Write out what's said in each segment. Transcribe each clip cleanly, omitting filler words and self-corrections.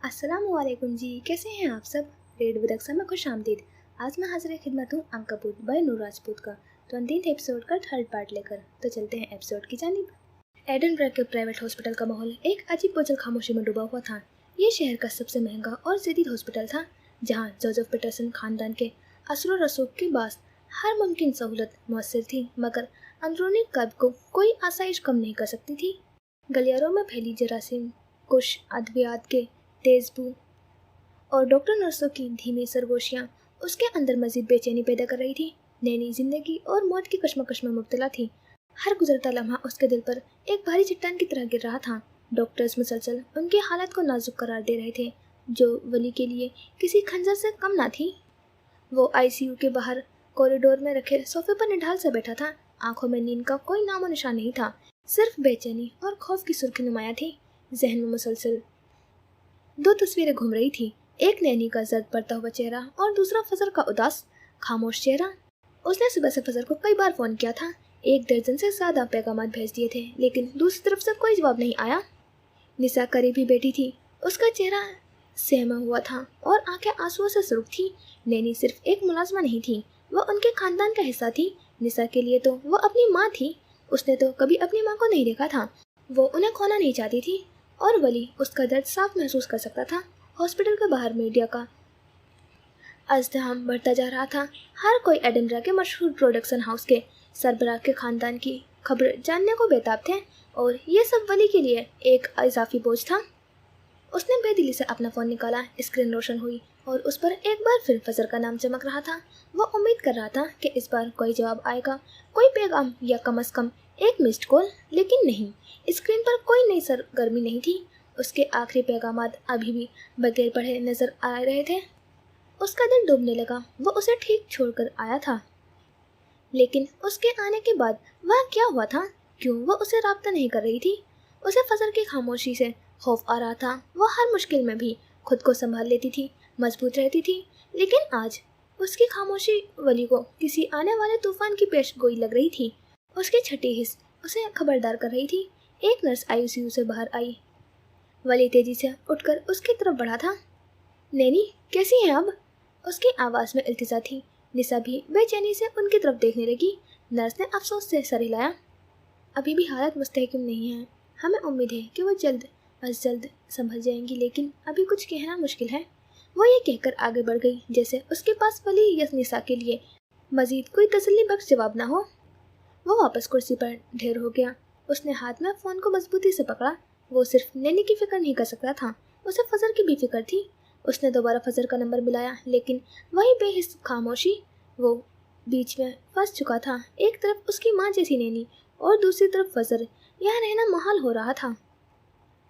अस्सलाम वालेकुम जी, कैसे हैं आप सब। रेड विदक्सा में खुश आमदीद। आज मैं हाजिर खिदमत हूँ अंकबूत बाय नूर राजपूत का 20th एपिसोड का थर्ड पार्ट लेकर। तो चलते हैं एपिसोड की जानिब। एडनबर्ग के प्राइवेट हॉस्पिटल का माहौल एक अजीब बोझल खामोशी में डूबा हुआ था। ये शहर का सबसे महंगा और जदीद हॉस्पिटल था, जहाँ जोसेफ पीटरसन खानदान के असर रसूख के बाद हर मुमकिन सहूलत मुयसर थी, मगर अंदरूनी कब्र को कोई आसाइश कम नहीं कर सकती थी। गलियारों में फैली जरासीम, कुछ अद्वियात के तेज बू और डॉक्टर नर्सों की धीमी सरगोशियाँ उसके अंदर मजीद बेचैनी पैदा कर रही थी। नैनी जिंदगी और मौत की कश्मकश में मुब्तला थी। हर गुजरता लम्हा उसके दिल पर एक भारी चट्टान की तरह गिर रहा था। डॉक्टर्स मुसलसल उनकी हालत को नाजुक करार दे रहे थे, जो वली के लिए किसी खंजर से कम ना थी। वो आईसीयू के बाहर कॉरिडोर में रखे सोफे पर निढाल से बैठा था। आंखों में नींद का कोई नामो निशान नहीं था, सिर्फ बेचैनी और खौफ की सुर्खी नुमाया थी। जहन में मुसलसल दो तस्वीरें घूम रही थी, एक नैनी का जर्द पड़ता हुआ चेहरा और दूसरा फजर का उदास खामोश चेहरा। उसने सुबह से फजर को कई बार फोन किया था, 1 दर्जन से ज्यादा पैगाम भेज दिए थे, लेकिन दूसरी तरफ से कोई जवाब नहीं आया। निसा करीब ही बैठी थी, उसका चेहरा सहमा हुआ था और आंखें आंसुओं से सुर्ख थी। नैनी सिर्फ एक मुलाजमा नहीं थी, वह उनके खानदान का हिस्सा थी। निसा के लिए तो वो अपनी माँ थी। उसने तो कभी अपनी माँ को नहीं देखा था, वो उन्हें खोना नहीं चाहती थी, और वली उसका दर्द साफ महसूस कर सकता था। हॉस्पिटल के बाहर मीडिया का अज़्दहाम बढ़ता जा रहा था। हर कोई एडिनबर्ग के मशहूर प्रोडक्शन हाउस के सरबराह के खानदान की खबर जानने को बेताब थे, और ये सब वली के लिए एक इजाफी बोझ था। उसने बेदिली से अपना फ़ोन निकाला, स्क्रीन रोशन हुई और उस पर एक बार फिर फजर का नाम चमक रहा था। वो उम्मीद कर रहा था कि इस बार कोई जवाब आएगा, कोई पैगाम या कम से कम एक मिस्ड कॉल, लेकिन नहीं। स्क्रीन पर कोई नई सरगर्मी नहीं थी। उसके आखिरी पैगामात अभी भी बगैर पढ़े नजर आ रहे थे। उसका दिल डूबने लगा। वो उसे ठीक छोड़कर आया था, लेकिन उसके आने के बाद वह क्या हुआ था? क्यों वो उसे राब्ता नहीं कर रही थी? उसे फजर की खामोशी से खौफ आ रहा था। वो हर मुश्किल में भी खुद को संभाल लेती थी, मजबूत रहती थी, लेकिन आज उसकी खामोशी वली को किसी आने वाले तूफान की पेशगोई लग रही थी। उसकी छठी हिस्स उसे खबरदार कर रही थी। एक नर्स आईसीयू से बाहर आई। वली तेजी से उठकर उसकी तरफ बढ़ा था। नैनी, कैसी हैं अब? उसकी आवाज़ में इल्तिजा थी। निसा भी बेचैनी से उनकी तरफ देखने लगी। नर्स ने अफसोस से सर हिलाया। अभी भी हालत मुस्तहकम नहीं है। हमें उम्मीद है कि वो जल्द अज जल्द संभल जाएंगी, लेकिन अभी कुछ कहना मुश्किल है। वो ये कहकर आगे बढ़ गई, जैसे उसके पास वली या निसा के लिए मजीद कोई तसल्ली बख्श जवाब ना हो। वो वापस कुर्सी पर ढेर हो गया। उसने हाथ में फ़ोन को मजबूती से पकड़ा। वो सिर्फ नैनी की फिक्र नहीं कर सकता था, उसे फजर की भी फिक्र थी। उसने दोबारा फजर का नंबर मिलाया, लेकिन वही बेहिस खामोशी। वो बीच में फंस चुका था। एक तरफ उसकी माँ जैसी नैनी और दूसरी तरफ फजर। यहाँ रहना महाल हो रहा था।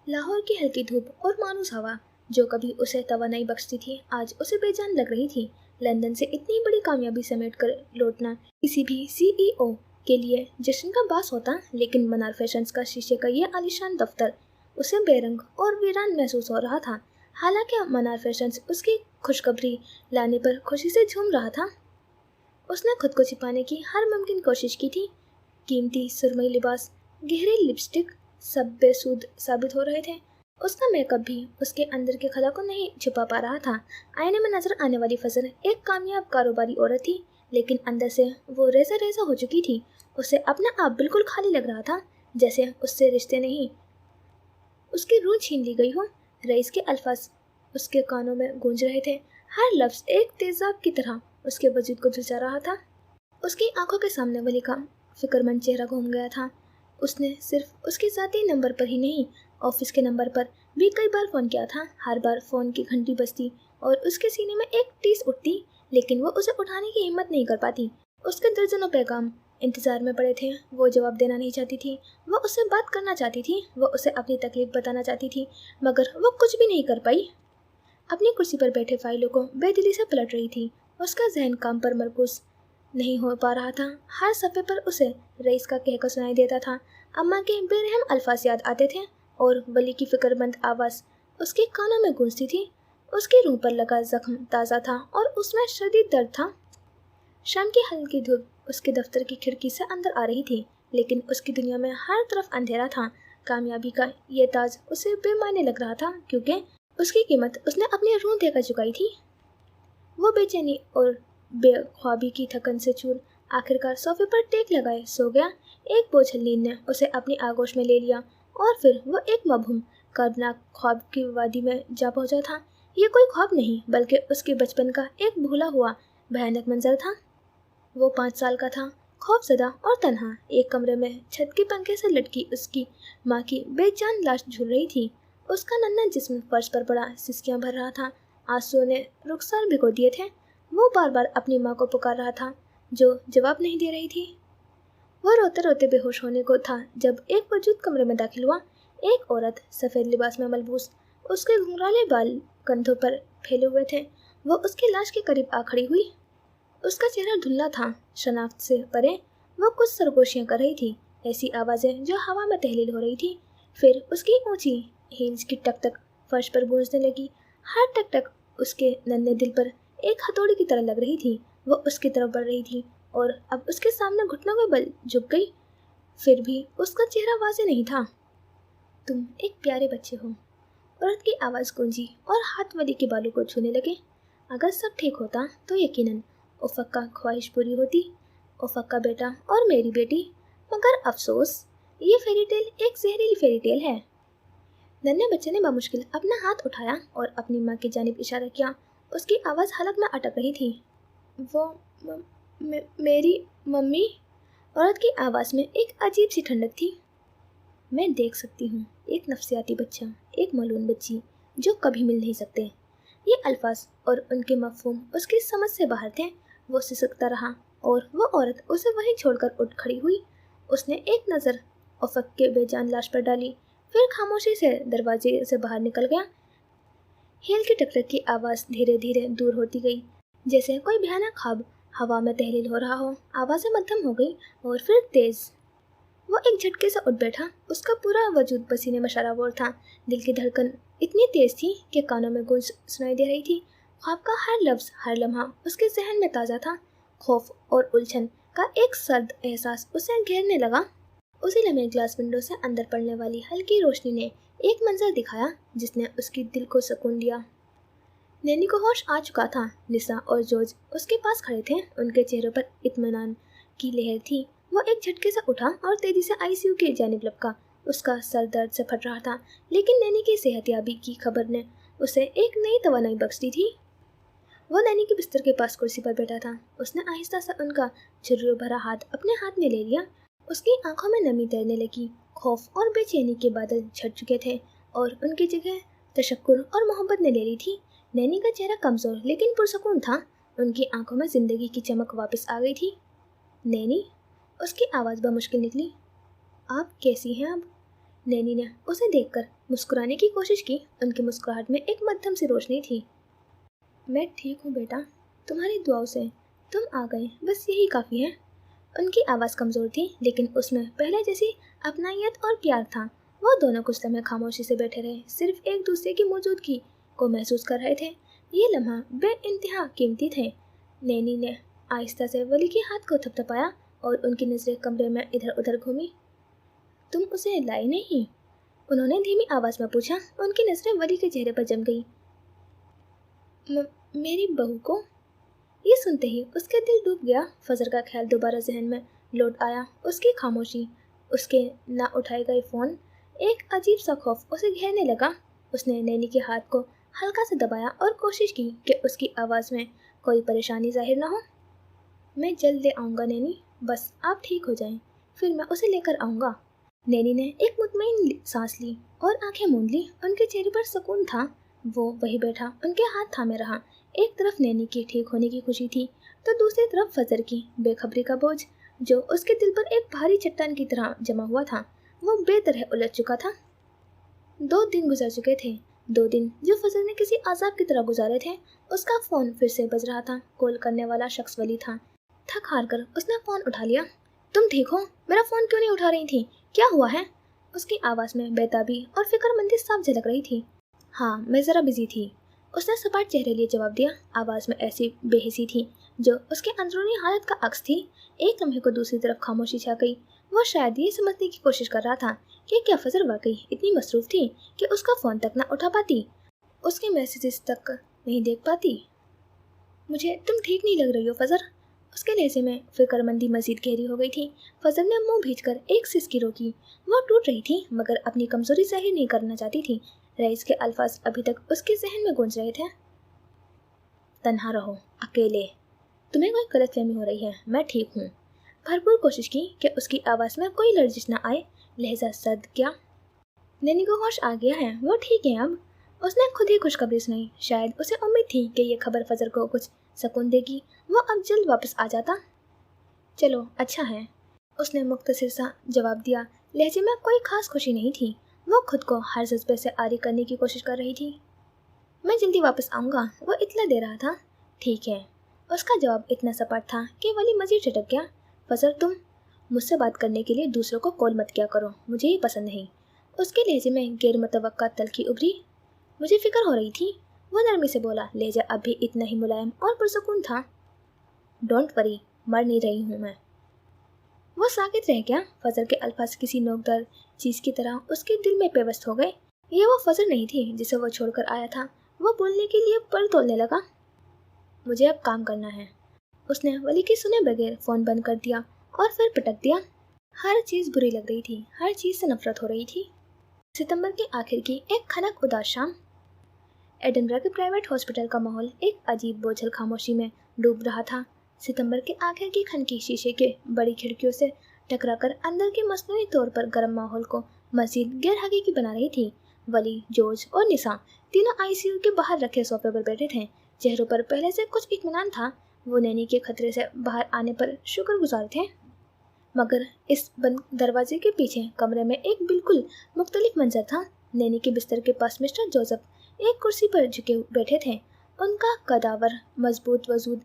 लाहौर की हल्की धूप और मानूस हवा, जो कभी उसे तवानाई बख्शती थी, आज उसे बेजान लग रही थी। लंदन से इतनी बड़ी कामयाबी समेट कर लौटना किसी भी सीईओ के लिए जश्न का बास होता, लेकिन मनार फैशंस का शीशे का ये आलीशान दफ्तर उसे बेरंग और वीरान महसूस हो रहा था। हालांकि मनार फैशंस उसकी खुशखबरी लाने पर खुशी से झूम रहा था। उसने खुद को छिपाने की हर मुमकिन कोशिश की थी। कीमती सुरमई लिबास, गहरी लिपस्टिक सब बेसूद साबित हो रहे थे। उसका मेकअप भी उसके अंदर के खला को नहीं छुपा पा रहा था। आईने में नजर आने वाली फजर एक कामयाब कारोबारी औरत थी, लेकिन अंदर से वो रेजा रेजा हो चुकी थी। उसे अपना आप बिल्कुल खाली लग रहा था, जैसे उससे रिश्ते नहीं, उसकी रूह छीन ली गई हो। रईस के अल्फाज उसके कानों में गूंज रहे थे, हर लफ्ज एक तेजाब की तरह उसके वजूद को झुलसा रहा था। उसकी आंखों के सामने वली का फिक्रमंद चेहरा घूम गया था। उसने सिर्फ उसके ज़ाती नंबर पर ही नहीं, ऑफिस के नंबर पर भी कई बार फ़ोन किया था। हर बार फ़ोन की घंटी बजती और उसके सीने में एक टीस उठती, लेकिन वो उसे उठाने की हिम्मत नहीं कर पाती। उसके दर्जनों पैगाम इंतज़ार में पड़े थे। वो जवाब देना नहीं चाहती थी, वो उससे बात करना चाहती थी, वो उसे अपनी तकलीफ बताना चाहती थी, मगर वो कुछ भी नहीं कर पाई। अपनी कुर्सी पर बैठे फाइलों को बेदिली से पलट रही थी। उसका जहन काम पर मरकूज नहीं हो पा रहा था। हर सफ़े पर उसे रईस का कहकर सुनाई देता था। अम्मा के बेरहम अल्फाज याद आते थे और वली की फिक्रमंद आवाज़ उसके कानों में गूंजती थी। उसकी रूह पर लगा जख्म ताज़ा था और उसमें शदीद दर्द था। शाम की हल्की धूप उसके दफ्तर की खिड़की से अंदर आ रही थी, लेकिन उसकी दुनिया में हर तरफ अंधेरा था। कामयाबी का ये ताज उसे बेमायने लग रहा था, क्योंकि उसकी कीमत उसने अपनी रूह देकर चुकाई थी। वो बेचैनी और बेख्वाबी की थकन से चूर आखिरकार सोफे पर टेक लगाए सो गया। एक बोझल नींद ने उसे अपनी आगोश में ले लिया और फिर वो एक मबहूम कर्बनाक ख्वाब की वादी में जा पहुंचा था। ये कोई ख्वाब नहीं बल्कि उसके बचपन का एक भूला हुआ भयानक मंजर था। वो 5 साल का था, खौफजदा और तन्हा। एक कमरे में छत के पंखे से लटकी उसकी माँ की बेजान लाश झूल रही थी। उसका नन्हा जिस्म फर्श पर पड़ा सिसकियां भर रहा था। आंसुओं ने रुखसार भिगो दिए थे। वो बार बार अपनी माँ को पुकार रहा था जो जवाब नहीं दे रही थी। वो रोते रोते बेहोश होने को था जब एक वजूद कमरे में दाखिल हुआ। एक औरत सफ़ेद लिबास में मलबूस, उसके घुंघराले बाल कंधों पर फैले हुए थे। वो उसकी लाश के करीब आ खड़ी हुई। उसका चेहरा धुंधला था, शनाख्त से परे। वो कुछ सरगोशियां कर रही थी, ऐसी आवाज़ें जो हवा में तहलील हो रही थी। फिर उसकी ऊंची हील्स की टक टक फर्श पर गूंजने लगी। हर टक टक उसके नन्हे दिल पर एक हथौड़ी की तरह लग रही थी। वो उसकी तरफ बढ़ रही थी और अब उसके सामने घुटनों में बल झुक गई। फिर भी उसका चेहरा वाज़ेह नहीं था। तुम एक प्यारे बच्चे हो, औरत की आवाज़ गूंजी और हाथ वली के बालों को छूने लगे। अगर सब ठीक होता तो यकीनन उफक का ख्वाहिश पूरी होती, उफक का बेटा और मेरी बेटी। मगर अफसोस, ये फेरी टेल एक जहरीली फेरी टेल है। नन्हे बच्चे ने बामुश्किल अपना हाथ उठाया और अपनी माँ की जानिब इशारा किया। उसकी आवाज़ हलक में अटक रही थी। वो मेरी मम्मी। औरत की आवाज़ में एक अजीब सी ठंडक थी। मैं देख सकती हूँ एक नफसियाती बच्चा, एक मालूम बच्ची जो कभी मिल नहीं सकते। ये अल्फाज और उनके मफहूम उसकी समझ से बाहर थे। वो सिसकता रहा और वो औरत उसे वहीं छोड़कर उठ खड़ी हुई। उसने एक नज़र उफक के बेजान लाश पर डाली, फिर खामोशी से दरवाजे से बाहर निकल गया। हील की टकटक की आवाज़ धीरे धीरे दूर होती गई, जैसे कोई भयानक ख्वाब हवा में तहलील हो रहा हो। आवाज़ें मध्यम हो गई और फिर तेज़। वो एक झटके से उठ बैठा। उसका पूरा वजूद पसीने में शराबोर था। दिल की धड़कन इतनी तेज थी कि कानों में गूंज सुनाई दे रही थी। ख्वाब का हर लफ्ज़, हर लम्हा उसके जहन में ताज़ा था। खौफ और उलझन का एक सर्द एहसास उसे घेरने लगा। उसी लम्हे ग्लास विंडो से अंदर पड़ने वाली हल्की रोशनी ने एक मंजर दिखाया जिसने उसके दिल को सुकून दिया। नैनी को होश आ चुका था। निसा और जॉर्ज उसके पास खड़े थे। उनके चेहरों पर इत्मीनान की लहर थी। वो एक झटके से उठा और तेजी से आईसीयू की जानिब लपका। उसका सर दर्द से फट रहा था, लेकिन नैनी की सेहतयाबी की खबर ने उसे एक नई तवानाई बख्श दी थी। वो नैनी के बिस्तर के पास कुर्सी पर बैठा था। उसने आहिस्ता से उनका झुर्रियों भरा हाथ अपने हाथ में ले लिया। उसकी आंखों में नमी तैरने लगी। खौफ और बेचैनी के बादल छट चुके थे और उनकी जगह तशक्कुर और मोहब्बत ने ले ली थी। नैनी का चेहरा कमज़ोर लेकिन पुरसकून था। उनकी आंखों में जिंदगी की चमक वापस आ गई थी। नैनी, उसकी आवाज़ बमुश्किल निकली। आप कैसी हैं अब? नैनी ने उसे देखकर मुस्कुराने की कोशिश की। उनकी मुस्कुराहट में एक मध्यम सी रोशनी थी। मैं ठीक हूँ बेटा, तुम्हारी दुआओं से तुम आ गए, बस यही काफ़ी है। उनकी आवाज़ कमज़ोर थी लेकिन उसमें पहले जैसी अपनायत और प्यार था। वो दोनों कुछ लम्हे खामोशी से बैठे रहे, सिर्फ एक दूसरे की मौजूदगी को महसूस कर रहे थे। ये लम्हा बेइंतहा कीमती थे। नैनी ने आहिस्ता से वली के हाथ को थपथपाया और उनकी नज़रें कमरे में इधर उधर घूमी। तुम उसे लाई नहीं? उन्होंने धीमी आवाज़ में पूछा। उनकी नज़रें वली के चेहरे पर जम गई। मेरी बहू को? ये सुनते ही उसके दिल डूब गया। फजर का ख्याल दोबारा जहन में लौट आया। उसकी खामोशी, उसके ना उठाए गए फ़ोन, एक अजीब सा खौफ उसे घेरने लगा। उसने नैनी के हाथ को हल्का से दबाया और कोशिश की कि उसकी आवाज़ में कोई परेशानी जाहिर ना हो। मैं जल्द ले आऊँगा नैनी, बस आप ठीक हो जाएं, फिर मैं उसे लेकर आऊँगा। नैनी ने एक मुतमईन सांस ली और आंखें मूंद ली। उनके चेहरे पर सुकून था। वो वही बैठा, उनके हाथ थामे रहा। एक तरफ नैनी की ठीक होने की खुशी थी तो दूसरी तरफ फजर की बेखबरी का बोझ जो उसके दिल पर एक भारी चट्टान की तरह जमा हुआ था। वो बेतरह उलझ चुका था। 2 दिन गुजर चुके थे। 2 दिन जो फजर ने किसी अजाब की तरह गुजारे थे। उसका फ़ोन फिर से बज रहा था। कॉल करने वाला शख्स वली था। थक हार कर उसने फ़ोन उठा लिया। तुम ठीक हो? मेरा फ़ोन क्यों नहीं उठा रही थी? क्या हुआ है? उसकी आवाज़ में बेताबी और फिक्रमंदी साफ झलक रही थी। हाँ, मैं ज़रा बिजी थी, उसने सपाट चेहरे लिए जवाब दिया। आवाज़ में ऐसी बेहिसी थी जो उसके अंदरूनी हालत का अक्स थी। एक लम्हे को दूसरी तरफ खामोशी छा गई। वो शायद ये समझने की कोशिश कर रहा था कि क्या फजर वाकई इतनी मसरूफ़ थी कि उसका फ़ोन तक न उठा पाती। उसके मैसेजेस तक नहीं देख पाती। मुझे तुम ठीक नहीं लग रही हो फजर। उसके लहजे में फिक्रमंदी मजीद गहरी हो गई थी। फजर ने मुंह भींचकर एक सिसकी रोकी। वो टूट रही थी मगर अपनी कमजोरी जाहिर नहीं करना चाहती थी। रईस के अल्फाज अभी तक उसके जहन में गूंज रहे थे। तन्हा रहो, अकेले। तुम्हें कोई गलतफहमी हो रही है, मैं ठीक हूँ। भरपूर कोशिश की कि उसकी आवाज़ में कोई लर्जिश न आए। लहजा सर्द किया। नैनी को होश आ गया है, वो ठीक है अब। उसने खुद ही खुशखबरी सुनाई। शायद उसे उम्मीद थी कि ये खबर फजर को कुछ सुकून देगी। वो अब जल्द वापस आ जाता। चलो अच्छा है, उसने मुख्तसर सा जवाब दिया। लहजे में कोई खास खुशी नहीं थी। वो खुद को हर जज्बे से आरी करने की कोशिश कर रही थी। मैं जल्दी वापस आऊँगा, वो इतला दे रहा था। ठीक है। उसका जवाब इतना सपाट था कि वली मजीद चटक गया। फजर तुम मुझसे बात करने के लिए दूसरों को कॉल मत किया करो, मुझे ये पसंद नहीं। उसके लहजे में गैर मुतवक्का तलखी उभरी। मुझे फिक्र हो रही थी, वो नरमी से बोला। लहजा अब भी इतना ही मुलायम और पुरसुकून था। डोंट वरी, मर नहीं रही हूँ मैं। वो साकित रह गया। फजर के अल्फाज किसी नोकदार चीज़ की तरह उसके दिल में पेवस्त हो गए। ये वो फजर नहीं थी जिसे वो छोड़कर आया था। वो बोलने के लिए पर तोड़ने लगा। मुझे अब काम करना है। उसने वली की सुने बगैर फ़ोन बंद कर दिया और फिर पटक दिया। हर चीज़ बुरी लग रही थी, हर चीज़ से नफरत हो रही थी। सितंबर के आखिर की एक खनक उदास शाम। एडिनबरा के प्राइवेट हॉस्पिटल का माहौल एक अजीब बोझल खामोशी में डूब रहा था। सितंबर के आखिर की खनकी शीशे के बड़ी खिड़कियों से टकराकर अंदर के मसनूई तौर पर गर्म माहौल को मजीद गैर हकीकी बना रही थी। वली, जॉर्ज और निसा तीनों आईसीयू के बाहर रखे सोफे पर बैठे थे। चेहरों पर पहले से कुछ इत्मीनान था। वो नैनी के खतरे से बाहर आने पर शुक्रगुजार थे। मगर इस बंद दरवाजे के पीछे कमरे में एक बिल्कुल मुख्तलिफ मंजर था। नैनी के बिस्तर के पास मिस्टर जोसेफ एक कुर्सी पर झुके बैठे थे। उनका कदावर मजबूत वजूद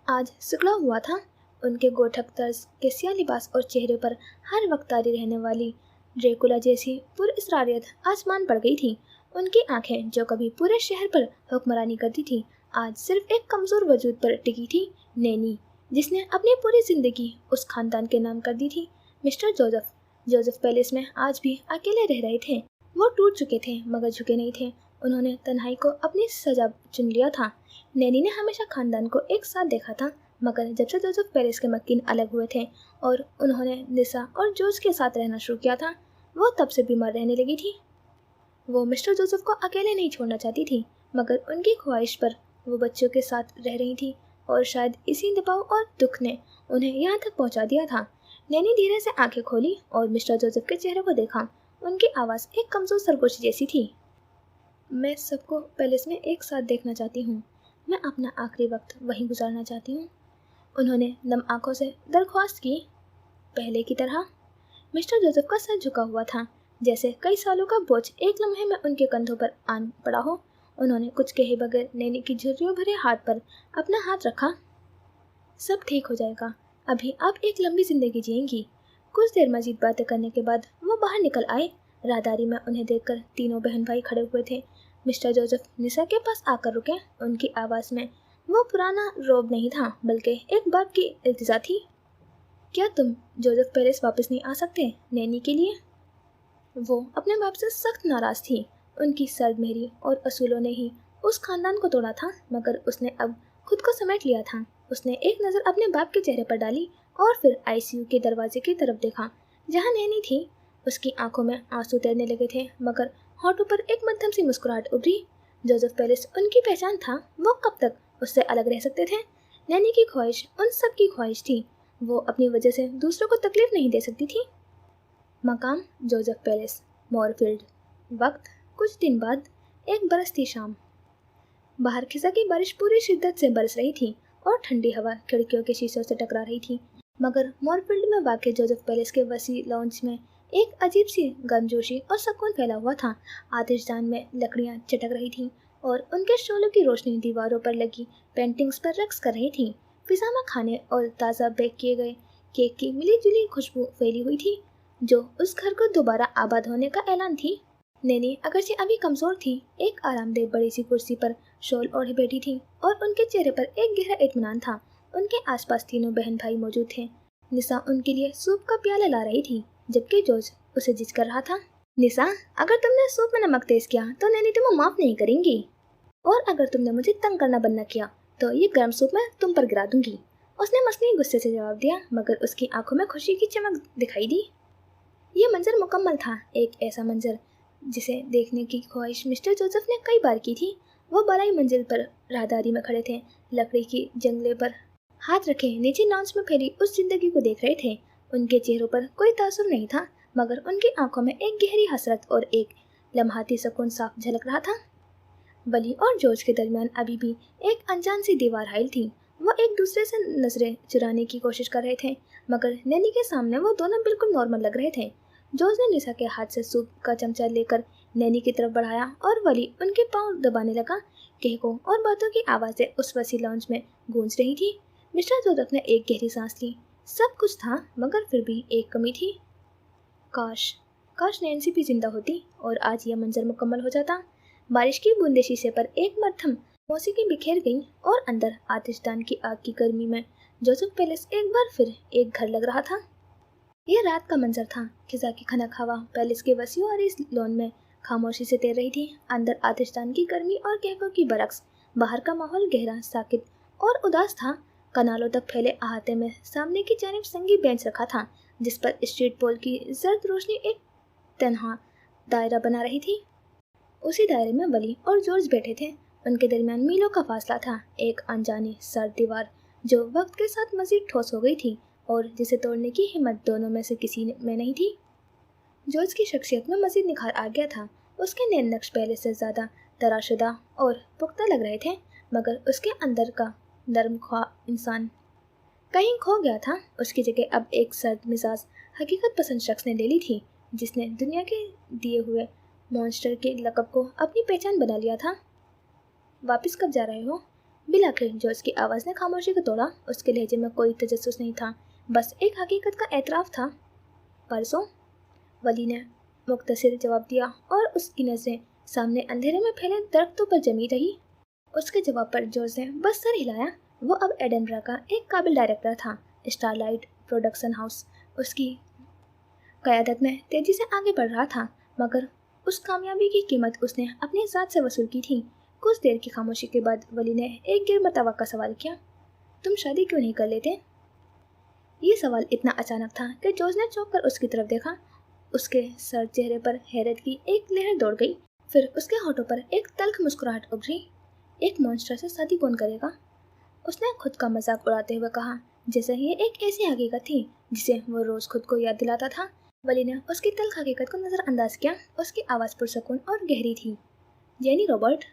आज सिकुड़ा हुआ था। उनके गोठक तर्ज के सिया लिबास और चेहरे पर हर वक्त तारी रहने वाली ड्रेकुला जैसी पुरअसरारियत आसमान पड़ गई थी। उनकी आंखें जो कभी पूरे शहर पर हुक्मरानी करती थी, आज सिर्फ एक कमज़ोर वजूद पर टिकी थी। नैनी, जिसने अपनी पूरी जिंदगी उस खानदान के नाम कर दी थी। मिस्टर जोसेफ पैलेस में आज भी अकेले रह रहे थे। वो टूट चुके थे मगर झुके नहीं थे। उन्होंने तन्हाई को अपनी सजा चुन लिया था। नैनी ने हमेशा खानदान को एक साथ देखा था, मगर जब से जोसेफ पैलेस के मक्कीन अलग हुए थे और उन्होंने निसा और जॉर्ज के साथ रहना शुरू किया था, वो तब से बीमार रहने लगी थी। वो मिस्टर जोसेफ को अकेले नहीं छोड़ना चाहती थी, मगर उनकी ख्वाहिश पर वो बच्चों के साथ रह रही थी और शायद इसी दबाव और दुख ने उन्हें यहाँ तक पहुँचा दिया था। नैनी धीरे से आंखें खोली और मिस्टर जोसेफ के चेहरे को देखा। उनकी आवाज़ एक कमज़ोर सरगोशी जैसी थी। मैं सबको पैलेस में एक साथ देखना चाहती हूँ। मैं अपना आखिरी वक्त वहीं गुजारना चाहती हूँ। उन्होंने नम आंखों से दरख्वास्त की। पहले की तरह। मिस्टर जोसेफ का सर झुका हुआ था, जैसे कई सालों का बोझ एक लम्हे में उनके कंधों पर आन पड़ा हो। उन्होंने कुछ कहे बगैर नैनी की झुर्रियों भरे हाथ पर अपना हाथ रखा। सब ठीक हो जाएगा, अभी आप एक लंबी जिंदगी जिएंगी। कुछ देर मजीद बातें करने के बाद वो बाहर निकल आए। राहदारी में उन्हें देखकर तीनों बहन भाई खड़े हुए थे। मिस्टर जोसेफ निसा के पास आकर रुके। उनकी आवाज़ में वो पुराना रोब नहीं था, बल्कि एक बाप की इल्तिजा थी। क्या तुम जोसेफ पैलेस वापस नहीं आ सकते नैनी के लिए? वो अपने बाप से सख्त नाराज़ थी। उनकी सर्द मेहरी और असूलों ने ही उस खानदान को तोड़ा था, मगर उसने अब खुद को समेट लिया था। उसने एक नज़र अपने बाप के चेहरे पर डाली और फिर आईसीयू के दरवाजे की तरफ देखा जहाँ नैनी थी। उसकी आंखों में आंसू तैरने लगे थे, मगर होठों पर एक मध्यम सी मुस्कुराहट उभरी। जोसेफ पैलेस उनकी पहचान था। वो कब तक उससे अलग रह सकते थे? नैनी की ख्वाहिश उन सब की ख्वाहिश थी। वो अपनी वजह से दूसरों को तकलीफ नहीं दे सकती थी। मकाम जोसेफ पैलेस, मोरफील्ड। वक्त कुछ दिन बाद, एक बरसती शाम। बाहर खिसा की बारिश पूरी शिद्दत से बरस रही थी और ठंडी हवा खिड़कियों के शीशों से टकरा रही थी। मगर मोरफील्ड में वाक़ई जोसेफ पैलेस के वसी लॉन्च में एक अजीब सी गर्मजोशी और सुकून फैला हुआ था। आतिशदान में लकड़ियां चटक रही थीं और उनके शोलों की रोशनी दीवारों पर लगी पेंटिंग्स पर रक्स कर रही थी। फिजा में खाने और ताज़ा बेक किए गए केक की मिली जुली खुशबू फैली हुई थी, जो उस घर को दोबारा आबाद होने का ऐलान थी। नैनी अगरचे अभी कमज़ोर थी, एक आरामदेह बड़ी सी कुर्सी पर शॉल ओढ़े बैठी थी और उनके चेहरे पर एक गहरा इत्मीनान था। उनके आसपास तीनों बहन भाई मौजूद थे। निसा उनके लिए सूप का प्याला ला रही थी, जबकि जॉर्ज उसे जिद कर रहा था। निसा, अगर तुमने सूप में नमक तेज किया तो नैनी तुम्हें माफ़ नहीं करेंगी। और अगर तुमने मुझे तंग करना बंद न किया तो ये गर्म सूप मैं तुम पर गिरा दूंगी। उसने मछली गुस्से से जवाब दिया, मगर उसकी आंखों में खुशी की चमक दिखाई दी। ये मंजर मुकम्मल था, एक ऐसा मंजर जिसे देखने की ख्वाहिश मिस्टर जोसेफ ने कई बार की थी। वो बालाई मंजिल पर राहदारी में खड़े थे, लकड़ी की जंगले पर हाथ रखे नीचे लाउंज में फैली उस जिंदगी को देख रहे थे। उनके चेहरों पर कोई तासुर नहीं था, मगर उनकी आंखों में एक गहरी हसरत और एक लम्हाती सुकून साफ झलक रहा था। वली और जॉर्ज के दरमियान अभी भी एक अनजान सी दीवार हाइल थी। वो एक दूसरे से नजरें चुराने की कोशिश कर रहे थे, मगर नैनी के सामने वो दोनों बिल्कुल नॉर्मल लग रहे थे। जॉर्ज ने लिसा के हाथ से सूप का चमचा लेकर नैनी की तरफ बढ़ाया और वली उनके पांव दबाने लगा। कहकों और बातों की आवाज़ें उस वसी लाउंज में गूंज रही थी। मिस्टर जोसेफ ने एक गहरी सांस ली। सब कुछ था, मगर फिर भी एक कमी थी। काश काश नैन्सी भी जिंदा होती और आज यह मंजर मुकम्मल हो जाता। बारिश की बूंदें शीशे पर एक मध्यम मौसीकी बिखेर गई और अंदर आतिशदान की आग की गर्मी में जोसेफ पैलेस एक बार फिर एक घर लग रहा था। यह रात का मंजर था। खिजा की खनक हवा पैलेस के वसीओ और इस लॉन में खामोशी से तैर रही थी। अंदर आतिशदान की गर्मी और कहकों की बरक्स, बाहर का माहौल गहरा, साकित और उदास था। कनालों तक फैले अहाते में सामने की जानिब संगी बेंच रखा था, जिस पर स्ट्रीट पोल की जर्द रोशनी एक तन्हा दायरा बना रही थी। उसी दायरे में वली और जॉर्ज बैठे थे। उनके दरमियान मीलों का फासला था, एक अनजानी सर्द दीवार जो वक्त के साथ मजीद ठोस हो गई थी और जिसे तोड़ने की हिम्मत दोनों में से किसी में नहीं थी। जॉर्ज की शख्सियत में मजीद निखार आ गया था। उसके नैन नक्श पहले से ज़्यादा तराशुदा और पुख्ता लग रहे थे, मगर उसके अंदर का नरम ख्वाह इंसान कहीं खो गया था। उसकी जगह अब एक सर्द मिजाज हकीकत पसंद शख्स ने ले ली थी, जिसने दुनिया के दिए हुए मॉन्स्टर के लक़ब को अपनी पहचान बना लिया था। वापस कब जा रहे हो? बिलाखिर जॉर्ज की आवाज़ ने खामोशी को तोड़ा। उसके लहजे में कोई तजस्सुस नहीं था, बस एक हकीकत का एतराफ़ था। परसों, वली ने मुख्तसर जवाब दिया और उसकी नज़रें सामने अंधेरे में फैले दरख्तों पर जमी रही। उसके जवाब पर जॉर्ज ने बस सर हिलाया। वो अब एडनबरा का एक काबिल डायरेक्टर था। स्टारलाइट प्रोडक्शन हाउस उसकी क़यादत में तेज़ी से आगे बढ़ रहा था, मगर उस कामयाबी की कीमत उसने अपनी ज़ात से वसूल की थी। कुछ देर की खामोशी के बाद वली ने एक गैर मुतवक्का सवाल किया, तुम शादी क्यों नहीं कर लेते? ये सवाल इतना अचानक था कि जॉर्ज ने चौंक कर उसकी तरफ देखा। उसके सर चेहरे पर हैरत की एक लहर दौड़ गई, फिर उसके होठों पर एक तल्ख मुस्कुराहट उभरी। एक मॉन्स्टर से शादी कौन करेगा? उसने खुद का मजाक उड़ाते हुए कहा, जैसे ये एक ऐसी हकीकत थी जिसे वो रोज़ खुद को याद दिलाता था। वली ने उसकी तल्ख हकीकत को नज़रअंदाज किया। उसकी आवाज़ पुरसकून और गहरी थी। Jenny Robert.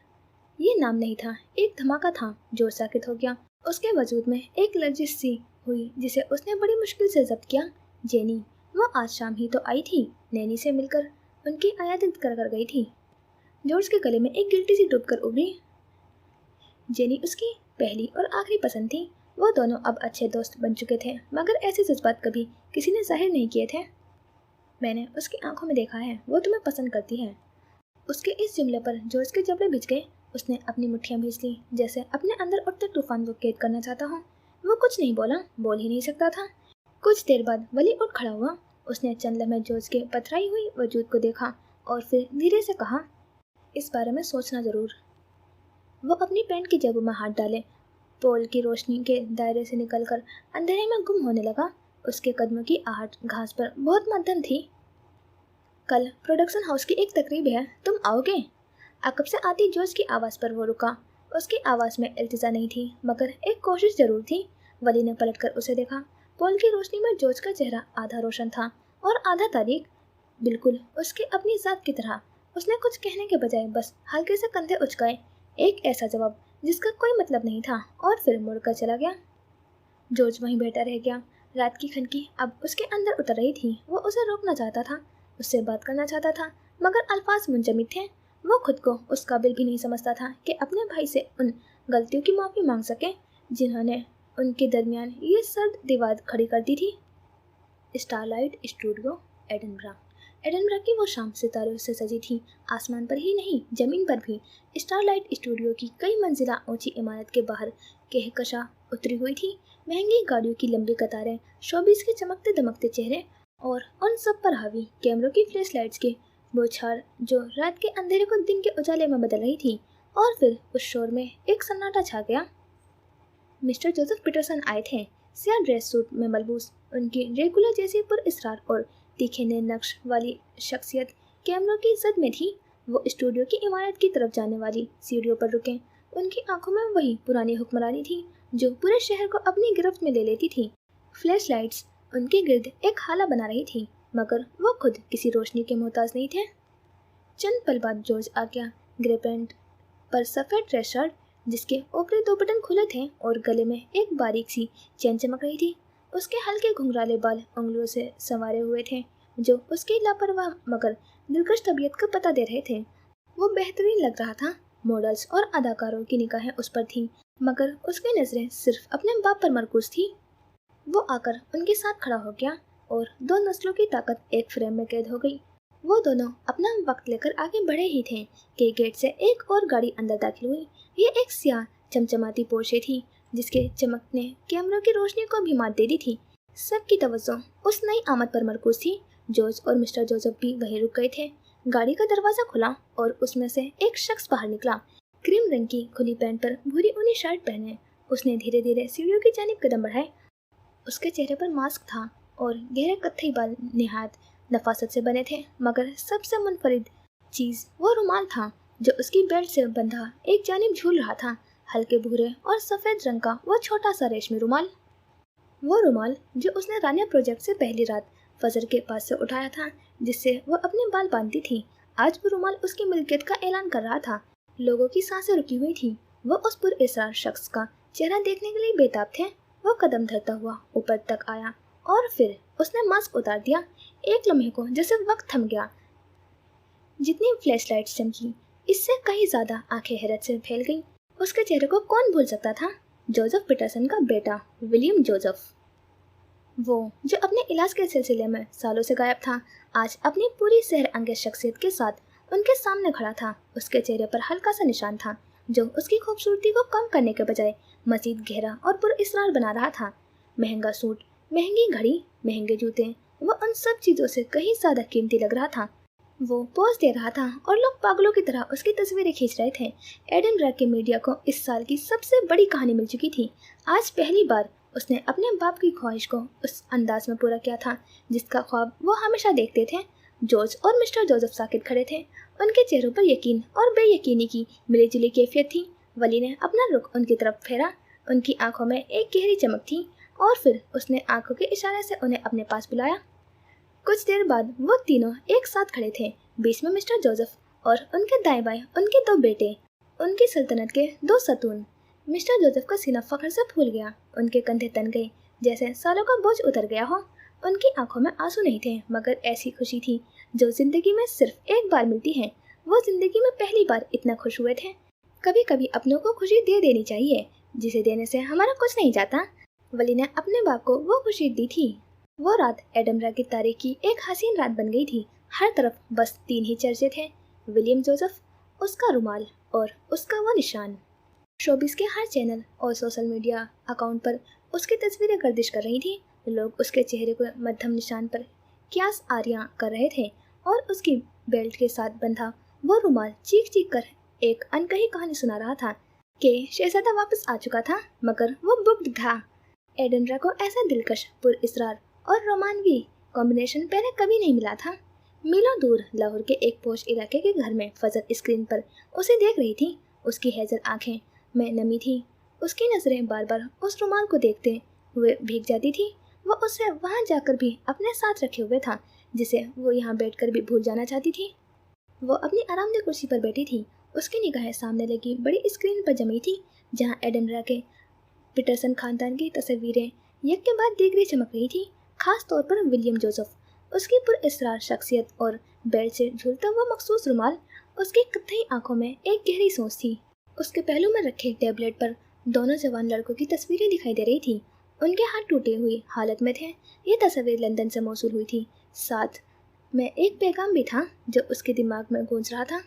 ये नाम नहीं था, एक धमाका था जो साकित हो गया। उसके वजूद में एक लर्जिश सी हुई जिसे उसने बड़ी मुश्किल से जब्त किया। जेनी, वो आज शाम ही तो आई थी, नैनी से मिलकर उनकी अयादत कर गई थी। जॉर्ज के गले में एक गिल्टी सी डूबकर उभरी। जेनी उसकी पहली और आखिरी पसंद थी। वो दोनों अब अच्छे दोस्त बन चुके थे, मगर ऐसे जज्बात कभी किसी ने जाहिर नहीं किए थे। मैंने उसकी आंखों में देखा है, वो तुम्हें पसंद करती है। उसके इस जुमले पर जॉर्ज के जबड़े भिज गए। उसने अपनी मुट्ठियां भींच ली, जैसे अपने अंदर उठते तूफान को कैद करना चाहता हो। वो कुछ नहीं बोला, बोल ही नहीं सकता था। कुछ देर बाद वली उठ खड़ा हुआ। उसने चंद लम्हे जॉर्ज के पथराई हुई वजूद को देखा और फिर धीरे से कहा, इस बारे में सोचना ज़रूर। वो अपनी पैंट की जेबों में हाथ डाले, पोल की रोशनी के दायरे से निकलकर अंधेरे में गुम होने लगा। उसके कदमों की आहट घास पर बहुत मध्यम थी। कल प्रोडक्शन हाउस की एक तकरीब है, तुम आओगे? अकब से आती जॉर्ज की आवाज़ पर वो रुका। उसकी आवाज़ में इल्तिजा नहीं थी, मगर एक कोशिश जरूर थी। वली ने पलटकर उसे देखा। पोल की रोशनी में जॉर्ज का चेहरा आधा रोशन था और आधा तारीक, बिल्कुल उसकी अपनी ज़ात की तरह। उसने कुछ कहने के बजाय बस हल्के से कंधे उचकाए, एक ऐसा जवाब जिसका कोई मतलब नहीं था, और फिर मुड़कर चला गया। जॉर्ज वहीं बैठा रह गया। रात की खनकी अब उसके अंदर उतर रही थी। वो उसे रोकना चाहता था, उससे बात करना चाहता था, मगर अल्फाज मुंजमद थे। वो खुद को उस काबिल भी नहीं समझता था कि अपने भाई से उन गलतियों की माफ़ी मांग सके जिन्होंने उनके दरमियान ये सर्द दीवार खड़ी कर दी थी। Starlight studio, Edinburgh. एडनबरा की वो शाम सितारों से सजी थी। आसमान पर ही नहीं, ज़मीन पर भी। स्टारलाइट स्टूडियो की कई मंजिला ऊंची इमारत के बाहर कहकशा उतरी हुई थी। महंगी गाड़ियों की लंबी कतारें, शोबीज के चमकते दमकते चेहरे और उन सब पर हावी कैमरों की फ्लैश लाइट्स के बौछार जो रात के अंधेरे को दिन के उजाले में बदल रही थी। और फिर उस शोर में एक सन्नाटा छा गया। मिस्टर जोसेफ पीटरसन आए थे, सियाह ड्रेस सूट में मलबूस। उनकी रेगुलर जैसी पुरअसरार और तीखे नए नक्श वाली शख्सियत कैमरों की जद में थी। वो स्टूडियो की इमारत की तरफ जाने वाली सीढ़ियों पर रुके। उनकी आंखों में वही पुरानी हुक्मरानी थी जो पूरे शहर को अपनी गिरफ्त में ले लेती थी। फ्लैश लाइट्स उनके गिर्द एक हाला बना रही थी, मगर वो खुद किसी रोशनी के मोहताज नहीं थे। चंद पल बाद जॉर्ज आ गया, ग्रे पैंट पर सफ़ेद ड्रेस शर्ट जिसके ऊपरी 2 बटन खुले थे और गले में एक बारीक सी चैन चमक रही थी। उसके हल्के घुंघराले बाल उंगलियों से संवारे हुए थे जो उसकी लापरवाह मगर दिलकश तबीयत का पता दे रहे थे। वो बेहतरीन लग रहा था। मॉडल्स और अदाकारों की निगाहें उस पर थीं, मगर उसकी नज़रें सिर्फ अपने बाप पर मरकूज थी। वो आकर उनके साथ खड़ा हो गया और 2 नस्लों की ताकत एक फ्रेम में कैद हो गई। वो दोनों अपना वक्त लेकर आगे बढ़े ही थे कि गेट से एक और गाड़ी अंदर दाखिल हुई। ये एक सियाह चमचमाती पोर्शे थी जिसके चमक ने कैमरों की रोशनी को भी मात दे दी थी। सबकी तवज्जो उस नई आमद पर मरकूज थी। जॉर्ज और मिस्टर जोसेफ भी वहीं रुक गए थे। गाड़ी का दरवाज़ा खुला और उसमें से एक शख्स बाहर निकला। क्रीम रंग की खुली पैंट पर भूरी ऊनी शर्ट पहने उसने धीरे धीरे सीढ़ियों की जानिब कदम बढ़ाए। उसके चेहरे पर मास्क था और गहरे कत्थई बाल निहायत नफासत से बने थे, मगर सबसे मुनफरिद चीज़ वो रुमाल था जो उसकी बेल्ट से बंधा एक जानिब झूल रहा था। हल्के भूरे और सफ़ेद रंग का वो छोटा सा रेशमी रुमाल। वो रुमाल जो उसने रानिया प्रोजेक्ट से पहली रात फजर के पास से उठाया था, जिससे वो अपने बाल बांधती थी। आज वो रुमाल उसकी मिल्कियत का ऐलान कर रहा था। लोगों की सांसें रुकी हुई थी। वो उस पुरअसरार शख्स का चेहरा देखने के लिए बेताब थे। वो कदम धरता हुआ ऊपर तक आया और फिर उसने मास्क उतार दिया। एक लम्हे को जैसे वक्त थम गया। जितनी फ्लैश लाइट्स चमकी, इससे कहीं ज्यादा आंखें हैरत से फैल गईं। उसके चेहरे को कौन भूल सकता था? जोसेफ पीटरसन का बेटा विलियम जोसेफ, वो जो अपने इलाज के सिलसिले में सालों से गायब था, आज अपनी पूरी सहर अंगेज शख्सियत के साथ उनके सामने खड़ा था। उसके चेहरे पर हल्का सा निशान था जो उसकी खूबसूरती को कम करने के बजाय मजीद गहरा और पुरअसरार बना रहा था। महंगा सूट, महंगी घड़ी, महंगे जूते, वो उन सब चीज़ों से कहीं ज़्यादा कीमती लग रहा था। वो पोज दे रहा था और लोग पागलों की तरह उसकी तस्वीरें खींच रहे थे। एडिनबर्ग के मीडिया को इस साल की सबसे बड़ी कहानी मिल चुकी थी। आज पहली बार उसने अपने बाप की ख्वाहिश को उस अंदाज में पूरा किया था जिसका ख्वाब वो हमेशा देखते थे। जॉर्ज और मिस्टर जोसेफ साकित खड़े थे। उनके चेहरों पर यकीन और बेयकीनी की मिलीजुली कैफियत थी। वली ने अपना रुख उनकी तरफ फेरा। उनकी आंखों में एक गहरी चमक थी और फिर उसने आंखों के इशारे से उन्हें अपने पास बुलाया। कुछ देर बाद वो तीनों एक साथ खड़े थे। बीच में मिस्टर जोसेफ और उनके दाएं बाएं उनके 2 बेटे, उनकी सल्तनत के 2 सतून। मिस्टर जोसेफ का सीना फख्र से फूल गया। उनके कंधे तन गए जैसे सालों का बोझ उतर गया हो। उनकी आंखों में आंसू नहीं थे, मगर ऐसी खुशी थी जो जिंदगी में सिर्फ एक बार मिलती है। वो जिंदगी में पहली बार इतना खुश हुए थे। कभी कभी अपनों को खुशी दे देनी चाहिए जिसे देने से हमारा कुछ नहीं जाता। वली ने अपने बाप को वो खुशी दी थी। वो रात एडिनबर्ग की तारीख की एक हसीन रात बन गई थी। हर तरफ बस 3 ही चर्चे थे, विलियम जोसेफ, उसका रुमाल और उसका वो निशान। शोबिस के हर चैनल और सोशल मीडिया अकाउंट पर उसकी तस्वीरें गर्दिश कर रही थी। लोग उसके चेहरे को मध्यम निशान पर क्यास आरियां कर रहे थे और उसकी बेल्ट के साथ बंधा वो रुमाल चीख चीख कर एक अनकही कहानी सुना रहा था कि शहजादा वापस आ चुका था, मगर वो बुग्ध था। एडिनबर्ग को ऐसा दिलकश, पुरअसरार और रोमानवी कॉम्बिनेशन पहले कभी नहीं मिला था। मीलों दूर लाहौर के एक पोश इलाके के घर में फजर स्क्रीन पर उसे देख रही थी। उसकी हैजल आंखें में नमी थी। उसकी नजरें बार बार उस रुमाल को देखते हुए भीग जाती थी। वो उसे वहां जाकर भी अपने साथ रखे हुए था जिसे वो यहाँ बैठकर भी भूल जाना चाहती थी। वो अपनी आरामदेह कुर्सी पर बैठी थी। उसकी निगाहें सामने लगी बड़ी स्क्रीन पर जमी थी जहाँ एडिनबर्ग के पीटरसन खानदान की तस्वीरें एक के बाद दीगरी चमक रही थी। खास तौर पर विलियम जोसेफ, उसकी पुरअसरार शख्सियत और बेल्ट से झूलता हुआ मखसूस रुमाल। उसकी कत्थई आंखों में एक गहरी सोच थी। उसके पहलू में रखे टैबलेट पर दोनों जवान लड़कों की तस्वीरें दिखाई दे रही थी। उनके हाथ टूटे हुई हालत में थे। ये तस्वीर लंदन से मौसूल हुई थी। साथ में एक पैगाम भी था जो उसके दिमाग में गूंज रहा था।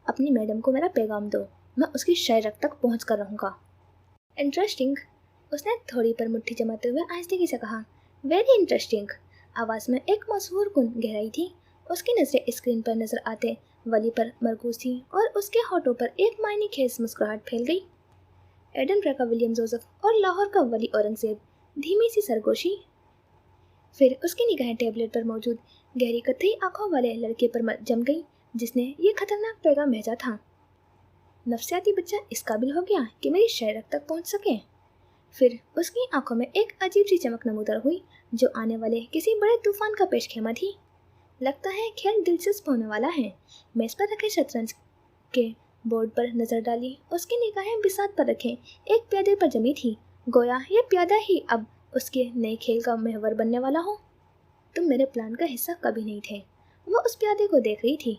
अपनी मैडम को मेरा पैगाम दो, मैं उसकी शायरक तक पहुँच कर रहूँगा। इंटरेस्टिंग, उसने थोड़ी पर मुट्ठी जमाते हुए आहिस्ते से कहा। Very interesting. आवाज़ में एक मशहूर कुन गहराई थी। उसकी नज़रें स्क्रीन पर नजर आते वली पर मरकूज थी और उसके होठों पर एक मायने खेज मुस्कुराहट फैल गई। एडनबरा का विलियम जोसेफ और लाहौर का वली औरंगजेब, धीमी सी सरगोशी। फिर उसकी निगाहें टेबलेट पर मौजूद गहरी कत्थई आंखों वाले लड़के पर जम गई जिसने ये खतरनाक पैगाम भेजा था। नफसियाती बच्चा इस काबिल हो गया कि मेरी शायरक तक पहुंच सके। फिर उसकी आंखों में एक अजीब सी चमक नमूदार हुई जो आने वाले किसी बड़े तूफान का पेशखेमा थी। लगता है खेल दिलचस्प होने वाला है। मेज पर रखे शतरंज के बोर्ड पर नजर डाली। उसकी निगाहें बिसात पर रखे एक प्यादे पर जमी थी, गोया ये प्यादा ही अब उसके नए खेल का महवर बनने वाला हो। तुम मेरे प्लान का हिस्सा कभी नहीं थे, वो उस प्यादे को देख रही थी।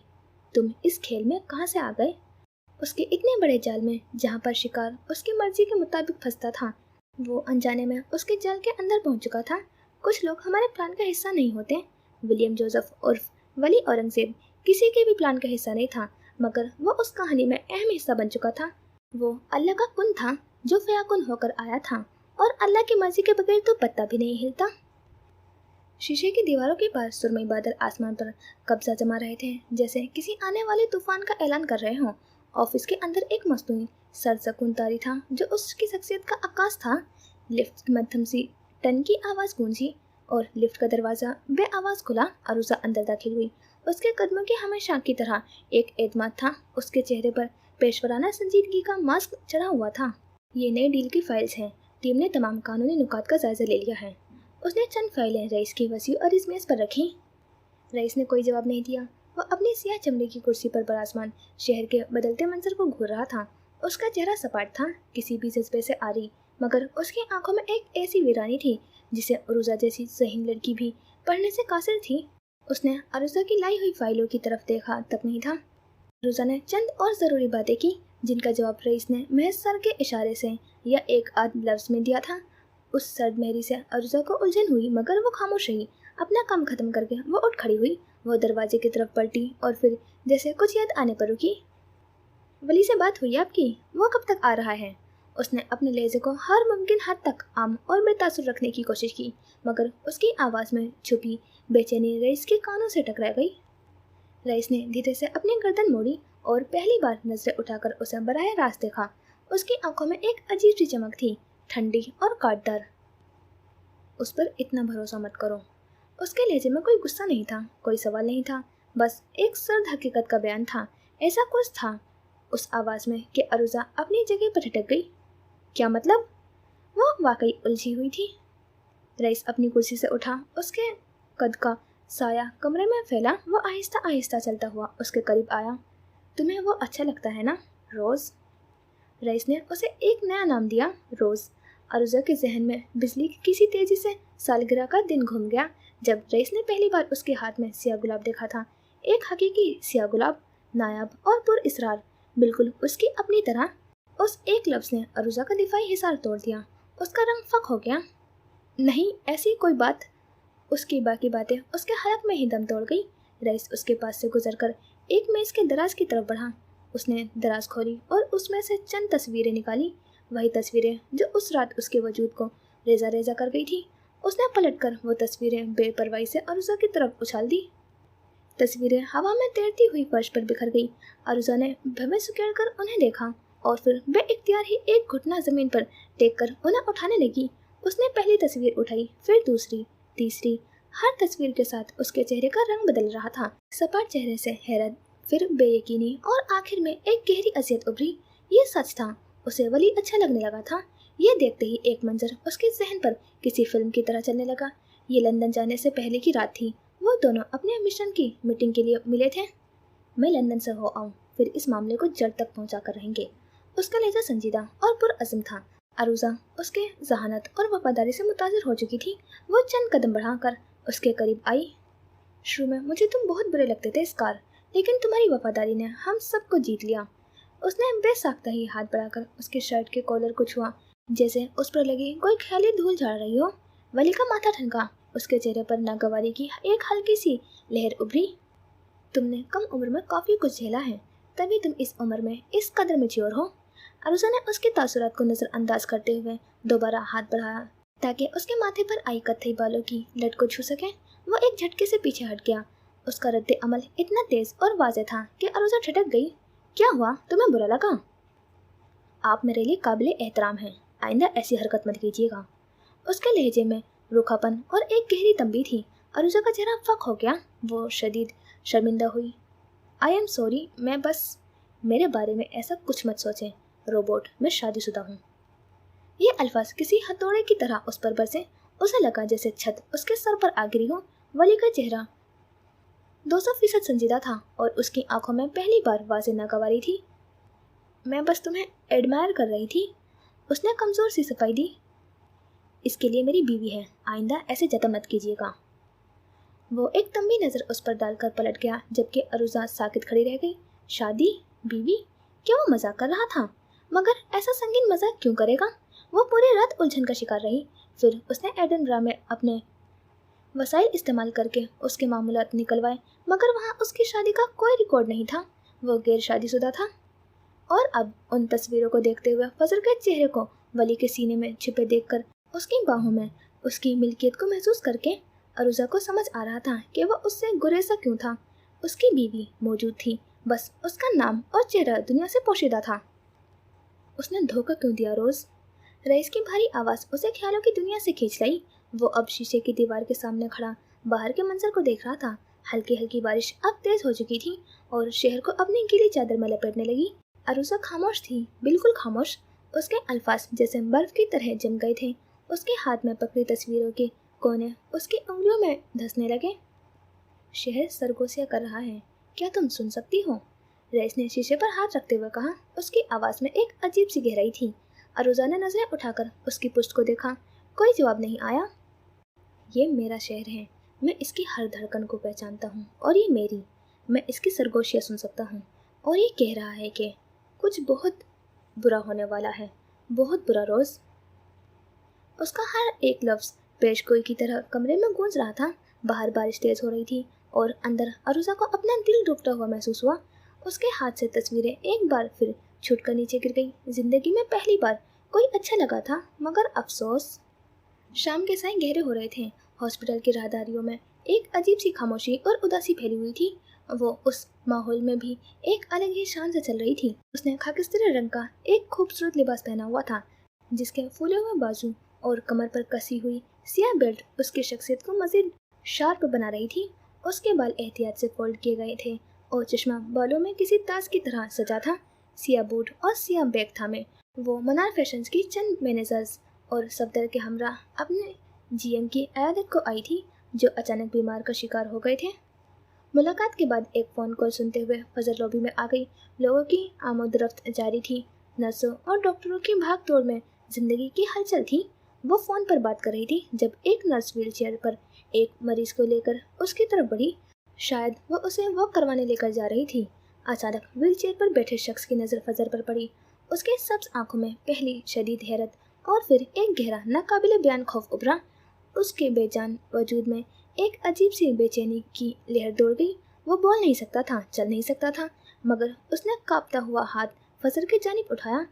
तुम इस खेल में कहाँ से आ गए? उसके इतने बड़े जाल में जहाँ पर शिकार उसकी मर्जी के मुताबिक फंसता था, वो अनजाने में उसके जाल के अंदर पहुँच चुका था। कुछ लोग हमारे प्लान का हिस्सा नहीं होते। विलियम जोसेफ उर्फ वली औरंगजेब किसी के भी प्लान का हिस्सा नहीं था, मगर वो उस कहानी में अहम हिस्सा बन चुका था। वो अल्लाह का कुन था जो फयाकुन होकर आया था, और अल्लाह की मर्जी के बगैर तो पत्ता भी नहीं हिलता। शीशे की दीवारों के पास सुरमई बादल आसमान पर कब्जा जमा रहे थे, जैसे किसी आने वाले तूफान का ऐलान कर रहे हों। ऑफिस के अंदर एक मस्तूनी सरसकून तारी था जो उसकी शख्सियत का आकाश था। लिफ्ट की मध्यम सी टन की आवाज़ गूंजी और लिफ्ट का दरवाज़ा बे आवाज़ खुला। अरूजा अंदर दाखिल हुई। उसके कदमों की हमेशा की तरह एक एतमाद था। उसके चेहरे पर पेशवराना संजीदगी का मास्क चढ़ा हुआ था। ये नई डील की फाइल्स हैं। टीम ने तमाम कानूनी नुकात का जायजा ले लिया है। उसने चंद फाइलें रईस की वसी और इस मेज़ पर रखी। रईस ने कोई जवाब नहीं दिया। वो अपनी सियाह चमड़े की कुर्सी पर बरासमान शहर के बदलते मंजर को घूर रहा था। उसका चेहरा सपाट था, किसी भी जज्बे से आरी, मगर उसकी आंखों में एक ऐसी वीरानी थी जिसे अरूजा जैसी ज़हीन लड़की भी पढ़ने से कासिर थी। उसने अरूजा की लाई हुई फाइलों की तरफ देखा तक नहीं था। अरूजा ने चंद और ज़रूरी बातें की जिनका जवाब रईस ने महज सर के इशारे से या एक आध लफ्ज़ में दिया था। उस सर्द मेहरी से अरूजा को उलझन हुई, मगर वो खामोश रही। अपना काम खत्म करके वो उठ खड़ी हुई। वो दरवाजे की तरफ पलटी और फिर जैसे कुछ याद आने पर रुकी। वली से बात हुई आपकी? वो कब तक आ रहा है? उसने अपने लहजे को हर मुमकिन हद तक आम और बेतासुर रखने की कोशिश की, मगर उसकी आवाज़ में छुपी बेचैनी रईस के कानों से टकरा गई। रईस ने धीरे से अपनी गर्दन मोड़ी और पहली बार नजरें उठाकर उसे बराह रास्त देखा। उसकी आंखों में एक अजीब सी चमक थी, ठंडी और काटदार। उस पर इतना भरोसा मत करो। उसके लहजे में कोई गुस्सा नहीं था, कोई सवाल नहीं था, बस एक सर्द हकीकत का बयान था। ऐसा कुछ था उस आवाज़ में कि अरूजा अपनी जगह पर ठिठक गई। क्या मतलब? वो वाकई उलझी हुई थी। रईस अपनी कुर्सी से उठा। उसके कद का साया कमरे में फैला। वो आहिस्ता आहिस्ता चलता हुआ उसके करीब आया। तुम्हें वो अच्छा लगता है ना, रोज़? रईस ने उसे एक नया नाम दिया, रोज़। अरूजा के जहन में बिजली की किसी तेजी से सालगिरह का दिन घूम गया जब रईस ने पहली बार उसके हाथ में सिया गुलाब देखा था। एक हकीकी सिया गुलाब, नायाब और पुरइसरार, बिल्कुल उसकी अपनी तरह। उस एक लफ्ज़ ने अरूजा का दिफाई हिसार तोड़ दिया। उसका रंग फक हो गया। नहीं, ऐसी कोई बात। उसकी बाकी बातें उसके हलक में ही दम तोड़ गई। रईस उसके पास से गुजरकर एक मेज़ के दराज की तरफ बढ़ा। उसने दराज खोली और उसमें से चंद तस्वीरें निकाली, वही तस्वीरें जो उस रात उसके वजूद को रेजा रेजा कर गई थी। उसने पलटकर वो तस्वीरें बेपरवाही से अरूजा की तरफ उछाल दी। तस्वीरें हवा में तैरती हुई फर्श पर बिखर गई। अरूजा ने भवें सुकेड़ उन्हें देखा और फिर बेइख्तियार ही एक घुटना जमीन पर टेक कर उन्हें उठाने लगी। उसने पहली तस्वीर उठाई, फिर दूसरी, तीसरी। हर तस्वीर के साथ उसके चेहरे का रंग बदल रहा था। सपाट चेहरे से हैरत, फिर बेयकीनी और आखिर में एक गहरी अजियत उभरी। ये सच था, उसे वली अच्छा लगने लगा था। ये देखते ही एक मंजर उसके जहन पर किसी फिल्म की तरह चलने लगा। ये लंदन जाने से पहले की रात थी। वो दोनों अपने मिशन की मीटिंग के लिए मिले थे। मैं लंदन से हो आऊँ, फिर इस मामले को जड़ तक पहुँचा कर रहेंगे। उसका लहजा संजीदा और पुरअज़्म था। अरूजा उसके जहानत और वफादारी से मुतासिर हो चुकी थी। वो चंद कदम बढ़ाकर उसके करीब आई। शुरू में मुझे तुम बहुत बुरे लगते थे स्कार, लेकिन तुम्हारी वफादारी ने हम सबको जीत लिया। उसने बेसाख्ता ही हाथ बढ़ाकर उसके शर्ट के कॉलर को छुआ, जैसे उस पर लगी कोई ख्याली धूल झाड़ रही हो। वली का माथा ठनका। उसके चेहरे पर नागवारी की एक हल्की सी लहर उभरी। तुमने कम उम्र में काफ़ी कुछ झेला है, तभी तुम इस उम्र में इस कदर मैच्योर हो। अरूजा ने उसके तासुरात को नज़रअंदाज करते हुए दोबारा हाथ बढ़ाया ताकि उसके माथे पर आई कत्थई बालों की लट को छू सके। वो एक झटके से पीछे हट गया उसका रद्द अमल इतना तेज और वाज़ेह था कि अरुजा ठिठक गई। क्या हुआ, तुम्हें बुरा लगा? आप मेरे लिए काबिल एहतराम हैं, आइंदा ऐसी हरकत मत कीजिएगा। उसके लहजे में रूखापन और एक गहरी तंबी थी। अरुजा का चेहरा फक हो गया। वो शदीद शर्मिंदा हुई। आई एम सॉरी, मैं बस, मेरे बारे में ऐसा कुछ मत सोचें रोबोट, मैं शादीशुदा हूँ। ये अल्फाज किसी हथौड़े की तरह उस पर बरसे। उसे लगा जैसे छत उसके सर पर आ गिरी हो। वली का चेहरा 200% संजीदा था और उसकी आंखों में पहली बार वाज़ेह नागवारी थी। मैं बस तुम्हें एडमायर कर रही थी, उसने कमज़ोर सी सफाई दी। इसके लिए मेरी बीवी है, आइंदा ऐसे जतन मत कीजिएगा। वो एक तंबी नज़र उस पर डालकर पलट गया, जबकि अरुजा साकित खड़ी रह गई। शादी, बीवी, क्या वो मजाक कर रहा था? मगर ऐसा संगीन मजाक क्यों करेगा? वो पूरी रात उलझन का शिकार रही। फिर उसने एडनब्रा में अपने वसाइल इस्तेमाल करके उसके मामूलात निकलवाए, मगर वहाँ उसकी शादी का कोई रिकॉर्ड नहीं था। वो गैर शादीशुदा था। और अब उन तस्वीरों को देखते हुए फजर के चेहरे को वली के सीने में छिपे देखकर, उसकी बाहों में उसकी मिल्कियत को महसूस करके अरुजा को समझ आ रहा था कि वह उससे गुरेजा क्यों था। उसकी बीवी मौजूद थी, बस उसका नाम और चेहरा दुनिया से पोशीदा था। उसने धोखा क्यों दिया रोज़? रईस की भारी आवाज़ उसे ख्यालों की दुनिया से खींच लाई। वो अब शीशे की दीवार के सामने खड़ा बाहर के मंजर को देख रहा था। हल्की हल्की बारिश अब तेज हो चुकी थी और शहर को अपनी गीली चादर में लपेटने लगी। अरुजा खामोश थी, बिल्कुल खामोश। उसके अल्फाज जैसे बर्फ की तरह जम गए थे। उसके हाथ में पकड़ी तस्वीरों के कोने उसकी उंगलियों में धंसने लगे। शहर सरगोशिया कर रहा है, क्या तुम सुन सकती हो? रईस ने शीशे पर हाथ रखते हुए कहा। उसकी आवाज़ में एक अजीब सी गहराई थी। अरुजा ने नजरें उठाकर उसकी पुश्त को देखा। कोई जवाब नहीं आया। ये मेरा शहर है, मैं इसकी हर धड़कन को पहचानता हूँ और ये मेरी, मैं इसकी सरगोशियाँ सुन सकता हूँ। और ये कह रहा है कि कुछ बहुत बुरा होने वाला है, बहुत बुरा रोज़। उसका हर एक लफ्ज़ पेशगोई की तरह कमरे में गूंज रहा था। बाहर बारिश तेज हो रही थी और अंदर अरुजा को अपना दिल डूबता हुआ महसूस हुआ। उसके हाथ से तस्वीरें एक बार फिर छूटकर नीचे गिर गई। जिंदगी में पहली बार कोई अच्छा लगा था, मगर अफसोस। शाम के साए गहरे हो रहे थे। हॉस्पिटल की राहदारियों में एक अजीब सी खामोशी और उदासी फैली हुई थी। वो उस माहौल में भी एक अलग ही शान से चल रही थी। उसने खाकिस्तानी रंग का एक खूबसूरत लिबास पहना हुआ था, जिसके फूले हुए बाजू और कमर पर कसी हुई सियाह बेल्ट उसकी शख्सियत को मजीद शार्प बना रही थी। उसके बाल एहतियात से फोल्ड किए गए थे और चश्मा बालों में किसी ताज की तरह सजा था। सियाह बूट और सियाह बैग थामे वो मनार फैशंस की चंद मैनेजर्स और सफदर के हमरा अपने जीएम की अयादत को आई थी, जो अचानक बीमार का शिकार हो गए थे। मुलाकात के बाद एक फ़ोन कॉल सुनते हुए फजर लॉबी में आ गई। लोगों की आमद-रफ्त जारी थी। नर्सों और डॉक्टरों की भाग दौड़ में जिंदगी की हलचल थी। वो फ़ोन पर बात कर रही थी जब एक नर्स व्हीलचेयर पर एक मरीज को लेकर उसकी तरफ बढ़ी। शायद वो उसे वॉक करवाने लेकर जा रही थी। अचानक व्हीलचेयर पर बैठे शख्स की नज़र फजर पर पड़ी। उसके सब्ज आंखों में पहली शदीद हैरत और फिर एक गहरा नाकाबिले बयान खौफ उभरा। उसके बेजान वजूद में एक अजीब सी बेचैनी की लहर दौड़ गई। वो बोल नहीं सकता था, चल नहीं सकता था, मगर उसने कांपता हुआ हाथ फजर की जानिब उठाया।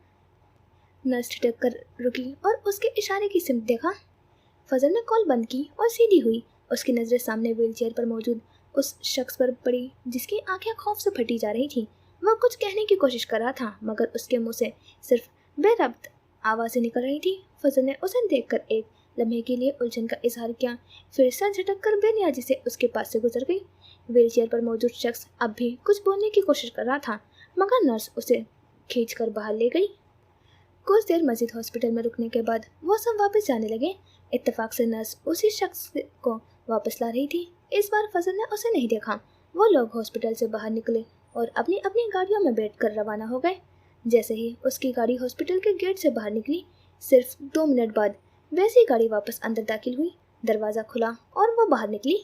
नर्स ठिठक कर रुकी और उसके इशारे की सिमत देखा। फजर ने कॉल बंद की और सीधी हुई। उसकी नज़रें सामने व्हीलचेयर पर मौजूद उस शख्स पर पड़ी जिसकी आंखें खौफ से फटी जा रही थी। वह कुछ कहने की कोशिश कर रहा था, मगर उसके मुंह से सिर्फ बेरब्त आवाज़ें निकल रही थी। फजर ने उसे देखकर एक लम्हे के लिए उलझन का इजहार किया, फिर सर झटक कर बेनियाजी से उसके पास से गुजर गई। व्हीलचेयर पर मौजूद शख्स अब भी कुछ बोलने की कोशिश कर रहा था, मगर नर्स उसे खींचकर बाहर ले गई। कुछ देर मस्जिद हॉस्पिटल में रुकने के बाद वो सब वापस जाने लगे। इत्तेफाक से नर्स उसी शख्स को वापस ला रही थी। इस बार फजल ने उसे नहीं देखा। वो लोग हॉस्पिटल से बाहर निकले और अपनी अपनी गाड़ियों में बैठकर रवाना हो गए। जैसे ही उसकी गाड़ी हॉस्पिटल के गेट से बाहर निकली, सिर्फ 2 मिनट बाद वैसी गाड़ी वापस अंदर दाखिल हुई। दरवाज़ा खुला और वो बाहर निकली।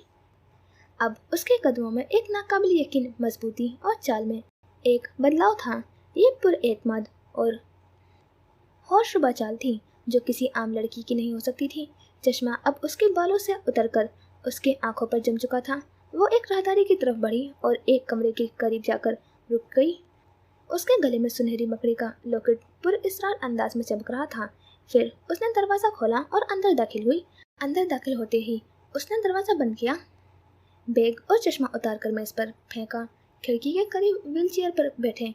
अब उसके कदमों में एक नाकाबिल यकीन मजबूती और चाल में एक बदलाव था। ये पुरएतमाद और होशरुबा चाल थी जो किसी आम लड़की की नहीं हो सकती थी। चश्मा अब उसके बालों से उतरकर उसके आंखों पर जम चुका था। वो एक राहदारी की तरफ बढ़ी और एक कमरे के करीब जाकर रुक गई। उसके गले में सुनहरी मकड़ी का लॉकेट पुरअसरार अंदाज में चमक रहा था। फिर उसने दरवाज़ा खोला और अंदर दाखिल हुई। अंदर दाखिल होते ही उसने दरवाज़ा बंद किया। बैग और चश्मा उतारकर मेज पर फेंका। खिड़की के करीब व्हीलचेयर पर बैठे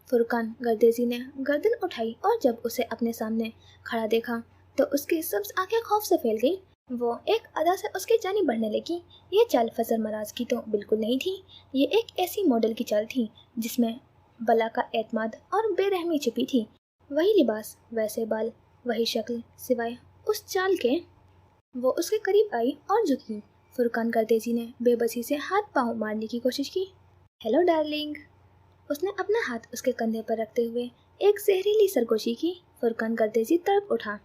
फुरकान गर्देजी ने गर्दन उठाई और जब उसे अपने सामने खड़ा देखा तो उसकी सब्ज आंखें खौफ से फैल गई। वो एक अदा से उसकी जानी बढ़ने लगी। ये चाल फजर मराज की तो बिल्कुल नहीं थी। ये एक ऐसी मॉडल की चाल थी जिसमें बला का एतमाद और बेरहमी छिपी थी। वही लिबास, वैसे बाल, वही शक्ल, सिवाय उस चाल के। वो उसके करीब आई और झुकी। फुरकान गर्देजी ने बेबसी से हाथ पांव मारने की कोशिश की। हेलो डार्लिंग, उसने अपना हाथ उसके कंधे पर रखते हुए एक जहरीली सरगोशी की। फुरकान गर्देजी तड़प उठा।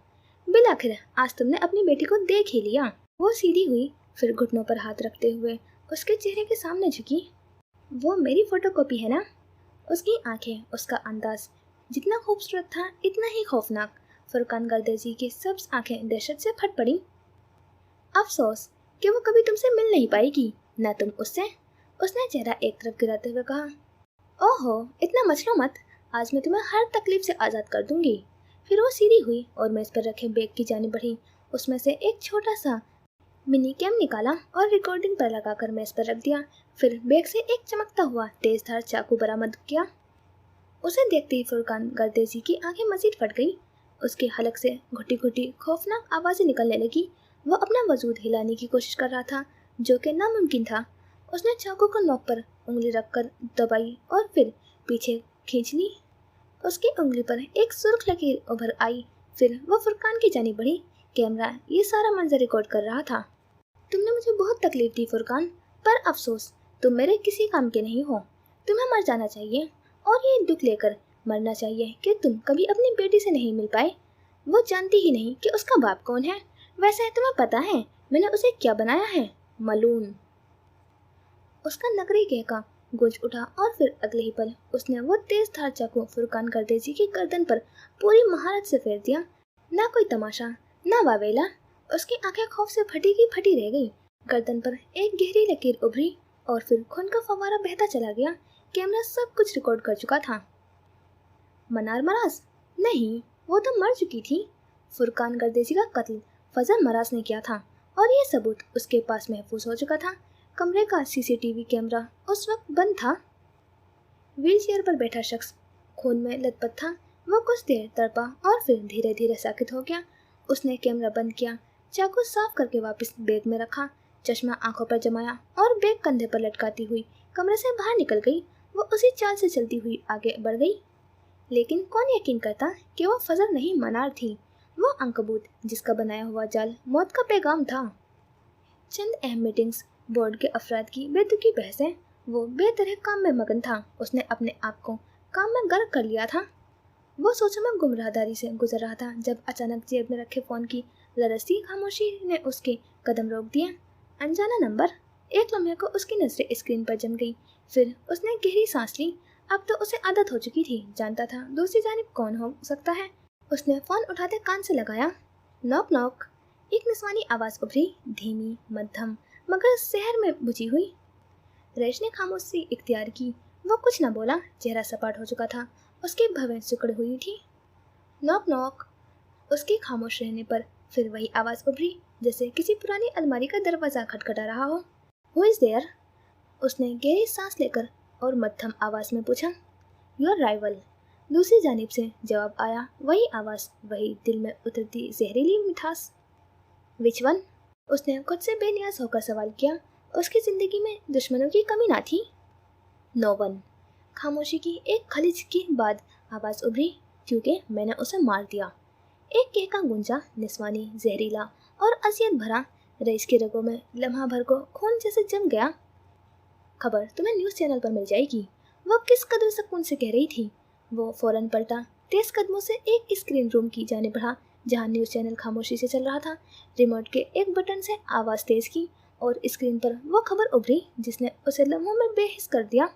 बिलाखिर आज तुमने अपनी बेटी को देख ही लिया। वो सीधी हुई, फिर घुटनों पर हाथ रखते हुए उसके चेहरे के सामने झुकी। वो मेरी फोटोकॉपी है ना? उसकी आंखें, उसका अंदाज जितना खूबसूरत था इतना ही खौफनाक। फुरकान गर्देजी की सब्ज आंखें दहशत से फट पड़ी। अफसोस कि वो कभी तुमसे मिल नहीं पाएगी, न तुम उससे, उसने चेहरा एक तरफ गिराते हुए कहा। ओहो, इतना मचलो मत, आज मैं तुम्हें हर तकलीफ से आज़ाद कर दूंगी। फिर वो सीधी हुई और मेज पर रखे बैग की जानिब बढ़ी। उसमें से एक छोटा सा मिनी कैम निकाला और रिकॉर्डिंग पर लगाकर मेज पर रख दिया। फिर बैग से एक चमकता हुआ तेजधार चाकू बरामद किया। उसे देखते ही फुरकान गर्देजी की आंखें मजीद फट गई। उसके हलक से घुटी घुटी खौफनाक आवाज़ें निकलने लगी। वो अपना वजूद हिलाने की कोशिश कर रहा था, जो कि नामुमकिन था। उसने चाकू को नोक पर उंगली रखकर दबाई और फिर पीछे खींच ली। उसकी उंगली पर एक सुर्ख लकीर उभर आई। फिर वो फुरकान की जानिब बढ़ी। कैमरा ये सारा मंजर रिकॉर्ड कर रहा था। तुमने मुझे बहुत तकलीफ दी फुरकान, पर अफसोस तुम मेरे किसी काम के नहीं हो। तुम्हें मर जाना चाहिए और ये दुख लेकर मरना चाहिए कि तुम कभी अपनी बेटी से नहीं मिल पाए। वो जानती ही नहीं कि उसका बाप कौन है। वैसे तुम्हें पता है मैंने उसे क्या बनाया है? मलून। उसका नकली कहका गूंज उठा और फिर अगले ही पल उसने वो तेज धार चाकू फुरकान गर्देजी की गर्दन पर पूरी महारत से फेर दिया। ना कोई तमाशा, ना वावेला। उसकी आंखें खौफ से फटी की फटी रह गई। गर्दन पर एक गहरी लकीर उभरी और फिर खून का फव्वारा बहता चला गया। कैमरा सब कुछ रिकॉर्ड कर चुका था। मनार मराज? नहीं, वो तो मर चुकी थी। फुरकान गर्देजी का कत्ल फजर मराज ने किया था और ये सबूत उसके पास महफूज हो चुका था। कमरे का सीसीटीवी कैमरा उस वक्त बंद था। व्हीलचेयर पर बैठा शख्स खून में लथपथ था। वो कुछ देर तड़पा और फिर धीरे धीरे साकित हो गया। उसने कैमरा बंद किया, चाकू साफ करके वापस बैग में रखा, चश्मा आंखों पर जमाया और बैग कंधे पर लटकाती हुई कमरे से बाहर निकल गई। वो उसी चाल से चलती हुई आगे बढ़ गई। लेकिन कौन यकीन करता कि वो फजर नहीं मनार थी। वो अंकबूत जिसका बनाया हुआ जाल मौत का पैगाम था। चंद अहम मीटिंग्स, बोर्ड के अफराद की बेतुकी बहसें, वो बेतरह काम में मगन था। उसने अपने आप को काम में गर्क कर लिया था। वो सोचों में गुमराहदारी से गुजर रहा था जब अचानक जेब में रखे फोन की लरसती खामोशी ने उसके कदम रोक दिए। अनजाना नंबर। एक लम्हे को उसकी नजरें स्क्रीन पर जम गई। फिर उसने गहरी सांस ली। अब तो उसे आदत हो चुकी थी, जानता था दूसरी जानिब कौन हो सकता है। उसने फोन उठाते कान से लगाया। Knock knock. एक निस्वानी आवाज उभरी, धीमी, मध्यम, मगर शहर में बुझी हुई। रईस ने खामोशी इख्तियार की। वो कुछ न बोला, चेहरा सपाट हो चुका था, उसकी भवें सिकुड़ हुई थी। Knock knock. उसके खामोश रहने पर फिर वही आवाज उभरी, जैसे किसी पुरानी अलमारी का दरवाजा खटखटा रहा हो। Who is there? उसने गहरी सांस लेकर और मध्यम आवाज में पूछा। Your rival. दूसरी जानिब से जवाब आया, वही आवाज, वही दिल में उतरती जहरीली मिठास। Which one? उसने खुद से बेनियाज होकर सवाल किया। उसकी जिंदगी में दुश्मनों की कमी ना थी। No one. खामोशी की एक खलिज के बाद आवाज उभरी, क्योंकि मैंने उसे मार दिया। एक कहका गुंजा, निस्वानी, जहरीला और अजियत भरा। रईस की रगों में लम्हा भर को खून जैसे जम गया। खबर तुम्हें न्यूज़ चैनल पर मिल जाएगी, वो किस कदर सुकून से कह रही थी। वो फौरन पलटा, तेज कदमों से एक स्क्रीन रूम की जाने बढ़ा जहां न्यूज़ चैनल खामोशी से चल रहा था। रिमोट के एक बटन से आवाज़ तेज की और स्क्रीन पर वो खबर उभरी जिसने उसे लम्हों में बेहिस कर दिया।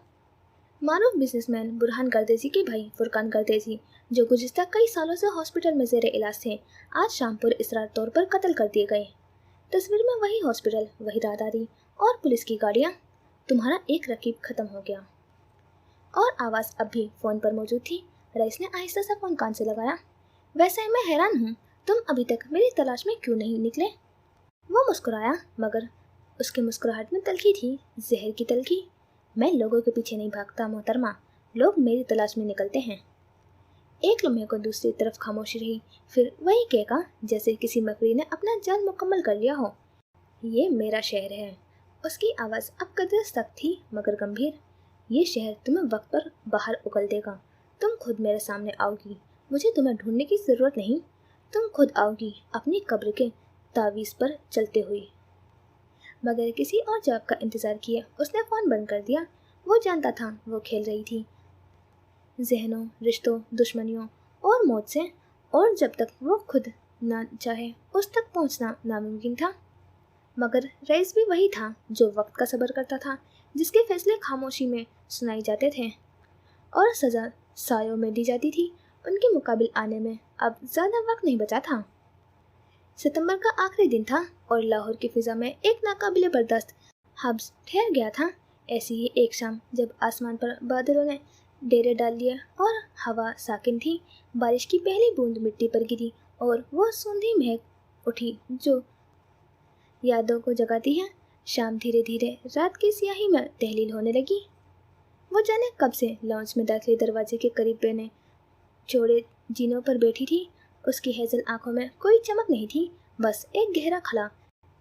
मारूफ बिजनेसमैन बुरहान गर्देजी के भाई फुरकान गर्देजी, जो गुज़िश्ता कई सालों से हॉस्पिटल में ज़ेरे इलाज थे, आज शाम पर इसरार तौर पर कत्ल कर दिए गए। तस्वीर में वही हॉस्पिटल, वही राहदारी और पुलिस की गाड़ियाँ। तुम्हारा एक रकीब खत्म हो गया। और आवाज़ अब भी फ़ोन पर मौजूद थी। रईस ने आहिस्ता सा फ़ोन कान से लगाया। वैसे मैं हैरान हूँ, तुम अभी तक मेरी तलाश में क्यों नहीं निकले? वो मुस्कुराया, मगर उसके मुस्कुराहट में तलखी थी, जहर की तलखी। मैं लोगों के पीछे नहीं भागता मोहतरमा, लोग मेरी तलाश में निकलते हैं। एक लम्हे को दूसरी तरफ खामोशी रही, फिर वही कहका जैसे किसी मकड़ी ने अपना जाल मुकम्मल कर लिया हो। ये मेरा शहर है। उसकी आवाज़ अब कदर सख्त थी मगर गंभीर। ये शहर तुम्हें वक्त पर बाहर उगल देगा। तुम खुद मेरे सामने आओगी, मुझे तुम्हें ढूंढने की ज़रूरत नहीं। तुम खुद आओगी अपनी कब्र के तावीज़ पर चलते हुए। मगर किसी और जवाब का इंतज़ार किए उसने फ़ोन बंद कर दिया। वो जानता था वो खेल रही थी जहनों, रिश्तों, दुश्मनियों और मौत से, और जब तक वो खुद ना चाहे उस तक पहुंचना नामुमकिन था। मगर रईस भी वही था जो वक्त का सब्र करता था, जिसके फैसले खामोशी में सुनाई जाते थे और सज़ा सायों में दी जाती थी। उनके मुकाबिल आने में अब ज़्यादा वक्त नहीं बचा था। सितंबर का आखिरी दिन था और लाहौर की फ़िज़ा में एक नाकाबिले बर्दाश्त हब्स ठहर गया था। ऐसी ही एक शाम जब आसमान पर बादलों ने डेरे डाल लिए और हवा साकिन थी, बारिश की पहली बूंद मिट्टी पर गिरी और वो सूंधी महक उठी जो यादों को जगाती है। शाम धीरे धीरे रात की स्याही में तहलील होने लगी। वो जाने कब से लॉन्च में दाखिले दरवाजे के करीब बने चौड़े जीनों पर बैठी थी। उसकी हेजल आंखों में कोई चमक नहीं थी, बस एक गहरा खला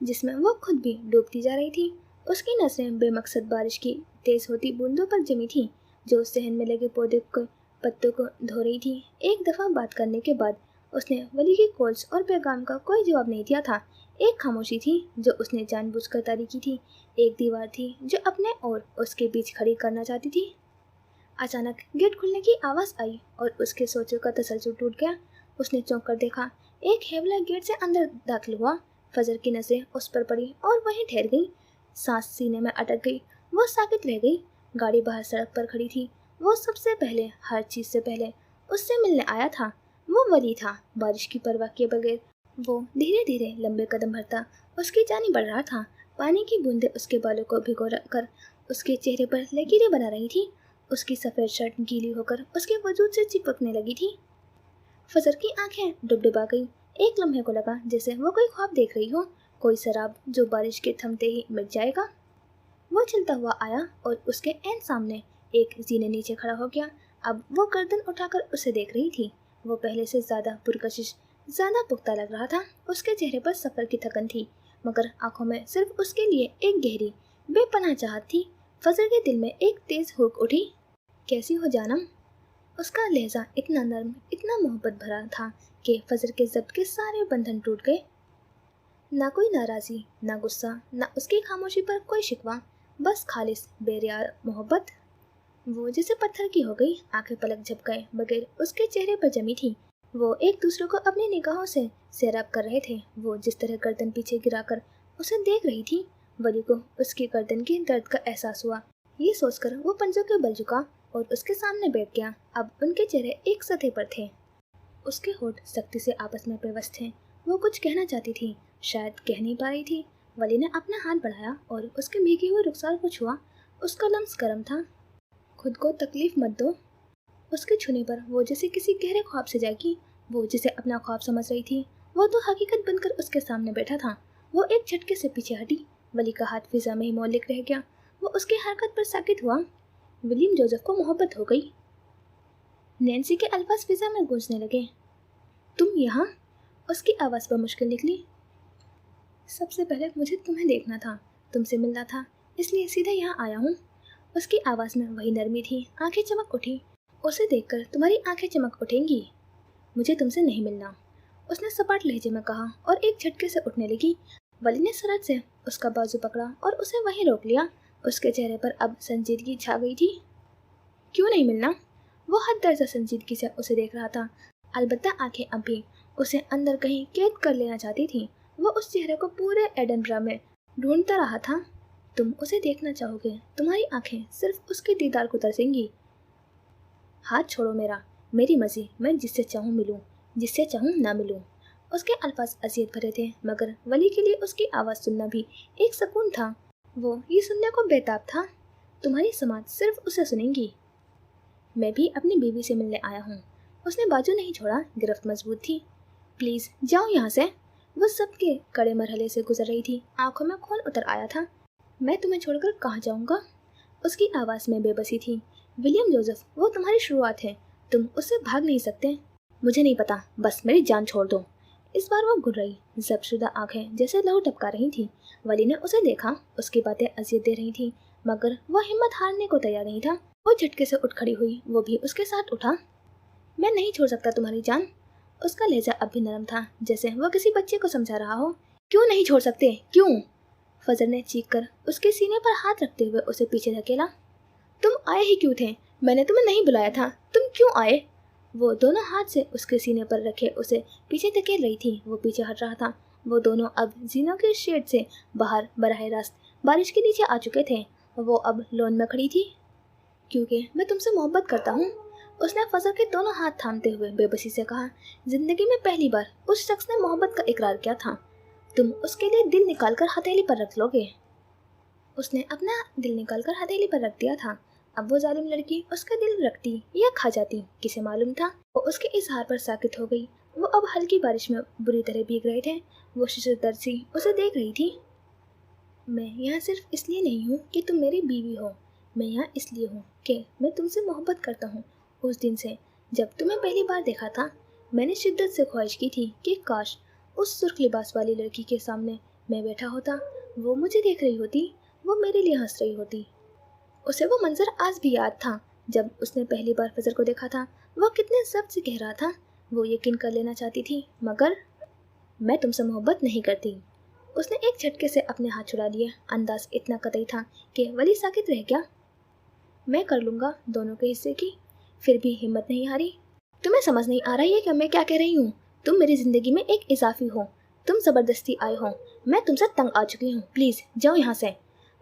जिसमें वो खुद भी डूबती जा रही थी। उसकी नजरें बेमकसद बारिश की तेज होती बूंदों पर जमी थी जो सहन में लगे पौधे के पत्तों को धो रही थी। एक दफ़ा बात करने के बाद उसने वली की कॉल्स और पैगाम का कोई जवाब नहीं दिया था। एक खामोशी थी जो उसने जानबूझकर तारी की थी, एक दीवार थी जो अपने और उसके बीच खड़ी करना चाहती थी। अचानक गेट खुलने की आवाज़ आई और उसके सोचों का तसलसल टूट गया। उसने चौंक कर देखा, एक हेवला गेट से अंदर दाखिल हुआ। फजर की नज़रें उस पर पड़ी और वहीं ठहर गई। सांस सीने में अटक गई, वो साकित रह गई। गाड़ी बाहर सड़क पर खड़ी थी। वो सबसे पहले, हर चीज़ से पहले उससे मिलने आया था। वो वली था, बारिश की परवाह किए बगैर। वो धीरे धीरे लंबे कदम भरता उसकी जानी बढ़ रहा था। पानी की बूंदें उसके बालों को भिगो कर उसके चेहरे पर लकीरें बना रही थी। उसकी सफ़ेद शर्ट गीली होकर उसके वजूद से चिपकने लगी थी। फजर की आंखें डुबडुबा गई। एक लम्हे को लगा जैसे वो कोई ख्वाब देख रही हो, कोई शराब जो बारिश के थमते ही मिट जाएगा। वो चलता हुआ आया और उसके ऐन सामने एक जीने नीचे खड़ा हो गया। अब वो गर्दन उठाकर उसे देख रही थी। वो पहले से ज़्यादा पुरकशिश, ज़्यादा पुख्ता लग रहा था। उसके चेहरे पर सफ़र की थकन थी, मगर आंखों में सिर्फ उसके लिए एक गहरी बेपनाह चाहत थी। फजर के दिल में एक तेज़ हुक उठी, कैसी हो जानम? उसका लहजा इतना नर्म, इतना मोहब्बत भरा था कि फजर के ज़ब्त के सारे बंधन टूट गए। ना कोई नाराज़ी, ना गुस्सा, ना उसकी खामोशी पर कोई शिकवा, बस खालिस बेरियार मोहब्बत। वो जैसे पत्थर की हो गई, आंखें पलक झपकाए बगैर उसके चेहरे पर जमी थी। वो एक दूसरे को अपनी निगाहों से सैराब कर रहे थे। वो जिस तरह गर्दन पीछे गिराकर उसे देख रही थी, वली को उसकी गर्दन के दर्द का एहसास हुआ। ये सोचकर वो पंजों के बल झुका और उसके सामने बैठ गया। अब उनके चेहरे एक सतह पर थे। उसके होठ सख्ती से आपस में पेवस्त थे। वो कुछ कहना चाहती थी, शायद कह नहीं पा रही थी। वली ने अपना हाथ बढ़ाया और उसके भीगे हुए रुखसार को छुआ। उसका लम्स गर्म था। खुद को तकलीफ मत दो। उसके छूने पर वो जैसे किसी गहरे ख्वाब से जागी। वो जिसे अपना ख्वाब समझ रही थी, वो तो हकीकत बनकर उसके सामने बैठा था। वो एक झटके से पीछे हटी। वली का हाथ फिजा में ही मौलिक रह गया। वो उसकी हरकत पर साकित हुआ। विलियम जोसेफ को मोहब्बत हो गई। नैन्सी के अल्फाज फिजा में गूंजने लगे। तुम यहाँ? उसकी आवाज़ पर मुश्किल निकली। सबसे पहले मुझे तुम्हें देखना था, तुमसे मिलना था, इसलिए सीधे यहाँ आया हूँ। उसकी आवाज़ में वही नरमी थी। आंखें चमक उठी। उसे देखकर तुम्हारी आंखें चमक उठेंगी। मुझे तुमसे नहीं मिलना, उसने सपाट लहजे में कहा और एक झटके से उठने लगी। वली ने सरहद से उसका बाजू पकड़ा और उसे वहीं रोक लिया। उसके चेहरे पर अब संजीदगी छा गई थी। क्यों नहीं मिलना? वो हद दर्जा संजीदगी से उसे देख रहा था। अलबत्ता आंखें अब भी उसे अंदर कहीं कैद कर लेना चाहती थी। वो उस चेहरे को पूरे एडनब्रा में ढूंढता रहा था। तुम उसे देखना चाहोगे, तुम्हारी आंखें सिर्फ उसके दीदार को तरसेंगी। हाथ छोड़ो मेरा, मेरी मर्जी, मैं जिससे चाहूँ मिलूँ, जिससे चाहूँ ना मिलूँ। उसके अल्फाज अजियत भरे थे, मगर वली के लिए उसकी आवाज़ सुनना भी एक सुकून था। वो ये सुनने को बेताब था। तुम्हारी समाज सिर्फ उसे सुनेंगी। मैं भी अपनी बीवी से मिलने आया हूँ। उसने बाजू नहीं छोड़ा, गिरफ्त मजबूत थी। प्लीज़ जाओ यहाँ से। वो सबके कड़े मरहले से गुजर रही थी, आंखों में खून उतर आया था। मैं तुम्हें छोड़कर कहाँ जाऊँगा? उसकी आवाज़ में बेबसी थी। विलियम जोसेफ, वो तुम्हारी शुरुआत है, तुम उससे भाग नहीं सकते। मुझे नहीं पता, बस मेरी जान छोड़ दो। इस बार वो गुर्राई, ज़ब्तशुदा आंखें जैसे लहू टपका रही थी। वली ने उसे देखा, उसकी बातें अजियत दे रही थी, मगर वह हिम्मत हारने को तैयार नहीं था। वो झटके से उठ खड़ी हुई, वो भी उसके साथ उठा। मैं नहीं छोड़ सकता तुम्हारी जान। उसका लहजा अब भी नरम था, जैसे वह किसी बच्चे को समझा रहा हो। क्यों नहीं छोड़ सकते, क्यों? फजर ने चीख कर उसके सीने पर हाथ रखते हुए उसे पीछे धकेला। तुम आए ही क्यों थे? मैंने तुम्हें नहीं बुलाया था, तुम क्यों आए? वो दोनों हाथ से उसके सीने पर रखे उसे पीछे धकेल रही थी। वो पीछे हट रहा था। वो दोनों अब जीनों के शेड से बाहर बराह रास्त बारिश के नीचे आ चुके थे। वो अब लॉन में खड़ी थी। क्योंकि मैं तुमसे मोहब्बत करता हूँ, उसने फजर के दोनों हाथ थामते हुए बेबसी से कहा। जिंदगी में पहली बार उस शख्स ने मोहब्बत का इकरार किया था। तुम उसके लिए दिल निकालकर हथेली पर रख लोगे? उसने अपना दिल निकालकर हथेली पर रख दिया था। अब वो जालिम लड़की उसका दिल रखती या खा जाती, किसे मालूम था। वो उसके इजहार पर साकित हो गई। वो अब हल्की बारिश में बुरी तरह भीग रहे थे। वो शिशुतर सी उसे देख रही थी। मैं यहाँ सिर्फ इसलिए नहीं हूँ कि तुम मेरी बीवी हो, मैं यहाँ इसलिए हूँ कि मैं तुमसे मोहब्बत करता हूँ। उस दिन से जब तुम्हें पहली बार देखा था, मैंने शिद्दत से ख्वाहिश की थी कि काश उस सुर्ख लिबास वाली लड़की के सामने मैं बैठा होता, वो मुझे देख रही होती, वो मेरे लिए हंस रही होती। उसे वो मंजर आज भी याद था, जब उसने पहली बार फजर को देखा था। वो कितने जब्त से कह रहा था। वो यकीन कर लेना चाहती थी, मगर मैं तुमसे मोहब्बत नहीं करती। उसने एक झटके से अपने हाथ छुड़ा लिए। अंदाज इतना कतई था कि वली साकित रह गया। मैं कर लूँगा दोनों के हिस्से की, फिर भी हिम्मत नहीं हारी। तुम्हें समझ नहीं आ रही है कि मैं क्या कह रही हूँ? तुम मेरी ज़िंदगी में एक इजाफी हो, तुम ज़बरदस्ती आए हो। मैं तुमसे तंग आ चुकी हूँ, प्लीज़ जाओ यहाँ से।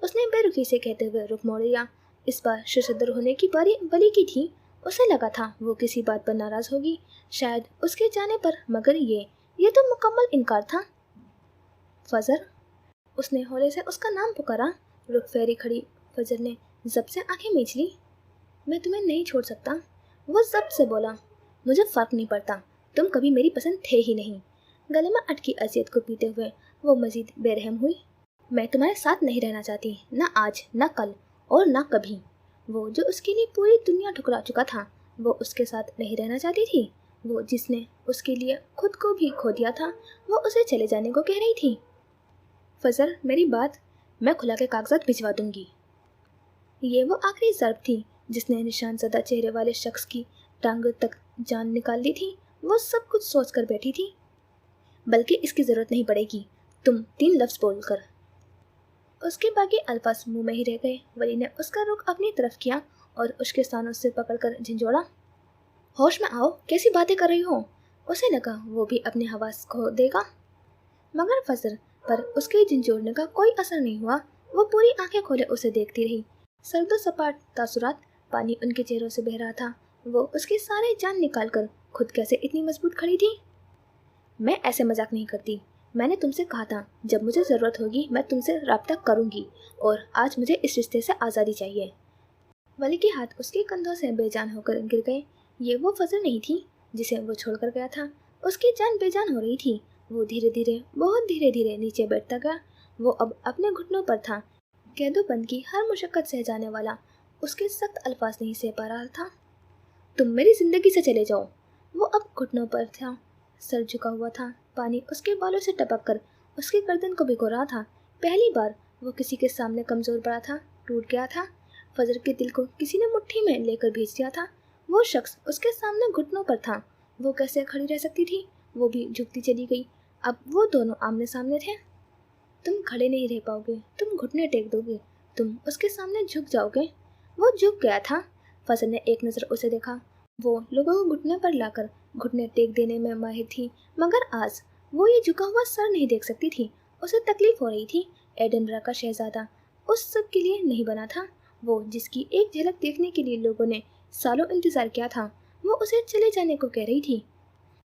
उसने बेरुखी से कहते हुए रुख मोड़ लिया। इस बार शुसद्दर होने की बारी वली की थी। उसे लगा था वो किसी बात पर नाराज़ होगी, शायद उसके जाने पर, मगर ये तो मुकम्मल इनकार था। फजर, उसने हौले से उसका नाम पुकारा। रुख फेरी खड़ी फजर ने जब से आंखें मींच ली। मैं तुम्हें नहीं छोड़ सकता, वो जब्त से बोला। मुझे फ़र्क नहीं पड़ता, तुम कभी मेरी पसंद थे ही नहीं। गले में अटकी अजियत को पीते हुए वो मजीद बेरहम हुई। मैं तुम्हारे साथ नहीं रहना चाहती, ना आज, ना कल और ना कभी। वो जो उसके लिए पूरी दुनिया ठुकरा चुका था, वो उसके साथ नहीं रहना चाहती थी। वो जिसने उसके लिए खुद को भी खो दिया था, वो उसे चले जाने को कह रही थी। फजर, मेरी बात, मैं खुला के कागजात भिजवा दूंगी। ये वो आखिरी ज़र्ब थी जिसने निशान ज़दा चेहरे वाले शख्स की टांग तक जान निकाल दी थी। वो सब कुछ सोच कर बैठी थी। बल्कि इसकी ज़रूरत नहीं पड़ेगी, तुम 3 लफ्ज़ बोलकर। उसके बाकी अल्फाज मुंह में ही रह गए। वली ने उसका रुख अपनी तरफ किया और उसके सानों से पकड़कर झिंझोड़ा। होश में आओ, कैसी बातें कर रही हो? उसे लगा वो भी अपने हवास खो देगा, मगर फजर पर उसके झिंझोड़ने का कोई असर नहीं हुआ। वो पूरी आंखें खोले उसे देखती रही। सर्दो सपाट तासुरात पानी उनके चेहरों से बह रहा था। वो उसकी सारे जान निकाल कर खुद कैसे इतनी मजबूत खड़ी थी। मैं ऐसे मजाक नहीं करती। मैंने तुमसे कहा था जब मुझे ज़रूरत होगी मैं तुमसे रब्ता करूंगी, और आज मुझे इस रिश्ते से आज़ादी चाहिए। वली के हाथ उसके कंधों से बेजान होकर गिर गए। ये वो फजर नहीं थी जिसे वो छोड़कर गया था। उसकी जान बेजान हो रही थी। वो धीरे धीरे, बहुत धीरे धीरे नीचे बैठता गया। वो अब अपने घुटनों पर था। कैदोबंद की हर मुशक्कत सह जाने वाला उसके सख्त अल्फाज नहीं सह पा रहा था। तुम मेरी जिंदगी से चले जाओ। वो अब घुटनों पर था, सर झुका हुआ था। पानी उसके बालों से टपक कर उसकी गर्दन को भिगो रहा था। पहली बार वो किसी के सामने कमज़ोर पड़ा था, टूट गया था। फजर के दिल को किसी ने मुट्ठी में लेकर भेज दिया था। वो शख्स उसके सामने घुटनों पर था। वो कैसे खड़ी रह सकती थी? वो भी झुकती चली गई। अब वो दोनों आमने सामने थे। तुम खड़े नहीं रह पाओगे, तुम घुटने टेक दोगे, तुम उसके सामने झुक जाओगे। वो झुक गया था। फजल ने एक नज़र उसे देखा। वो लोगों को घुटने पर लाकर घुटने टेक देने में माहिर थी, मगर आज वो ये झुका हुआ सर नहीं देख सकती थी। उसे तकलीफ हो रही थी। एडनबरा का शहजादा उस सब के लिए नहीं बना था। वो जिसकी एक झलक देखने के लिए लोगों ने सालों इंतजार किया था, वो उसे चले जाने को कह रही थी।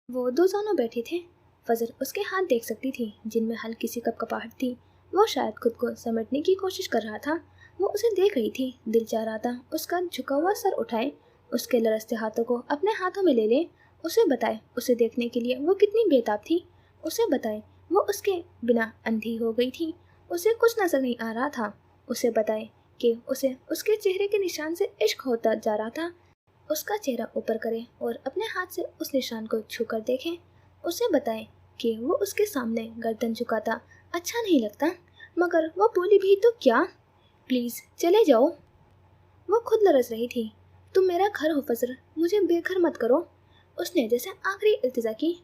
वो दो जानों बैठे थे। फजर उसके हाथ देख सकती थी जिनमें हल्की सी कपकपाहट थी। वो शायद खुद को समेटने की कोशिश कर रहा था। वो उसे देख रही थी। दिल चाह रहा था उसका झुका हुआ सर उठाए, उसके लरसते हाथों को अपने हाथों में ले ले, उसे बताए उसे देखने के लिए वो कितनी बेताब थी। उसे बताए वो उसके बिना अंधी हो गई थी। उसे कुछ नजर नहीं आ रहा था। उसे बताए कि उसे उसके चेहरे के निशान से इश्क होता जा रहा था। उसका चेहरा ऊपर करे और अपने हाथ से उस निशान को छूकर देखे। उसे बताए कि वो उसके सामने गर्दन झुकाता अच्छा नहीं लगता, मगर वो बोली भी तो क्या, प्लीज चले जाओ। वो खुद लरस रही थी। तुम मेरा घर हो फजर, मुझे बेघर मत करो। उसने जैसे आखिरी इल्तिजा की।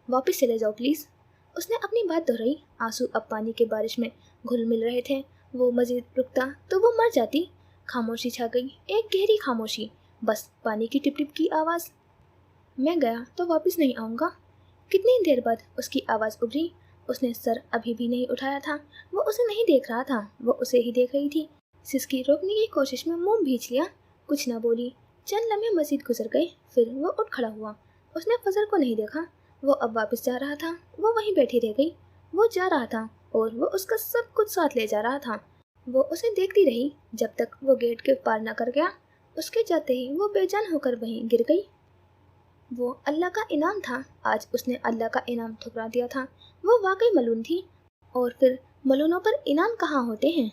वापस चले जाओ प्लीज। उसने अपनी बात दोहराई। आंसू अब पानी के बारिश में घुल मिल रहे थे। वो मजीद रुकता तो वो मर जाती। खामोशी छा गई, एक गहरी खामोशी, बस पानी की टिप टिप की आवाज़। मैं गया तो वापस नहीं आऊँगा। कितनी देर बाद उसकी आवाज़ उभरी। उसने सर अभी भी नहीं उठाया था। वो उसे नहीं देख रहा था, वो उसे ही देख रही थी। सिसकी रोकने की कोशिश में मुंह भींच लिया, कुछ ना बोली। चंद लम्हे मजीद गुजर गए, फिर वो उठ खड़ा हुआ। उसने फजर को नहीं देखा। वो अब वापस जा रहा था। वो वहीं बैठी रह गई। वो जा रहा था और वो उसका सब कुछ साथ ले जा रहा था। वो उसे देखती रही जब तक वो गेट के पार न कर गया। उसके जाते ही वो बेजान होकर वहीं गिर गई। वो अल्लाह का इनाम था। आज उसने अल्लाह का इनाम ठुकरा दिया था। वो वाकई मलून थी। और फिर मलूनों पर इनाम कहाँ होते हैं।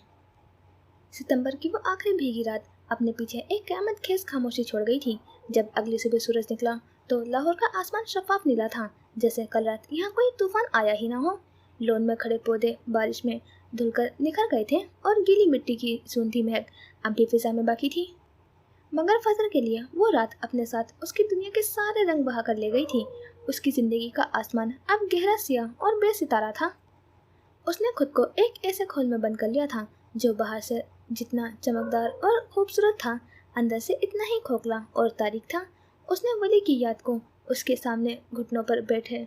सितंबर की वो आखिरी भीगी रात अपने पीछे एक क़यामत खेज खामोशी छोड़ गई थी। जब अगली सुबह सूरज निकला तो लाहौर का आसमान शफाफ नीला था, जैसे कल रात यहाँ कोई तूफान आया ही ना हो। लॉन में खड़े पौधे बारिश में धुलकर निखर गए थे और गीली मिट्टी की सूंधी महक अब भी फिजा में बाकी थी। मगर फजर के लिए वो रात अपने साथ उसकी दुनिया के सारे रंग बहा कर ले गई थी। उसकी जिंदगी का आसमान अब गहरा सियाह और बेसितारा था। उसने खुद को एक ऐसे खोल में बंद कर लिया था जो बाहर से जितना चमकदार और खूबसूरत था, अंदर से इतना ही खोखला और तारीक था। उसने वली की याद को, उसके सामने घुटनों पर बैठे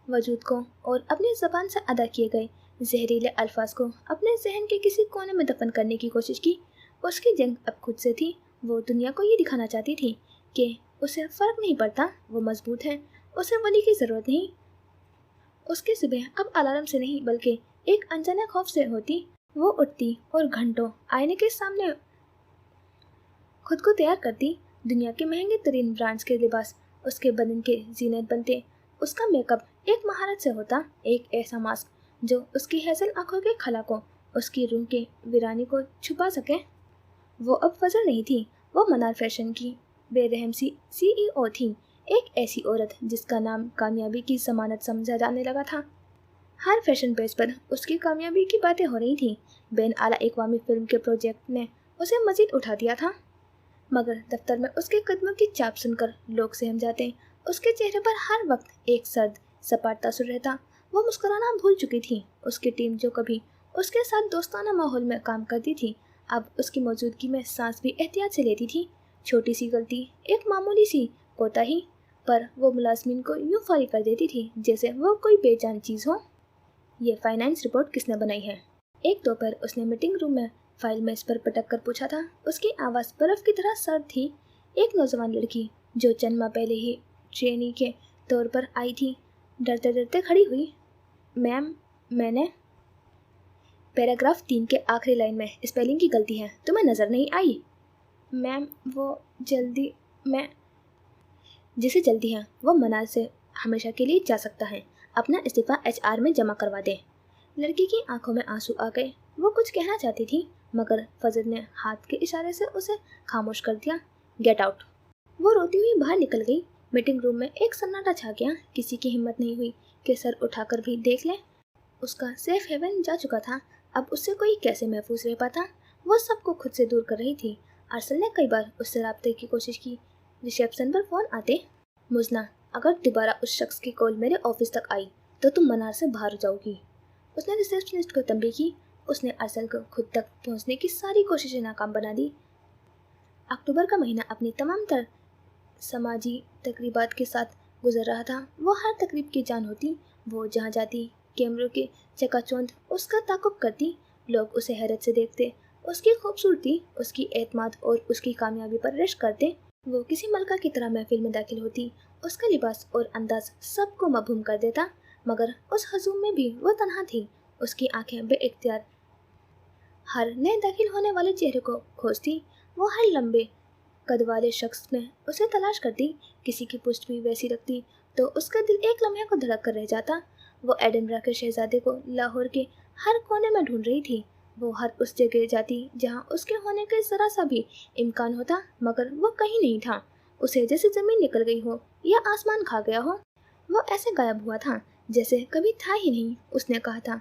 वजूद को और अपनी ज़बान से अदा किए गए जहरीले अल्फाज को अपने जहन के किसी कोने में दफन करने की कोशिश की। उसकी जंग अब खुद से थी। वो दुनिया को ये दिखाना चाहती थी कि उसे फ़र्क नहीं पड़ता, वो मजबूत है, उसे वली की ज़रूरत नहीं। उसकी सुबह अब अलार्म से नहीं बल्कि एक अनजाने खौफ से होती। वो उठती और घंटों आईने के सामने खुद को तैयार करती। दुनिया के महंगे तरीन ब्रांड्स के लिबास उसके बदन के जीनत बनते। उसका मेकअप एक महारत से होता, एक ऐसा मास्क जो उसकी हैसल आंखों के खला को, उसकी रूह के वीरानी को छुपा सके। वो अब फजर नहीं थी, वो मनार फैशन की बेरहम सी CEO थी। एक ऐसी औरत जिसका नाम कामयाबी की जमानत समझा जाने लगा था। हर फैशन पेज पर उसकी कामयाबी की बातें हो रही थी। बैन आला इकवामी फिल्म के प्रोजेक्ट ने उसे मजीद उठा दिया था, मगर दफ्तर में उसके कदमों की चाप सुनकर लोग सहम जाते। उसके चेहरे पर हर वक्त एक सर्द सपाट तासुर रहता। वो मुस्कुराना भूल चुकी थी। उसकी टीम जो कभी उसके साथ दोस्ताना माहौल में काम करती थी, अब उसकी मौजूदगी में सांस भी एहतियात से लेती थी। छोटी सी गलती, एक मामूली सी कोताही, पर वो मुलाजमीन को यूं फारिग कर देती थी जैसे वो कोई बेजान चीज़ हो। ये फाइनेंस रिपोर्ट किसने बनाई है? एक दोपहर उसने मीटिंग रूम में फाइल मेज पर पटक कर पूछा था। उसकी आवाज़ बर्फ की तरह सर्द थी। एक नौजवान लड़की जो चंद माह पहले ही ट्रेनी के तौर पर आई थी, डरते डरते खड़ी हुई। मैम, मैंने पैराग्राफ 3 के आखिरी लाइन में स्पेलिंग की गलती है, तुम्हें नज़र नहीं आई? मैम, वो जल्दी मैं जिसे जल्दी है वो मनार से हमेशा के लिए जा सकता है। अपना इस्तीफ़ा HR में जमा करवा दे। लड़की की आंखों में आंसू आ गए। वो कुछ कहना चाहती थी, मगर फजल ने हाथ के इशारे से उसे खामोश कर दिया। Get out. वो रोती हुई बाहर निकल गई। मीटिंग रूम में एक सन्नाटा छा गया। किसी की हिम्मत नहीं हुई कि सर उठाकर भी देख ले। उसका सेफ हेवन जा चुका था, अब उससे कोई कैसे महफूज रह पाता। वो सबको खुद से दूर कर रही थी। अरसल ने कई बार उससे राब्ते की कोशिश की। रिसेप्शन पर फ़ोन आते, मुजना, अगर दोबारा उस शख्स की कॉल मेरे ऑफिस तक आई तो तुम मनार से बाहर जाओगी। उसने रिसेप्शनिस्ट को तंबीह की। उसने अरसल को खुद तक पहुंचने की सारी कोशिशें नाकाम बना दी। अक्टूबर का महीना अपनी तमाम तर समाजी तकरीबात के साथ गुजर रहा था। वो हर तकरीब की जान होती। वो जहाँ जाती कैमरों के चकाचौंध उसका ताक़ुब करती। लोग उसे हैरत से देखते। उसकी खूबसूरती, उसकी एतमाद और उसकी कामयाबी पर रिश्क करते। वो किसी मलका की तरह महफिल में दाखिल होती। उसका लिबास और अंदाज सबको मबहूम कर देता, मगर उस हजूम में भी वो तन्हा थी। उसकी आंखें बेइख्तियार हर नए दाखिल होने वाले चेहरे को खोजती। वो हर लंबे कद वाले शख्स में उसे तलाश करती। किसी की पुष्ट भी वैसी रखती तो उसका दिल एक लम्हे को धड़क कर रह जाता। وہ ایڈنبرا کے شہزادے کو لاہور کے ہر کونے میں ڈھونڈ رہی تھی. وہ ہر اس جگہ جاتی جہاں اس کے ہونے کا ذرا سا بھی امکان ہوتا، مگر وہ کہیں نہیں تھا. اسے جیسے زمین نکل گئی ہو یا آسمان کھا گیا ہو. وہ ایسے غائب ہوا تھا جیسے کبھی تھا ہی نہیں. اس نے کہا تھا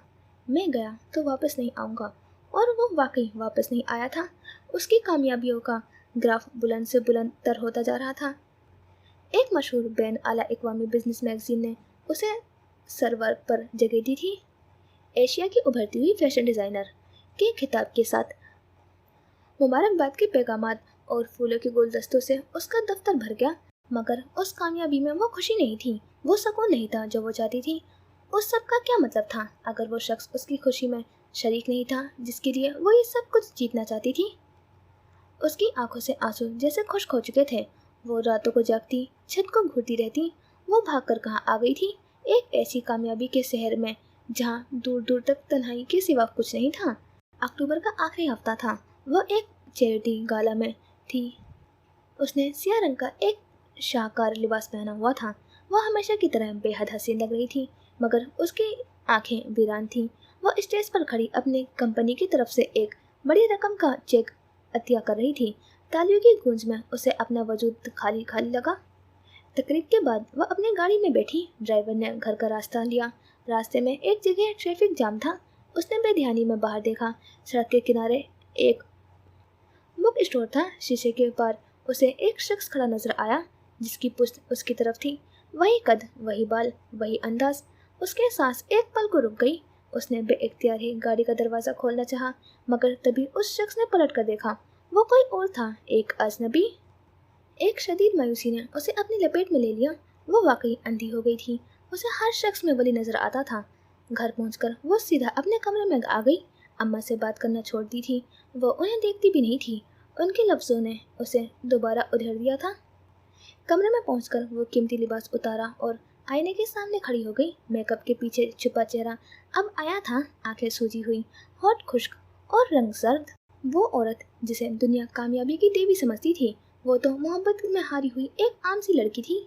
میں گیا تو واپس نہیں آؤں گا، اور وہ واقعی واپس نہیں آیا تھا. اس کی کامیابیوں کا گراف بلند سے بلند تر ہوتا جا رہا تھا. ایک مشہور بین الاقوامی بزنس میگزین نے اسے سرور پر جگہ دی تھی. ایشیا کی ابھرتی ہوئی فیشن ڈیزائنر کے خطاب کے ساتھ مبارکباد کے پیغامات اور پھولوں کے گلدستوں سے اس کا دفتر بھر گیا. مگر اس کامیابی میں وہ خوشی نہیں تھی، وہ سکون نہیں تھا جو وہ چاہتی تھی. اس سب کا کیا مطلب تھا اگر وہ شخص اس کی خوشی میں شریک نہیں تھا جس کے لیے وہ یہ سب کچھ جیتنا چاہتی تھی. اس کی آنکھوں سے آنسو جیسے خشک ہو چکے تھے. وہ راتوں کو جاگتی، چھت کو گھورتی رہتی. وہ بھاگ کر کہاں آ گئی تھی؟ ایک ایسی کامیابی کے شہر میں جہاں دور دور تک تنہائی کے سوا کچھ نہیں تھا. اکتوبر کا آخری ہفتہ تھا. وہ ایک چیریٹی گالا میں تھی. اس نے سیاہ رنگ کا ایک شاہکار لباس پہنا ہوا تھا. وہ ہمیشہ کی طرح بے حد حسین لگ رہی تھی، مگر اس کی آنکھیں ویران تھیں. وہ اسٹیج پر کھڑی اپنی کمپنی کی طرف سے ایک بڑی رقم کا چیک عطیہ کر رہی تھی. تالیوں کی گونج میں اسے اپنا وجود خالی خالی لگا. تقریب کے بعد وہ اپنی گاڑی میں بیٹھی. ڈرائیور نے گھر کا راستہ لیا. راستے میں ایک جگہ ٹریفک جام تھا. اس نے بے دھیانی میں باہر دیکھا. سڑک کے کنارے ایک بک اسٹور تھا. شیشے کے پار اسے ایک شخص کھڑا نظر آیا جس کی پشت اس کی طرف تھی. وہی قد، وہی بال، وہی انداز. اس کے سانس ایک پل کو رک گئی. اس نے بے اختیار ہی گاڑی کا دروازہ کھولنا چاہا، مگر تبھی اس شخص نے پلٹ کر دیکھا. وہ کوئی اور تھا، ایک اجنبی. ایک شدید مایوسی نے اسے اپنی لپیٹ میں لے لیا. وہ واقعی اندھی ہو گئی تھی. اسے ہر شخص میں ولی نظر آتا تھا. گھر پہنچ کر وہ سیدھا اپنے کمرے میں آ گئی. اماں سے بات کرنا چھوڑ دی تھی. وہ انہیں دیکھتی بھی نہیں تھی. ان کے لفظوں نے اسے دوبارہ ادھیڑ دیا تھا. کمرے میں پہنچ کر وہ قیمتی لباس اتارا اور آئینے کے سامنے کھڑی ہو گئی. میک اپ کے پیچھے چھپا چہرہ اب آیا تھا. آنکھیں سوجی ہوئی، ہونٹ خشک اور رنگ زرد. وہ عورت جسے دنیا کامیابی کی دیوی سمجھتی تھی، وہ تو محبت میں ہاری ہوئی ایک عام سی لڑکی تھی.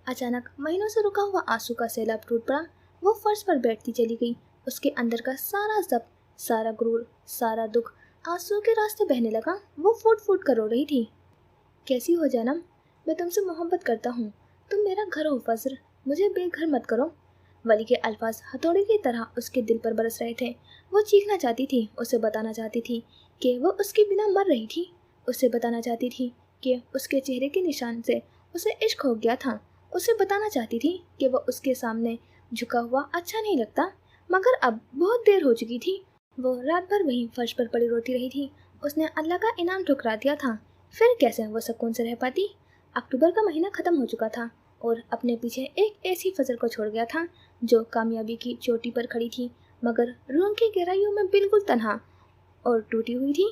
اچانک مہینوں سے رکا ہوا آنسو کا سیلاب ٹوٹ پڑا. وہ فرش پر بیٹھتی چلی گئی. اس کے اندر کا سارا ضبط، سارا غرور، سارا دکھ آنسو کے راستے بہنے لگا. وہ پھوٹ پھوٹ کر رو رہی تھی. کیسی ہو جانم؟ میں تم سے محبت کرتا ہوں. تم میرا گھر ہو فضر، مجھے بے گھر مت کرو. ولی کے الفاظ ہتھوڑے کی طرح اس کے دل پر برس رہے تھے. وہ چیخنا چاہتی تھی، اسے بتانا چاہتی تھی کہ وہ اس کے بنا مر رہی تھی. اسے بتانا چاہتی تھی کہ اس کے چہرے کے نشان سے اسے عشق ہو گیا تھا. اسے بتانا چاہتی تھی کہ وہ اس کے سامنے جھکا ہوا اچھا نہیں لگتا. مگر اب بہت دیر ہو چکی تھی. وہ رات بھر وہیں فرش پر پڑی روتی رہی تھی. اس نے اللہ کا انعام ٹھکرا دیا تھا. پھر کیسے وہ سکون سے رہ پاتی؟ اکتوبر کا مہینہ ختم ہو چکا تھا اور اپنے پیچھے ایک ایسی فضل کو چھوڑ گیا تھا جو کامیابی کی چوٹی پر کھڑی تھی، مگر روح کی گہرائیوں میں بالکل تنہا اور ٹوٹی ہوئی تھی.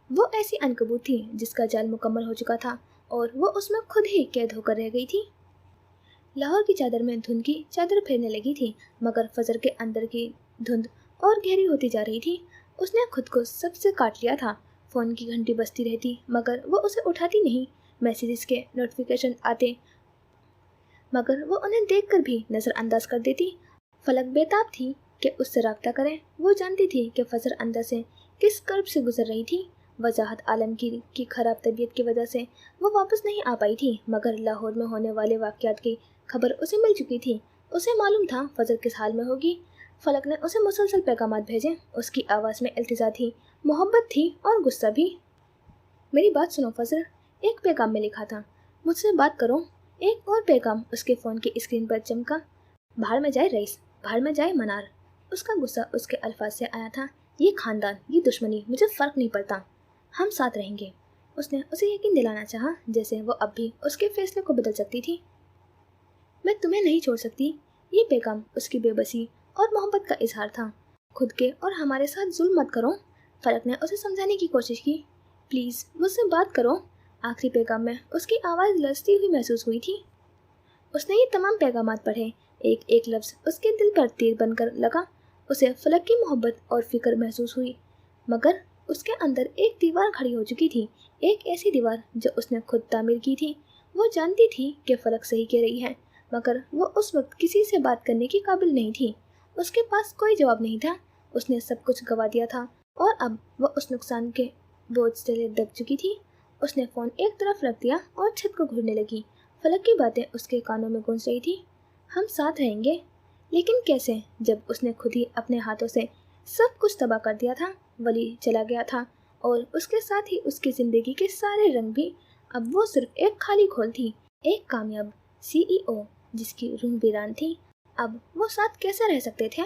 وہ ایسی عنکبوت تھی جس کا جال مکمل ہو چکا تھا اور وہ اس میں خود ہی قید ہو کر رہ گئی تھی. لاہور کی چادر میں دھند کی چادر پھیرنے لگی تھی، مگر فجر کے اندر کی دھند اور گہری ہوتی جا رہی تھی. اس نے خود کو سب سے کاٹ لیا تھا. فون کی گھنٹی بجتی رہتی مگر وہ اسے اٹھاتی نہیں. میسیجز کے نوٹیفیکیشن آتے مگر وہ انہیں دیکھ کر بھی نظر انداز کر دیتی. فلک بےتاب تھی کہ اس سے رابطہ کریں. وہ جانتی تھی کہ فجر اندر سے کس کرب سے گزر رہی تھی. وجاہت عالمگیر کی خراب طبیعت کی وجہ سے وہ واپس نہیں آ پائی تھی، مگر لاہور میں ہونے والے واقعات کی خبر اسے مل چکی تھی. اسے معلوم تھا فجر کس حال میں ہوگی. فلک نے اسے مسلسل پیغامات بھیجے. اس کی آواز میں التجا تھی، محبت تھی اور غصہ بھی. میری بات سنو فجر، ایک پیغام میں لکھا تھا، مجھ سے بات کرو. ایک اور پیغام اس کے فون کی اسکرین پر چمکا، باہر میں جائے رئیس، باہر میں جائے منار. اس کا غصہ اس کے الفاظ سے آیا تھا. یہ خاندان، یہ دشمنی، مجھے فرق نہیں پڑتا، ہم ساتھ رہیں گے. اس نے اسے یقین دلانا چاہا جیسے وہ اب بھی اس کے فیصلے کو بدل سکتی تھی. میں تمہیں نہیں چھوڑ سکتی. یہ پیغام اس کی بے بسی اور محبت کا اظہار تھا. خود کے اور ہمارے ساتھ ظلم مت کرو. فلک نے اسے سمجھانے کی کوشش کی، پلیز مجھ سے بات کرو. آخری پیغام میں اس کی آواز لرزتی ہوئی محسوس ہوئی تھی. اس نے یہ تمام پیغامات پڑھے. ایک ایک لفظ اس کے دل پر تیر بن کر لگا. اسے فلک کی محبت اور فکر محسوس ہوئی، مگر اس کے اندر ایک دیوار کھڑی ہو چکی تھی. ایک ایسی دیوار جو اس نے خود تعمیر کی تھی. وہ جانتی تھی کہ فلک صحیح کہہ رہی ہے، मगर वो उस वक्त किसी से बात करने की काबिल नहीं थी। उसके पास कोई जवाब नहीं था। उसने सब कुछ गंवा दिया था और अब वो उस नुकसान के बोझ से दब चुकी थी। उसने फ़ोन एक तरफ रख दिया और छत को घूरने लगी। फलक की बातें उसके कानों में गूंज रही थी। हम साथ रहेंगे, लेकिन कैसे, जब उसने खुद ही अपने हाथों से सब कुछ तबाह कर दिया था। वली चला गया था और उसके साथ ही उसकी ज़िंदगी के सारे रंग भी। अब वो सिर्फ एक खाली खोल थी, एक कामयाब CEO जिसकी रूह वीरान थी। अब वो साथ कैसे रह सकते थे?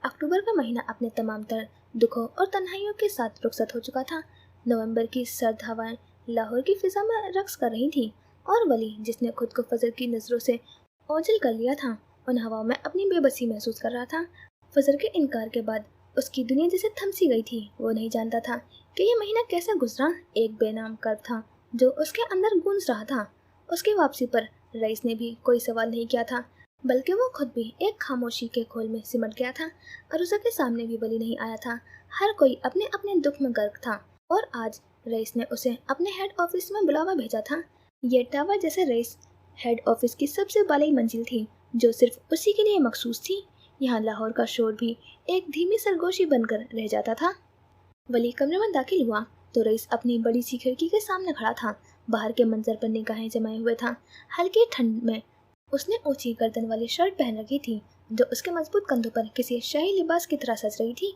अक्टूबर का महीना अपने तमाम तर दुखों और तन्हाइयों के साथ रुखसत हो चुका था। नवंबर की सर्द हवाएं लाहौर की फिजा में रक्स कर रही थी और वली, जिसने खुद को फजर की नज़रों से ओझल कर लिया था, उन हवाओं में अपनी बेबसी महसूस कर रहा था। फजर के इनकार के बाद उसकी दुनिया जैसे थम सी गई थी। वो नहीं जानता था कि ये महीना कैसे गुजरा। एक बेनाम कर्ब था जो उसके अंदर गूंज रहा था। उसकी वापसी पर रईस ने भी कोई सवाल नहीं किया था, बल्कि वो खुद भी एक खामोशी के खोल में सिमट गया था। अरुजा के सामने भी वली नहीं आया था। हर कोई अपने अपने दुख में गर्क था और आज रईस ने उसे अपने हेड ऑफिस में बुलावा भेजा था। ये टावर जैसे रईस हेड ऑफिस की सबसे बालाई मंजिल थी जो सिर्फ उसी के लिए मखसूस थी। यहाँ लाहौर का शोर भी एक धीमी सरगोशी बनकर रह जाता था। वली कमरे में दाखिल हुआ तो रईस अपनी बड़ी सी खिड़की के सामने खड़ा था। बाहर के मंजर पर निगाहें जमाए हुए था। हल्की ठंड में उसने ऊंची गर्दन वाली शर्ट पहन रखी थी जो उसके मजबूत कंधों पर किसी शाही लिबास की तरह सज रही थी।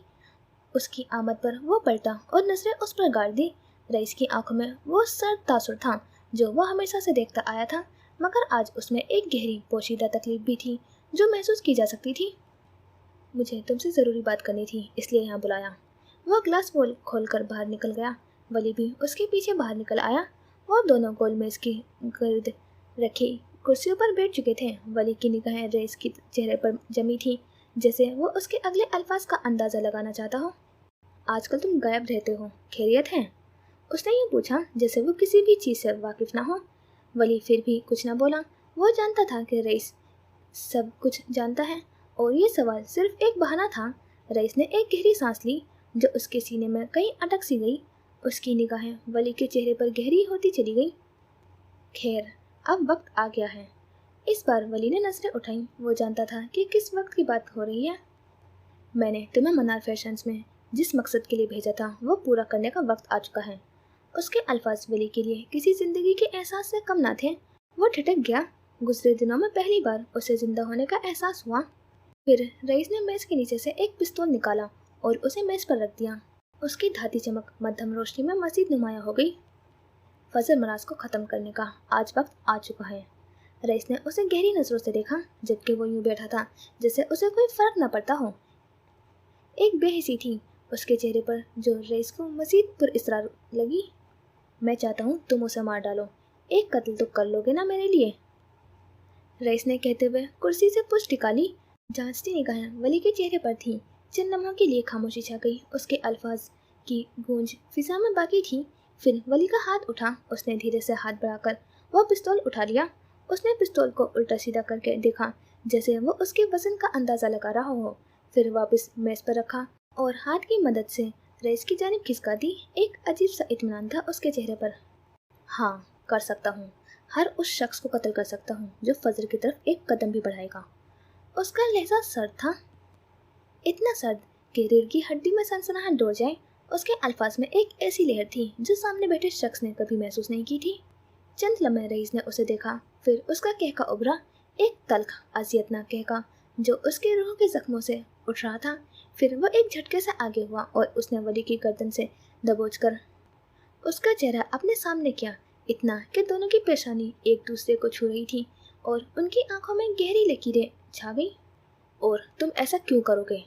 उसकी आमद पर वो पलटा और नजरें उस पर गाड़ दी। रईस की आंखों में वो सर्द तासुर था जो वो हमेशा से देखता आया था, मगर आज उसमें एक गहरी पोशीदा तकलीफ भी थी जो महसूस की जा सकती थी। मुझे तुमसे ज़रूरी बात करनी थी, इसलिए यहाँ बुलाया। वो ग्लास बोल खोलकर बाहर निकल गया। वली भी उसके पीछे बाहर निकल आया। वो दोनों गोल मेज की गर्द रखी कुर्सियों पर बैठ चुके थे। वली की निगाहें रईस के चेहरे पर जमी थी, जैसे वो उसके अगले अल्फाज का अंदाज़ा लगाना चाहता हो। आजकल तुम गायब रहते हो, खैरियत है? उसने ये पूछा जैसे वो किसी भी चीज़ से वाकिफ ना हो। वली फिर भी कुछ ना बोला। वो जानता था कि रईस सब कुछ जानता है और ये सवाल सिर्फ एक बहाना था। रईस ने एक गहरी सांस ली जो उसके सीने में कहीं अटक सी गई। उसकी निगाहें वली के चेहरे पर गहरी होती चली गई। खैर, अब वक्त आ गया है। इस बार वली ने नजरें उठाई। वो जानता था कि किस वक्त की बात हो रही है। मैंने तुम्हें मनार फैशंस में जिस मकसद के लिए भेजा था वो पूरा करने का वक्त आ चुका है। उसके अल्फाज वली के लिए किसी जिंदगी के एहसास से कम ना थे। वो ठिठक गया। गुजरे दिनों में पहली बार उसे जिंदा होने का एहसास हुआ। फिर रईस ने मेज के नीचे से एक पिस्तौल निकाला और उसे मेज पर रख दिया। उसकी धाती चमक मध्यम रोशनी में मजीद नुमाया हो गई। फजर मराज को ख़त्म करने का आज वक्त आ चुका है। रईस ने उसे गहरी नज़रों से देखा, जबकि वो यूं बैठा था जैसे उसे कोई फर्क न पड़ता हो। एक बेहिसी थी उसके चेहरे पर जो रईस को मजीद पुरअसरार लगी। मैं चाहता हूँ तुम उसे मार डालो। एक कत्ल तो कर लोगे ना मेरे लिए? रईस ने कहते हुए कुर्सी से पूंछ निकाली। जांचती निगाहें वली के चेहरे पर थीं। चंद लम्हों के लिए खामोशी छा गई। उसके अल्फाज की गूंज फिजा में बाकी थी। फिर वली का हाथ उठा। उसने धीरे से हाथ बढ़ाकर वह पिस्तौल उठा लिया। उसने पिस्तौल को उल्टा सीधा करके देखा जैसे वो उसके वजन का अंदाज़ा लगा रहा हो। फिर वापस मेज पर रखा और हाथ की मदद से रईस की जानिब खिसका दी। एक अजीब सा इत्मीनान था उसके चेहरे पर। हाँ, कर सकता हूँ। हर उस शख्स को कत्ल कर सकता हूँ जो फजर की तरफ एक कदम भी बढ़ाएगा। उसका लहजा सर्द था, इतना सर्द कि रीढ़ की हड्डी में सनसनाहट दौड़ जाए। उसके अल्फाज में एक ऐसी लहर थी जो सामने बैठे शख्स ने कभी महसूस नहीं की थी। चंद लम्हे रईस ने उसे देखा। फिर उसका कहका उभरा, एक तल्ख अजियतनाक कहका जो उसके रूह के जख्मों से उठ रहा था। फिर वो एक झटके से आगे हुआ और उसने वली की गर्दन से दबोचकर उसका चेहरा अपने सामने किया, इतना कि दोनों की पेशानी एक दूसरे को छू रही थी और उनकी आंखों में गहरी लकीरें छा गई। और तुम ऐसा क्यों करोगे?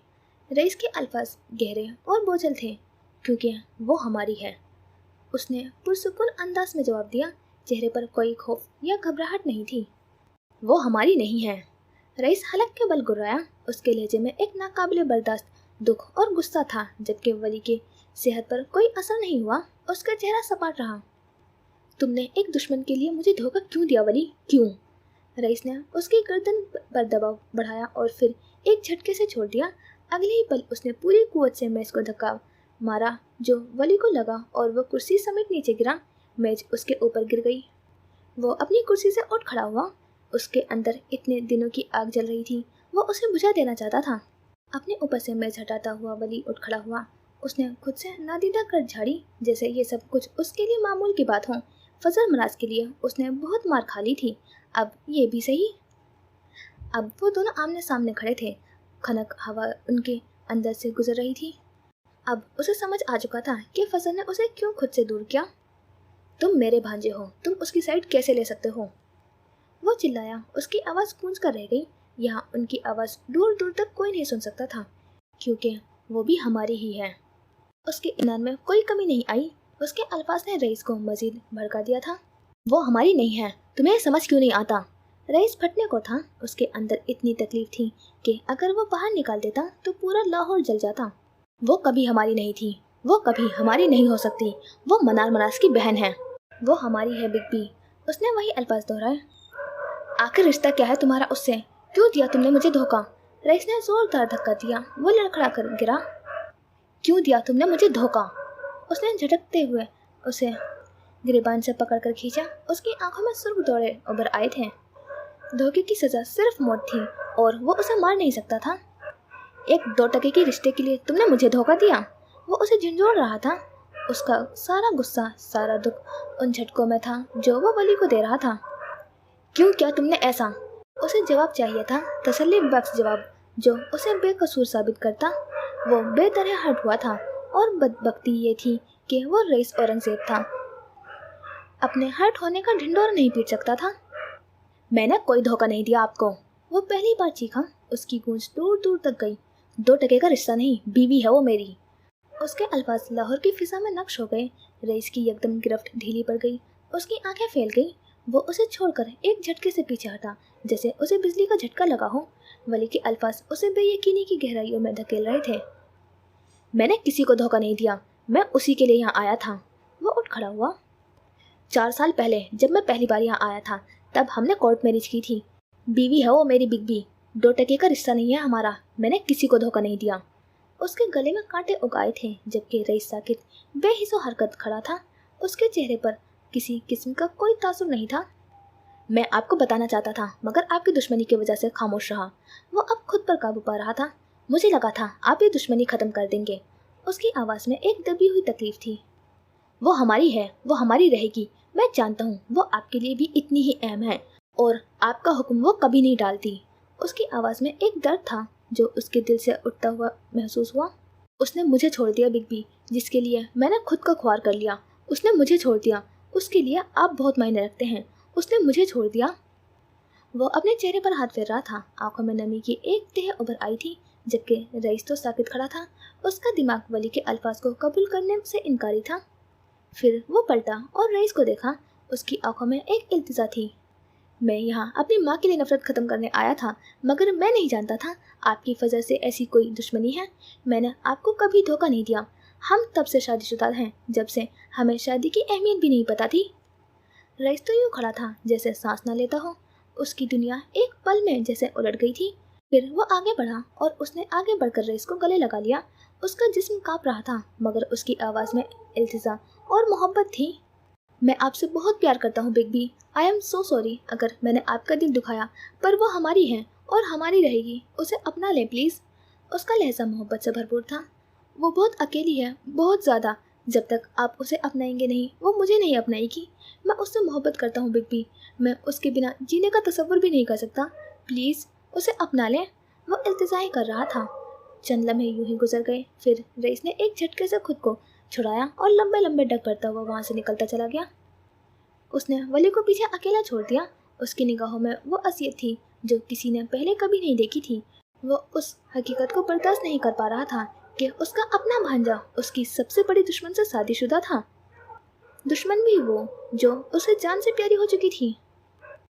रईस के अल्फाज गहरे और बोझल थे। क्योंकि वो हमारी है, उसने पुरसुकून अंदाज में जवाब दिया। चेहरे पर कोई खौफ या घबराहट नहीं थी। वो हमारी नहीं है। रईस हलक के बल गुर्राया। उसके लहजे में एक नाकाबिले बर्दाश्त दुख और गुस्सा था, जबकि वली की सेहत पर कोई असर नहीं हुआ। उसका चेहरा सपाट रहा। तुमने एक दुश्मन के लिए मुझे धोखा क्यों दिया वली, क्यों? रईस ने उसकी गर्दन पर दबाव बढ़ाया और फिर एक झटके से छोड़ दिया। अगले ही पल उसने पूरी कुव्वत से मेज को धक्का मारा जो वली को लगा और वो कुर्सी समेत नीचे गिरा। मेज उसके ऊपर गिर गई। वो अपनी कुर्सी से उठ खड़ा हुआ। उसके अंदर इतने दिनों की आग जल रही थी, वो उसे बुझा देना चाहता था। अपने ऊपर से मेज हटाता हुआ वली उठ खड़ा हुआ। उसने खुद से नादीदा कर झाड़ी, जैसे ये सब कुछ उसके लिए मामूल की बात हो। फजल मराज के लिए उसने बहुत मार खा ली थी, अब ये भी सही। अब वो दोनों आमने सामने खड़े थे। खनक हवा उनके अंदर से गुजर रही थी। अब उसे समझ आ चुका था कि फजल ने उसे क्यों खुद से दूर किया। तुम मेरे भांजे हो, तुम उसकी साइड कैसे ले सकते हो? वो चिल्लाया। उसकी आवाज़ गूंज कर रह गई। यहाँ उनकी आवाज़ दूर दूर तक कोई नहीं सुन सकता था, क्योंकि वो भी हमारी ही है। उसके ईमान में कोई कमी नहीं आई। उसके अल्फाज ने रईस को मजीद भड़का दिया था। वो हमारी नहीं है, तुम्हें समझ क्यों नहीं आता? रईस फटने को था। उसके अंदर इतनी तकलीफ थी कि अगर वो बाहर निकाल देता तो पूरा लाहौर जल जाता। वो कभी हमारी नहीं थी, वो कभी हमारी नहीं हो सकती। वो मनार मनास की बहन है, वो हमारी है बिग बी। उसने वही अल्फाज दोहराए। आखिर रिश्ता क्या है तुम्हारा उससे? क्यों दिया तुमने मुझे धोखा? रईस ने जोरदार धक्का दिया। वो लड़खड़ा कर गिरा। क्यों दिया तुमने मुझे धोखा? उसने झटकते हुए उसे गिरेबान से पकड़कर खींचा। उसकी आंखों में सुर्ख दौरे उभर आए थे। धोखे की सजा सिर्फ मौत थी और वो उसे मार नहीं सकता था। 1-2 टके के रिश्ते के लिए तुमने मुझे धोखा दिया। वो उसे झंझोड़ रहा था। उसका सारा गुस्सा, सारा दुख उन झटकों में था जो वो वली को दे रहा था। क्यों किया तुमने ऐसा? उसे जवाब चाहिए था, तसल्ली बख्श जवाब, जो उसे बेकसूर साबित करता। वो बेतरह हर्ट हुआ था और बदबख्ती ये थी कि वो रईस औरंगजेब था, अपने हर्ट होने का ढिंढोरा नहीं पीट सकता था। मैंने कोई धोखा नहीं दिया आपको, वो पहली बार चीखा। उसकी गूंज दूर दूर तक गई। 2 टके का रिश्ता नहीं, बीवी है वो मेरी। उसके अल्फाज लाहौर की फिजा में नक्श हो गए। रईस की एकदम गिरफ्त ढीली पड़ गई। उसकी आंखें फैल गई। वो उसे छोड़कर एक झटके से पीछे हटा, जैसे उसे बिजली का झटका लगा हो। वली के अल्फाज उसे बेयकीनी की गहराइयों में धकेल रहे थे। मैंने किसी को धोखा नहीं दिया, मैं उसी के लिए यहाँ आया था। वो उठ खड़ा हुआ। 4 साल पहले जब मैं पहली बार यहाँ आया था, तब हमने कोर्ट मैरिज की थी। बीवी है वो मेरी बिग बी। 2 टके का रिश्ता नहीं है हमारा। मैंने किसी को धोखा नहीं दिया। उसके गले में कांटे उगाए थे, जबकि रईस साकित बेहिस्सो हरकत खड़ा था। उसके चेहरे पर किसी किस्म का कोई तासुर नहीं था। मैं आपको बताना चाहता था, मगर आपकी दुश्मनी की वजह से खामोश रहा। वो अब खुद पर काबू पा रहा था। मुझे लगा था आप ये दुश्मनी खत्म कर देंगे। उसकी आवाज़ में एक दबी हुई तकलीफ थी। वो हमारी है, वो हमारी रहेगी। मैं जानता हूँ वो आपके लिए भी इतनी ही अहम है और आपका हुक्म वो कभी नहीं डालती। उसकी आवाज़ में एक दर्द था जो उसके दिल से उठता हुआ महसूस हुआ। उसने मुझे छोड़ दिया बिग बी, जिसके लिए मैंने खुद का ख्वार कर लिया। उसने मुझे छोड़ दिया, उसके लिए आप बहुत मायने रखते हैं। उसने मुझे छोड़ दिया। वो अपने चेहरे पर हाथ फेर रहा था। आंखों में नमी की एक तह उभर आई थी, जबकि रईस तो साकित खड़ा था। उसका दिमाग वली के अल्फाज को कबूल करने से इनकारी था। फिर वो पलटा और रईस को देखा। उसकी आंखों में एक इल्तिजा थी। मैं यहाँ अपनी माँ के लिए नफरत ख़त्म करने आया था, मगर मैं नहीं जानता था आपकी वजह से ऐसी कोई दुश्मनी है। मैंने आपको कभी धोखा नहीं दिया। हम तब से शादीशुदा हैं जब से हमें शादी की अहमियत भी नहीं पता थी। रईस तो यूँ खड़ा था जैसे सांस ना लेता हो। उसकी दुनिया एक पल में जैसे उलट गई थी। फिर वो आगे बढ़ा और उसने आगे बढ़कर रईस को गले लगा लिया। उसका जिस्म काँप रहा था, मगर उसकी आवाज़ में इल्तिजा और मोहब्बत थी। मैं आपसे बहुत प्यार करता हूँ Big B. I am so sorry अगर मैंने आपका दिल दुखाया, पर वो हमारी है और हमारी रहेगी। उसे अपना ले प्लीज़। उसका लहजा मोहब्बत से भरपूर था। वो बहुत अकेली है, बहुत ज़्यादा। जब तक आप उसे अपनाएंगे नहीं, वो मुझे नहीं अपनाएगी। मैं उससे मोहब्बत करता हूँ बिग बी। मैं उसके बिना जीने का तसव्वुर भी नहीं कर सकता। प्लीज़ उसे अपना लें। वो इल्तिजाएं कर रहा था। चंद लम्हे यूं ही गुजर गए। फिर रईस ने एक झटके से खुद को छुड़ाया और लंबे लंबे डग भरता हुआ वहाँ से निकलता चला गया। उसने वली को पीछे अकेला छोड़ दिया। उसकी निगाहों में वो असियत थी जो किसी ने पहले कभी नहीं देखी थी। वो उस हकीकत को बर्दाश्त नहीं कर पा रहा था कि उसका अपना भांजा उसकी सबसे बड़ी दुश्मन से शादीशुदा था। दुश्मन भी वो जो उसे जान से प्यारी हो चुकी थी।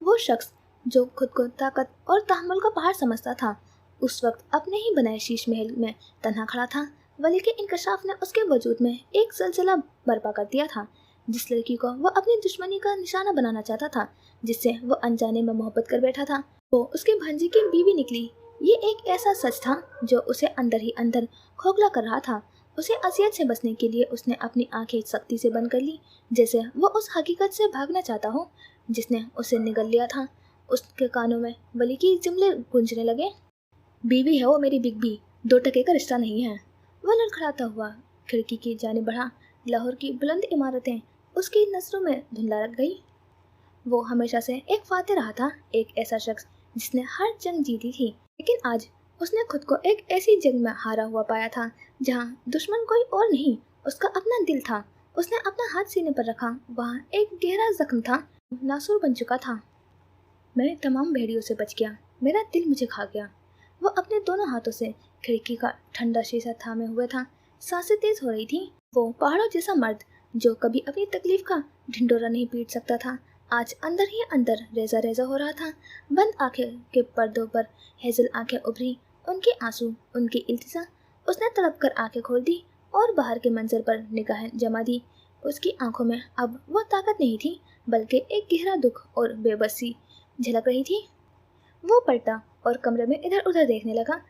वो शख्स जो खुद को ताकत और तहम्मुल का पहाड़ समझता था, उस वक्त अपने ही बनाए शीश महल में तन्हा खड़ा था। वली के इंकशाफ ने उसके वजूद में एक सिलसिला बर्पा कर दिया था। जिस लड़की को वो अपनी दुश्मनी का निशाना बनाना चाहता था, जिससे वो अनजाने में मोहब्बत कर बैठा था, वो उसके भांजे की बीवी निकली। ये एक ऐसा सच था जो उसे अंदर ही अंदर खोखला कर रहा था। उसे असियत से बचने के लिए उसने अपनी आंखें सख्ती से बंद कर ली, जैसे वो उस हकीकत से भागना चाहता हो जिसने उसे निगल लिया था। उसके कानों में वली की जुमले गूंजने लगे। बीवी है वो मेरी बिग बी, 2 टके का रिश्ता नहीं है। वह लड़खड़ाता हुआ खिड़की की जाने बढ़ा। लाहौर की बुलंद इमारतें उसकी नजरों में धुंधला रख गई। वो हमेशा से एक फातेह रहा था, एक ऐसा शख्स जिसने हर जंग जीती थी, लेकिन आज उसने खुद को एक ऐसी जंग में हारा हुआ पाया था जहाँ दुश्मन कोई और नहीं, उसका अपना दिल था। उसने अपना हाथ सीने पर रखा, वहाँ एक गहरा जख्म था, नासूर बन चुका था। मैं तमाम भेड़ियों से बच गया, मेरा दिल मुझे खा गया। वो अपने दोनों हाथों से खिड़की का ठंडा शीशा थामे हुए था। सांसें तेज हो रही थी। वो पहाड़ों जैसा मर्द जो कभी अपनी तकलीफ का ढिंडोरा नहीं पीट सकता था, आज अंदर ही अंदर रेजा रेजा हो रहा था। बंद आंखें के पर्दों पर हेजल आंखें उभरी, उनके आंसू, उनकी इल्तिजा। उसने तड़प कर आंखें खोल दी और बाहर के मंजर पर निगाहें जमा दी। उसकी आंखों में अब वो ताकत नहीं थी, बल्कि एक गहरा दुख और बेबसी झलक रही थी। वो पलटा और कमरे में इधर उधर देखने लगा।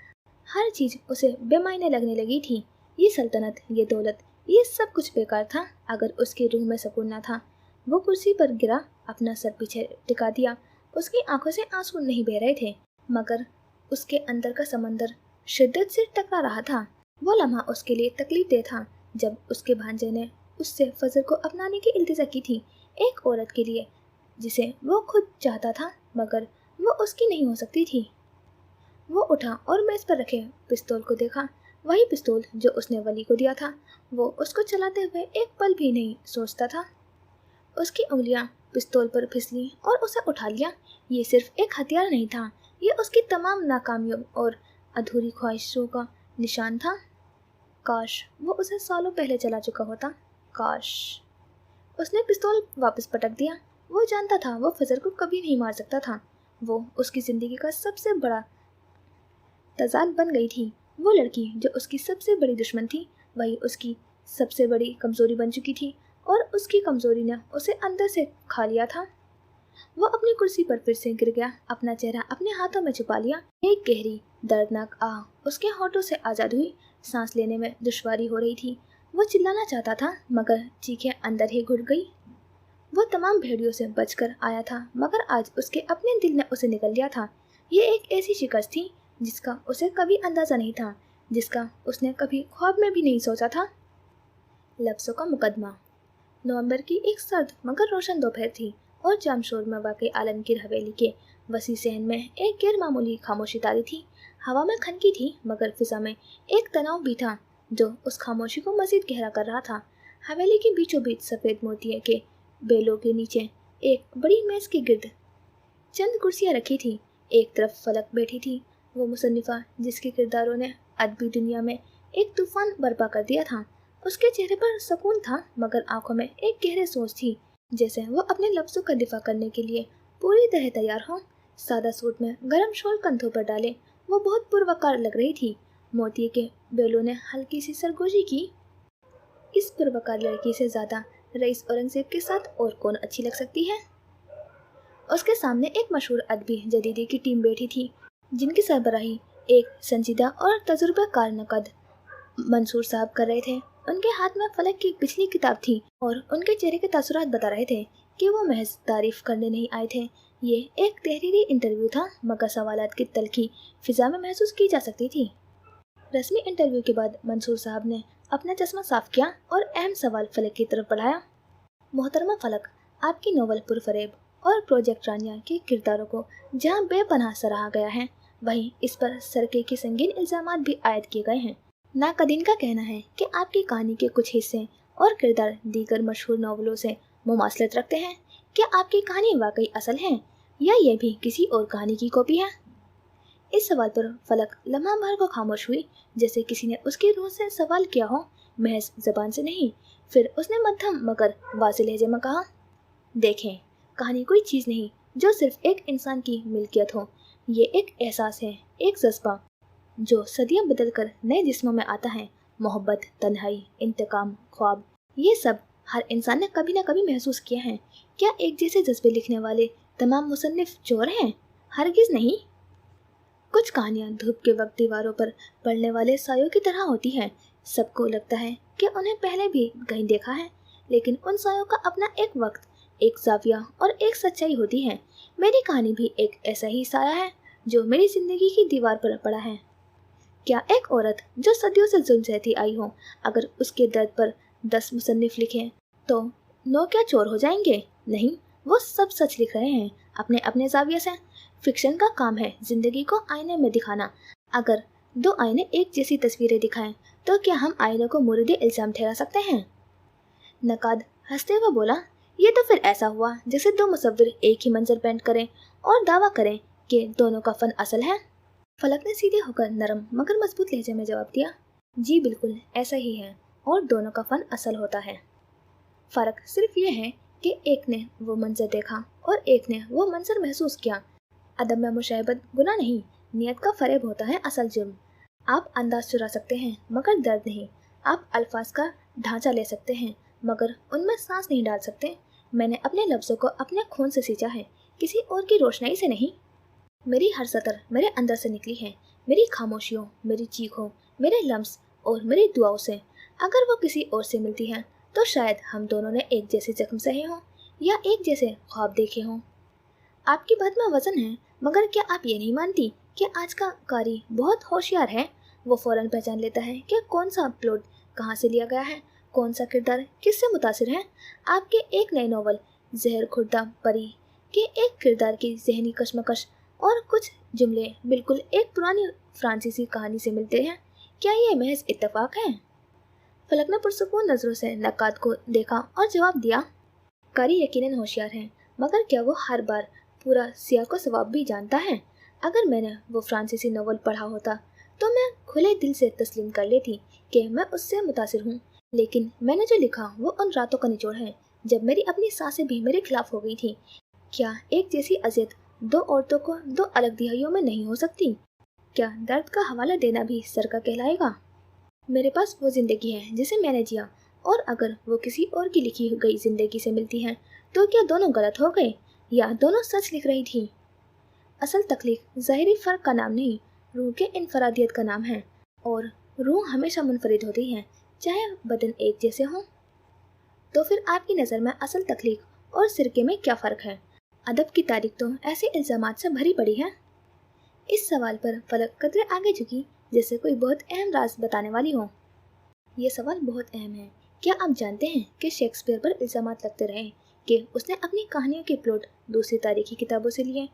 हर चीज उसे बेमायने लगने लगी थी। ये सल्तनत, ये दौलत, ये सब कुछ बेकार था अगर उसकी रूह में सुकून न था। वो कुर्सी पर गिरा, अपना सर पीछे टिका दिया। उसकी आंखों से आंसू नहीं बह रहे थे, मगर उसके अंदर का समंदर शिद्दत से टकरा रहा था। वो लम्हा उसके लिए तकलीफ दे था जब उसके भांजे ने उससे फजल को अपनाने की इल्तिजा की थी, एक औरत के लिए जिसे वो खुद चाहता था मगर वो उसकी नहीं हो सकती थी। वो उठा और मेज पर रखे पिस्तौल को देखा, वही पिस्तौल जो उसने वली को दिया था। वो उसको चलाते हुए एक पल भी नहीं सोचता था। उसकी उंगलियां पिस्तौल पर फिसली और उसे उठा लिया। ये सिर्फ एक हथियार नहीं था, ये उसकी तमाम नाकामियों और अधूरी ख्वाहिशों का निशान था। काश वो उसे सालों पहले चला चुका होता, काश। उसने पिस्तौल वापस पटक दिया। वो जानता था वो फजर को कभी नहीं मार सकता था। वो उसकी जिंदगी का सबसे बड़ा तजाल बन गई थी। वो लड़की जो उसकी सबसे बड़ी दुश्मन थी, वही उसकी सबसे बड़ी कमजोरी बन चुकी थी और उसकी कमजोरी ने उसे अंदर से खा लिया था। वो अपनी कुर्सी पर फिर से गिर गया, अपना चेहरा अपने हाथों में छुपा लिया। एक गहरी दर्दनाक आह उसके होठों से आजाद हुई। सांस लेने में दुश्वारी हो रही थी। वो चिल्लाना चाहता था मगर चीखें अंदर ही घुट गई। वो तमाम भेड़ियों से बचकर आया था, मगर आज उसके अपने दिल ने उसे निगल लिया था। ये एक ऐसी शिकस्त थी जिसका उसे कभी अंदाजा नहीं था, जिसका उसने कभी ख्वाब में भी नहीं सोचा था। लफ्ज़ों का मुकदमा। नवंबर की एक सर्द मगर रोशन दोपहर थी और जामशोर में वाक़ई आलमगीर हवेली के वसी सहन में एक गैर मामूली खामोशी तारी थी। हवा में खनकी थी मगर फिजा में एक तनाव भी था जो उस खामोशी को मजीद गहरा कर रहा था। हवेली के बीचों बीच सफ़ेद मोतिये के बेलों के नीचे एक बड़ी मेज के गिर्द चंद कुर्सियाँ रखी थी। एक तरफ फलक बैठी थी, वो मुसन्निफ़ा जिसके किरदारों ने अदबी दुनिया में एक तूफान बर्पा कर दिया था। उसके चेहरे पर सुकून था मगर आंखों में एक गहरी सोच थी, जैसे वो अपने लफ्ज़ों का दिफा करने के लिए पूरी तरह तैयार हो। सादा सूट में गर्म शॉल कंधों पर डाले वो बहुत पुरवकार लग रही थी। मोतिये के बेलों ने हल्की सी सरगोशी की। इस पुरवकार लड़की से ज़्यादा रईस औरंगजेब के साथ और कौन अच्छी लग सकती है। उसके सामने एक मशहूर अदबी जदीदी की टीम बैठी थी, जिनकी सरबराही एक संजीदा और तजुर्बेकार नकद मंसूर साहब कर रहे थे। उनके हाथ में फलक की पिछली किताब थी और उनके चेहरे के तासुरात बता रहे थे कि वो महज तारीफ करने नहीं आए थे। ये एक तहरीरी इंटरव्यू था मगर सवालात की तलखी फिजा में महसूस की जा सकती थी। रस्मी इंटरव्यू के बाद मंसूर साहब ने अपना चश्मा साफ किया और अहम सवाल फलक की तरफ बढ़ाया। मोहतरमा फलक, आपकी नोवेल पुरफरेब और प्रोजेक्ट रानिया के किरदारों को जहाँ बेपनाह सराहा गया है, वहीं इस पर सरके के संगीन इल्जामात भी आयद किए गए हैं। नाकदीन का कहना है कि आपकी कहानी के कुछ हिस्से और किरदार दीगर मशहूर नॉवलों से मुमासलत रखते हैं। क्या आपकी कहानी वाकई असल है या ये भी किसी और कहानी की कॉपी है? इस सवाल पर फलक लम्हा भर को खामोश हुई, जैसे किसी ने उसकी रूह से सवाल किया हो, महज जबान से नहीं। फिर उसने मध्यम मगर वाज़ेह लहजे में कहा, देखें, कहानी कोई चीज़ नहीं जो सिर्फ एक इंसान की मिल्कियत हो। ये एक एहसास है, एक जज्बा जो सदियां बदल कर नए जिस्मों में आता है। मोहब्बत, तन्हाई, इंतकाम, ख्वाब, ये सब हर इंसान ने कभी ना कभी महसूस किया है। क्या एक जैसे जज्बे लिखने वाले तमाम मुसन्निफ चोर हैं? हरगिज़ नहीं। कुछ कहानियाँ धूप के वक्त दीवारों पर पड़ने वाले सायों की तरह होती हैं। सबको लगता है कि उन्हें पहले भी कहीं देखा है, लेकिन उन सायों का अपना एक वक्त, एक जाविया और एक सच्चाई होती है। मेरी कहानी भी एक ऐसा ही साया है जो मेरी जिंदगी की दीवार पर पड़ा है। क्या एक औरत जो सदियों से जुल्म सहती आई हो, अगर उसके दर्द पर 10 मुसन्निफ लिखे तो 9 क्या चोर हो जाएंगे? नहीं, वो सब सच लिख रहे हैं अपने अपने जाविये से। फिक्शन का काम है जिंदगी को आईने में दिखाना। अगर 2 आईने एक जैसी तस्वीरें दिखाएं तो क्या हम आईने को मुर्दे इल्जाम ठहरा सकते हैं? नकाद हंसते हुए बोला, ये तो फिर ऐसा हुआ जैसे 2 मुसव्विर एक ही मंजर पेंट करें और दावा करें कि दोनों का फन असल है। फलक ने सीधे होकर नरम मगर मजबूत लहजे में जवाब दिया, जी बिल्कुल ऐसा ही है और दोनों का फन असल होता है। फर्क सिर्फ ये है कि एक ने वो मंजर देखा और एक ने वो मंजर महसूस किया। अदब में मुशाहबत गुनाह नहीं, नियत का फरेब होता है असल जुर्म। आप अंदाज चुरा सकते हैं मगर दर्द नहीं। आप अल्फाज का ढांचा ले सकते हैं मगर उनमें सांस नहीं डाल सकते। मैंने अपने लफ्ज़ों को अपने खून से सींचा है, किसी और की रोशनाई से नहीं। मेरी हर सतर मेरे अंदर से निकली है, मेरी खामोशियों, मेरी चीखों, मेरे लम्स और मेरी दुआओं से। अगर वो किसी और से मिलती है तो शायद हम दोनों ने एक जैसे जख्म सहे हों या एक जैसे ख्वाब देखे हों। आपकी बात में वजन है, मगर क्या आप ये नहीं मानती कि आज का कारी बहुत होशियार है? वो फौरन पहचान लेता है कि कौन सा प्लॉट कहाँ से लिया गया है, कौन सा किरदार किससे मुतासिर है। आपके एक नए नॉवल जहर खुर्दा परी के एक किरदार की जहनी कशमकश और कुछ जुमले बिल्कुल एक पुरानी फ्रांसीसी कहानी से मिलते हैं। क्या ये महज इत्तेफाक है? फलक ने पुरसुकून नजरों से नक्काद को देखा और जवाब दिया, कारी यकीनन होशियार है, मगर क्या वो हर बार पूरा सियाको सवाब भी जानता है? अगर मैंने वो फ्रांसीसी नॉवल पढ़ा होता तो मैं खुले दिल से तस्लीम कर लेती कि मैं उससे मुतासिर हूँ, लेकिन मैंने जो लिखा वो उन रातों का निचोड़ है जब मेरी अपनी सांसें भी मेरे खिलाफ हो गई थी। क्या एक जैसी अजियत 2 औरतों को 2 अलग दिहाइयों में नहीं हो सकती? क्या दर्द का हवाला देना भी सर का कहलाएगा? मेरे पास वो जिंदगी है जिसे मैंने जिया, और अगर वो किसी और की लिखी गई जिंदगी से मिलती है तो क्या दोनों गलत हो गए या दोनों सच लिख रही थी? असल तख्लीक ज़ाहिरी फ़र्क का नाम नहीं, रूह के इनफरादियत का नाम है, और रूह हमेशा मुनफरिद होती है चाहे बदन एक जैसे हों। तो फिर आपकी नज़र में असल तख्लीक और सिरके में क्या फ़र्क है? अदब की तारीख तो ऐसे इल्ज़ामात से भरी पड़ी है। इस सवाल पर फलक कदरे आगे झुकी जैसे कोई बहुत अहम राज बताने वाली हो। ये सवाल बहुत अहम है। क्या आप जानते हैं कि शेक्सपियर पर इल्ज़ामात लगते रहे कि उसने अपनी कहानियों के प्लॉट दूसरी तारीखी किताबों से लिए?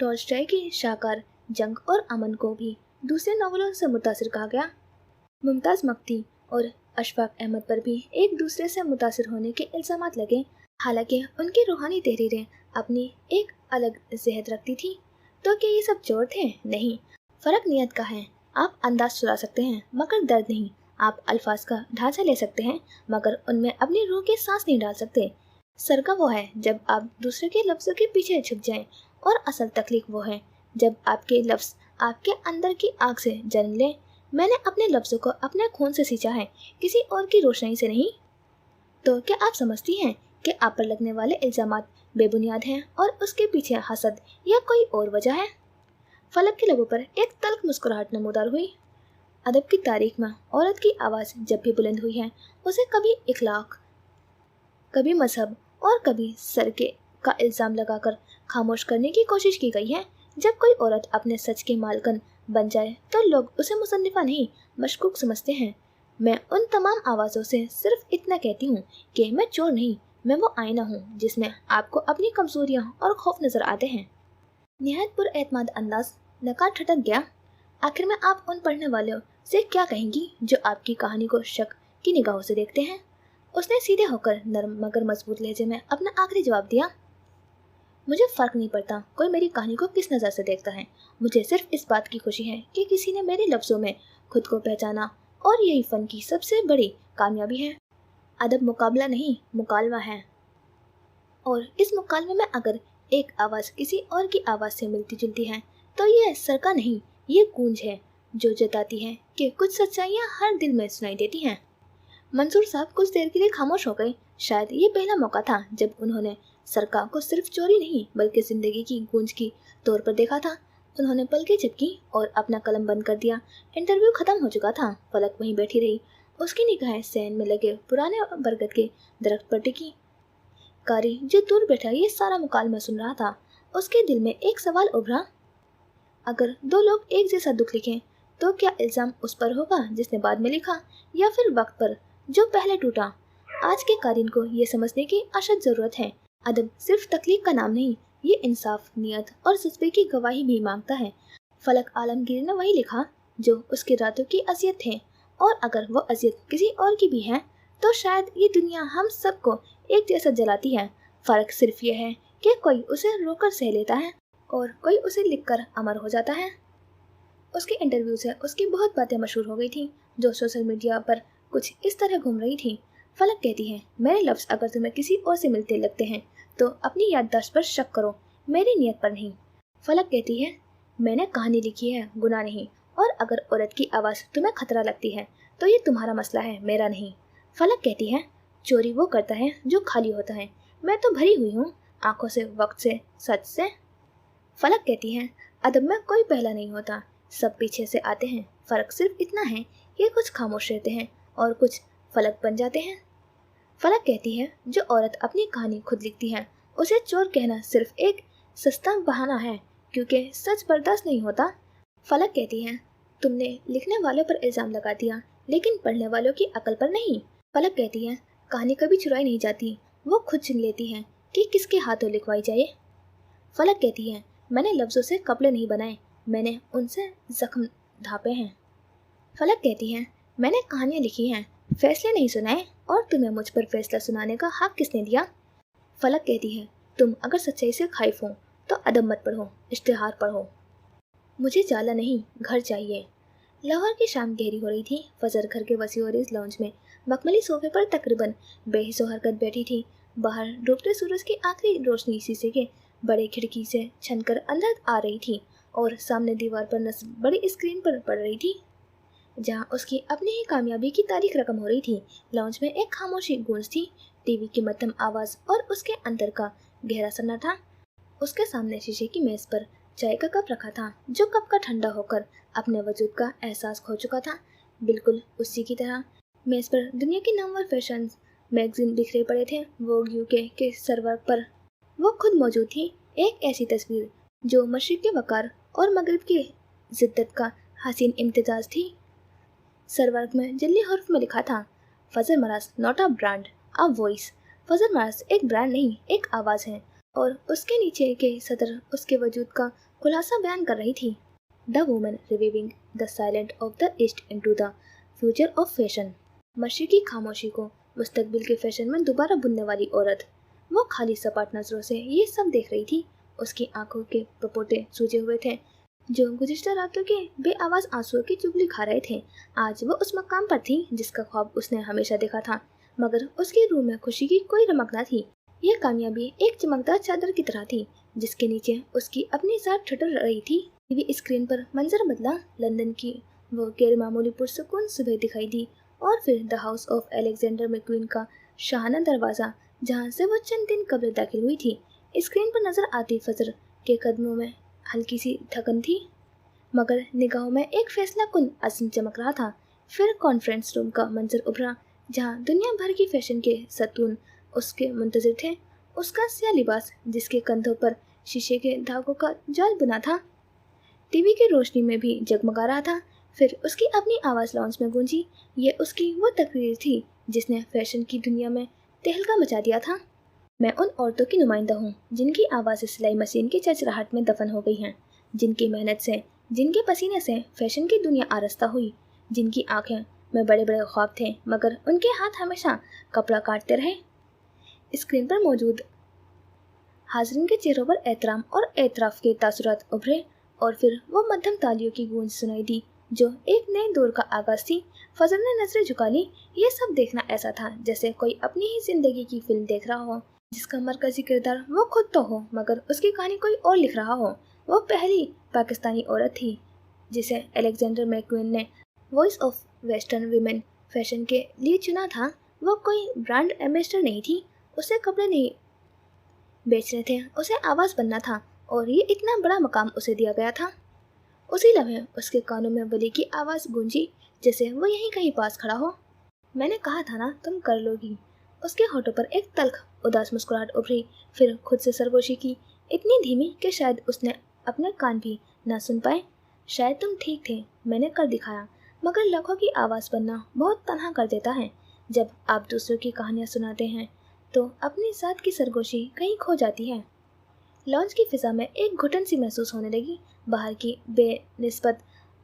टॉल्स्टॉय की शाहकार जंग और अमन को भी दूसरे नॉवलों से मुतासिर कहा गया। मुमताज़ मक्ती और अशफाक अहमद पर भी एक दूसरे से मुतासिर होने के इल्ज़ामात लगे, हालांकि उनकी रूहानी तहरीरें अपनी एक अलग ज़हद रखती थी। तो क्या ये सब चोर थे? नहीं, फ़र्क नियत का है। आप अंदाज चुरा सकते हैं मगर दर्द नहीं। आप अल्फाज का ढांचा ले सकते हैं मगर उनमें अपनी रूह की सांस नहीं डाल सकते। सरका वो है जब आप दूसरे के लफ्ज़ों के पीछे छुप जाएं, और असल तख्लीक वो है जब आपके लफ्ज़ आपके अंदर की आग से जन्म लें। मैंने अपने लफ्ज़ों को अपने खून से सींचा है, किसी और की रोशनी से नहीं। तो क्या आप समझती हैं कि आप पर लगने वाले इल्ज़ामात बेबुनियाद हैं और उसके पीछे हसद या कोई और वजह है? फलक के लबों पर एक तल्ख मुस्कुराहट नमूदार हुई। अदब की तारीख में औरत की आवाज़ जब भी बुलंद हुई है, उसे कभी इखलाक, कभी मजहब और कभी सरके का इल्ज़ाम लगाकर खामोश करने की कोशिश की गई है। जब कोई औरत अपने सच की मालकन बन जाए तो लोग उसे मुसन्निफा नहीं मशकूक समझते हैं। मैं उन तमाम आवाज़ों से सिर्फ इतना कहती हूँ कि मैं चोर नहीं, मैं वो आईना हूँ जिसमें आपको अपनी कमजोरियाँ और खौफ नज़र आते हैं। निहायत पुरएतमाद अंदाज नकाद ठटक गया। आखिर में आप उन पढ़ने वालों से क्या कहेंगी जो आपकी कहानी को शक की निगाहों से देखते हैं? उसने सीधे होकर नरम मगर मजबूत लहजे में अपना आखिरी जवाब दिया, मुझे फ़र्क नहीं पड़ता कोई मेरी कहानी को किस नज़र से देखता है। मुझे सिर्फ इस बात की खुशी है कि किसी ने मेरे लफ्ज़ों में खुद को पहचाना, और यही फ़न की सबसे बड़ी कामयाबी है। अदब मुकाबला नहीं, मुकालमा है, और इस मुकालमे में अगर एक आवाज़ किसी और की आवाज़ से मिलती जुलती है तो ये सरका नहीं, ये गूंज है जो जताती है कि कुछ सच्चाइयाँ हर दिल में सुनाई देती हैं। मंसूर साहब कुछ देर के लिए खामोश हो गए। शायद ये पहला मौका था जब उन्होंने सरका को सिर्फ चोरी नहीं बल्कि जिंदगी की गूंज की तौर पर देखा था। उन्होंने पलकें झपकी और अपना कलम बंद कर दिया। इंटरव्यू खत्म हो चुका था। फलक वहीं बैठी रही, उसकी निगाहें सैन में लगे पुराने बरगद के दरख्त पर टिकी। कारी जो दूर बैठा ये सारा मुकालमा सुन रहा था, उसके दिल में एक सवाल उभरा, अगर दो लोग एक जैसा दुख लिखें तो क्या इल्जाम उस पर होगा जिसने बाद में लिखा, या फिर वक्त पर जो पहले टूटा। आज के कारीन को ये समझने की अशद जरूरत है, अदब सिर्फ तकलीफ का नाम नहीं, ये इंसाफ, नियत और जज्बे की गवाही भी मांगता है। फलक आलमगीर ने वही लिखा जो उसकी रातों की अजियत है, और अगर वो अजियत किसी और की भी है तो शायद ये दुनिया हम सबको एक जैसा जलाती है। फर्क सिर्फ ये है कि कोई उसे रोकर सह लेता है और कोई उसे लिखकर अमर हो जाता है। उसके इंटरव्यू से उसकी बहुत बातें मशहूर हो गई थी जो सोशल मीडिया पर कुछ इस तरह घूम रही थी। फलक कहती है, मेरे लफ्ज़ अगर तुम्हें किसी और से मिलते लगते हैं तो अपनी याददाश्त पर शक करो, मेरी नीयत पर नहीं। फलक कहती है, मैंने कहानी लिखी है, गुनाह नहीं, और अगर औरत की आवाज़ तुम्हें खतरा लगती है तो ये तुम्हारा मसला है, मेरा नहीं। फलक कहती है, चोरी वो करता है जो खाली होता है, मैं तो भरी हुई हूँ आंखों से, वक्त से, सच से। फलक कहती है, अदब में कोई पहला नहीं होता, सब पीछे से आते हैं, फ़र्क सिर्फ इतना है कि कुछ खामोश रहते हैं और कुछ फलक बन जाते हैं। फलक कहती है, जो औरत अपनी कहानी खुद लिखती है उसे चोर कहना सिर्फ एक सस्ता बहाना है, क्योंकि सच बर्दाश्त नहीं होता। फलक कहती है, तुमने लिखने वालों पर इल्ज़ाम लगा दिया लेकिन पढ़ने वालों की अकल पर नहीं। फलक कहती है, कहानी कभी चुराई नहीं जाती, वो खुद चुन लेती है कि किसके हाथों लिखवाई जाए। फलक कहती है, मैंने लफ्ज़ों से कपड़े नहीं बनाए, मैंने उनसे जख्म ढांपे हैं। फलक कहती है, मैंने कहानियाँ लिखी हैं, फैसले नहीं सुनाए, और तुम्हें मुझ पर फैसला सुनाने का हक किसने दिया। फलक कहती है, तुम अगर सच्चाई से खाइफ हो तो अदब मत पढ़ो, इश्तिहार पढ़ो। मुझे जाला नहीं, घर चाहिए। लाहौर की शाम गहरी हो रही थी। फजर घर के वसी और इस लाउंज में मखमली सोफे पर तकरीबन बेहिस्सो हरकत बैठी थी। बाहर डूबते सूरज की आखिरी रोशनी शीशे के बड़े खिड़की से छनकर अंदर आ रही थी, और सामने दीवार पर नस्ब बड़ी स्क्रीन पर पड़ रही थी जहां उसकी अपनी ही कामयाबी की तारीख रकम हो रही थी। लाउंज में एक खामोशी गूंज थी, टीवी की मध्यम आवाज़ और उसके अंदर का गहरा सन्नाटा। उसके सामने शीशे की मेज़ पर चाय का कप रखा था जो कप का ठंडा होकर अपने वजूद का एहसास खो चुका था। बिल्कुल उसी की तरह मेज़ पर दुनिया की नामवर फैशन मैगजीन बिखरे पड़े थे। वोग यूके के सर्वर पर वो खुद मौजूद थी, एक ऐसी तस्वीर जो मशरिक के वकार और मगरिब की जिद्दत का हसीन इम्तिजाज थी। सर्वर में जल्दी हर्फ में लिखा था, फजर मराज not a brand, a voice. फजर मराज एक ब्रांड नहीं, एक आवाज़ है, और उसके नीचे के सतर उसके वजूद का खुलासा बयान कर रही थी। The woman reviving the silent of the east into the future of fashion. मशरिकी खामोशी को मुस्तकबिल के फैशन में दोबारा बुनने वाली औरत। वो खाली सपाट नजरों से ये सब देख रही थी। उसकी आंखों के पपोटे सूजे हुए थे जो गुज़िश्ता रातों के बेआवाज़ आंसुओं की चुगली खा रहे थे। आज वो उस मकाम पर थी जिसका ख्वाब उसने हमेशा देखा था, मगर उसकी रूह में खुशी की कोई रमक न थी। यह कामयाबी एक चमकदार चादर की तरह थी जिसके नीचे उसकी अपनी ज़ात ठुठर रही थी। टीवी स्क्रीन पर मंजर बदला। लंदन की वो गैर मामूली पुरसुकून सुबह दिखाई दी, और फिर the house of Alexander McQueen का शाहाना दरवाज़ा जहाँ से वो चंद दिन कबल दाखिल हुई थी। स्क्रीन पर नजर आती फजर के कदमों में हल्की सी थकन थी, मगर निगाहों में एक फैसला कुन अज़्म चमक रहा था। फिर कॉन्फ्रेंस रूम का मंजर उभरा जहाँ दुनिया भर की फैशन के सतून उसके मुंतज़िर थे। उसका स्याह लिबास जिसके कंधों पर शीशे के धागों का जाल बुना था, टीवी की रोशनी में भी जगमगा रहा था। फिर उसकी अपनी आवाज़ लाउंज में गूंजी। ये उसकी वो तकरीर थी जिसने फैशन की दुनिया में तहलका मचा दिया था। मैं उन औरतों की नुमाइंदा हूँ जिनकी आवाज़ सिलाई मशीन की चरचराहट में दफन हो गई हैं, जिनकी मेहनत से, जिनके पसीने से फैशन की दुनिया आरस्ता हुई, जिनकी आंखें में बड़े बड़े ख्वाब थे मगर उनके हाथ हमेशा कपड़ा काटते रहे। स्क्रीन पर मौजूद हाज़रीन के चेहरों पर एहतराम और एतराफ़ के तासुरात उभरे, और फिर वो मध्यम तालियों की गूंज सुनाई दी जो एक नए दौर का आगाज़ थी। फजर ने नजरें झुका ली। ये सब देखना ऐसा था जैसे कोई अपनी ही जिंदगी की फिल्म देख रहा हो, जिसका मरकजी किरदार वो खुद तो हो मगर उसकी कहानी कोई और लिख रहा हो। वो पहली पाकिस्तानी औरत थी जिसे अलेक्जेंडर मैक्वीन ने voice of western women fashion के लिए चुना था। वो कोई ब्रांड एम्बेसडर नहीं थी, उसे कपड़े नहीं बेचने थे, उसे आवाज़ बनना था, और ये इतना बड़ा मकाम उसे दिया गया था। उसी लम्हे उसके कानों में वली की आवाज़ गूंजी जैसे वो यहीं कहीं पास खड़ा हो। मैंने कहा था ना तुम कर लोगी। उसके होठों पर एक तल्ख उदास मुस्कुराहट उभरी, फिर खुद से सरगोशी की, इतनी धीमी कि शायद उसने अपने कान भी ना सुन पाए। शायद तुम ठीक थे, मैंने कर दिखाया, मगर लाखों की आवाज़ बनना बहुत तन्हा कर देता है। जब आप दूसरों की कहानियाँ सुनाते हैं तो अपनी ज़ात की सरगोशी कहीं खो जाती है। लॉन्च की फिजा में एक घुटन सी महसूस होने लगी। बाहर की बेनिस्बत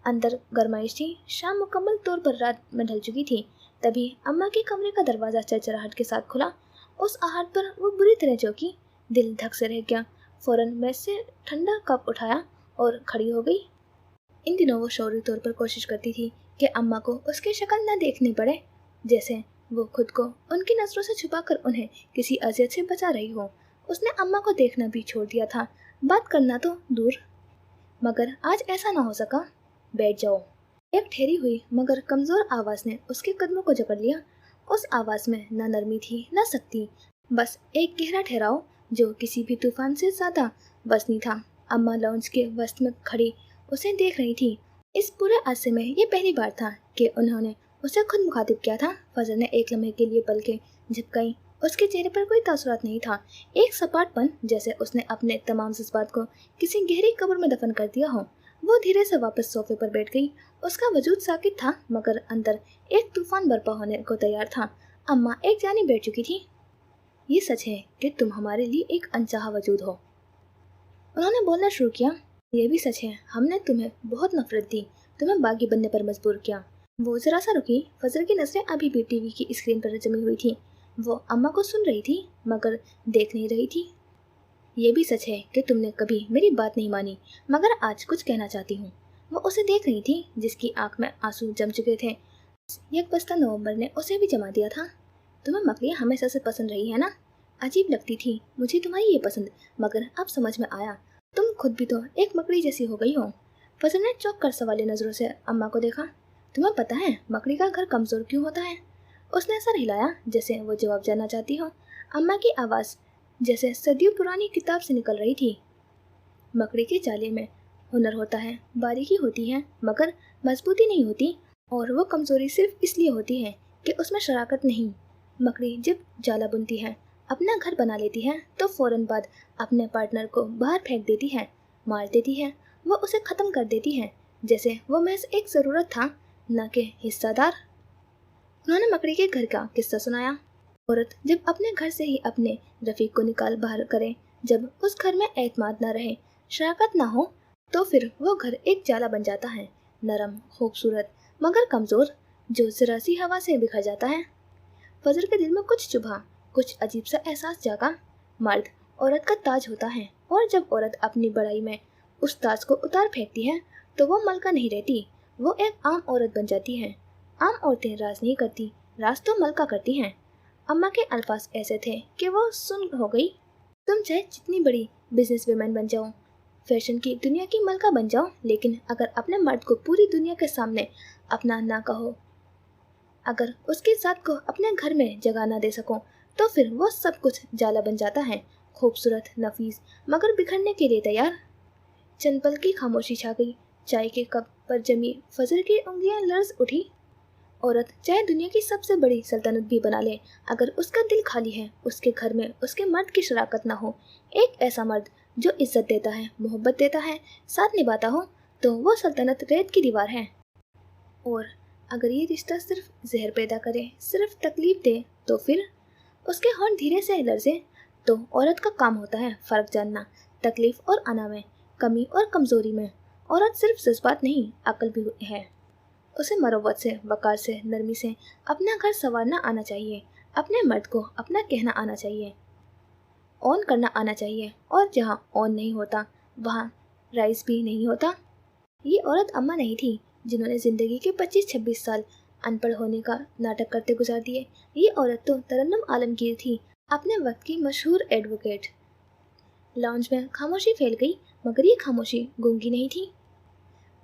अंदर गरमाइश थी। शाम मुकम्मल तौर पर रात में ढल चुकी थी। तभी अम्मा के कमरे का दरवाज़ा चरचराहट के साथ खुला। उस आहट पर वो बुरी तरह चौंकी। दिल धक से रह गया। फौरन मेज से ठंडा कप उठाया और खड़ी हो गई। इन दिनों वो शौरी तौर पर कोशिश करती थी कि अम्मा को उसकी शक्ल न देखनी पड़े, जैसे वो खुद को उनकी नज़रों से छुपाकर उन्हें किसी अजियत से बचा रही हो। उसने अम्मा को देखना भी छोड़ दिया था, बात करना तो दूर। मगर आज ऐसा ना हो सका। बैठ जाओ, एक ठहरी हुई मगर कमज़ोर आवाज़ ने उसके कदमों को जकड़ लिया। उस आवाज़ में न नरमी थी न सख्ती, बस एक गहरा ठहराव जो किसी भी तूफान से ज़्यादा वज़नी था। अम्मा लाउंज के वस्त में खड़ी उसे देख रही थी। इस पूरे अरसे में ये पहली बार था कि उन्होंने उसे खुद मुखातिब किया था। फजल ने एक लम्हे के लिए पलकें झपकाई। उसके चेहरे पर कोई तासुरात नहीं था, एक सपाटपन, जैसे उसने अपने तमाम जज्बात को किसी गहरी कब्र में दफन कर दिया हो। वो धीरे से वापस सोफे पर बैठ गई। उसका वजूद साकित था, मगर अंदर एक तूफान बर्पा होने को तैयार था। अम्मा एक जानी बैठ चुकी थी। ये सच है कि तुम हमारे लिए एक अनचाहा वजूद हो, उन्होंने बोलना शुरू किया। ये भी सच है, हमने तुम्हें बहुत नफरत दी, तुम्हें बागी बनने पर मजबूर किया। वो जरा सा रुकी। फजल की नजरें अभी भी टीवी की स्क्रीन पर जमी हुई थी। वो अम्मा को सुन रही थी मगर देख नहीं रही थी। ये भी सच है कि तुमने कभी मेरी बात नहीं मानी, मगर आज कुछ कहना चाहती हूँ। वो उसे देख रही थी जिसकी आंख में आंसू जम चुके थे। यकबस्ता नवंबर ने उसे भी जमा दिया था। तुम्हें मकड़ियाँ हमेशा से पसंद रही है ना? अजीब लगती थी मुझे तुम्हारी ये पसंद, मगर अब समझ में आया तुम खुद भी तो एक मकड़ी जैसी हो गई हो। फजल ने चौंक कर सवाली नजरों से अम्मा को देखा। तुम्हें पता है मकड़ी का घर कमजोर क्यों होता है? उसने सर हिलाया जैसे वो जवाब जानना चाहती हो। अम्मा की आवाज़ जैसे सदियों पुरानी किताब से निकल रही थी। मकड़ी के जाले में हुनर होता है, बारीकी होती है, मगर मजबूती नहीं होती। और वो कमजोरी सिर्फ इसलिए होती है कि उसमें शराकत नहीं। मकड़ी जब जाला बुनती है, अपना घर बना लेती है, तो फौरन बाद अपने पार्टनर को बाहर फेंक देती है, मार देती है। वो उसे ख़त्म कर देती है, जैसे वो महज एक ज़रूरत था, न कि हिस्सादार। उन्होंने मकड़ी के घर का किस्सा सुनाया। औरत जब अपने घर से ही अपने रफीक को निकाल बाहर करे, जब उस घर में एतमाद न रहे, शराकत ना हो, तो फिर वो घर एक जाला बन जाता है, नरम, खूबसूरत, मगर कमज़ोर, जो ज़रा सी हवा से बिखर जाता है। फजल के दिल में कुछ चुभा, कुछ अजीब सा एहसास जागा। मर्द औरत का ताज होता है, और जब औरत अपनी बड़ाई में उस ताज को उतार फेंकती है, तो वो मलका नहीं रहती, वो एक आम औरत बन जाती है। आम औरतें राज नहीं करती, राज तो मलका करती हैं। अम्मा के अल्फाज ऐसे थे कि वो सुन हो गई। तुम चाहे जितनी बड़ी बिजनेस वुमेन बन जाओ, फैशन की दुनिया की मलका बन जाओ, लेकिन अगर अपने मर्द को पूरी दुनिया के सामने अपना ना कहो, अगर उसकी जात को अपने घर में जगह ना दे सको, तो फिर वो सब कुछ जाला बन जाता है, खूबसूरत, नफीस, मगर बिखरने के लिए तैयार। चंद पल की खामोशी छा गई। चाय के कप पर जमी फजल की उंगलियां लर्ज उठी। औरत चाहे दुनिया की सबसे बड़ी सल्तनत भी बना ले, अगर उसका दिल खाली है, उसके घर में उसके मर्द की शराकत ना हो, एक ऐसा मर्द जो इज्जत देता है, मोहब्बत देता है, साथ निभाता हो, तो वो सल्तनत रेत की दीवार है। और अगर ये रिश्ता सिर्फ जहर पैदा करे, सिर्फ तकलीफ दे, तो फिर उसके होंठ धीरे से लर्जे। तो औरत का काम होता है फ़र्क जानना, तकलीफ और अना में, कमी और कमज़ोरी में। औरत सिर्फ जज्बात नहीं, अक्ल भी है। उसे मरवत से, वकार से, नरमी से अपना घर संवारना आना चाहिए, अपने मर्द को अपना कहना आना चाहिए, ऑन करना आना चाहिए, और जहाँ ऑन नहीं होता वहाँ राइस भी नहीं होता। ये औरत अम्मा नहीं थी जिन्होंने ज़िंदगी के 25-26 साल अनपढ़ होने का नाटक करते गुजार दिए। ये औरत तो तरन्नुम आलमगीर थी, अपने वक्त की मशहूर एडवोकेट। लाउंज में खामोशी फैल गई, मगर ये खामोशी गूंगी नहीं थी।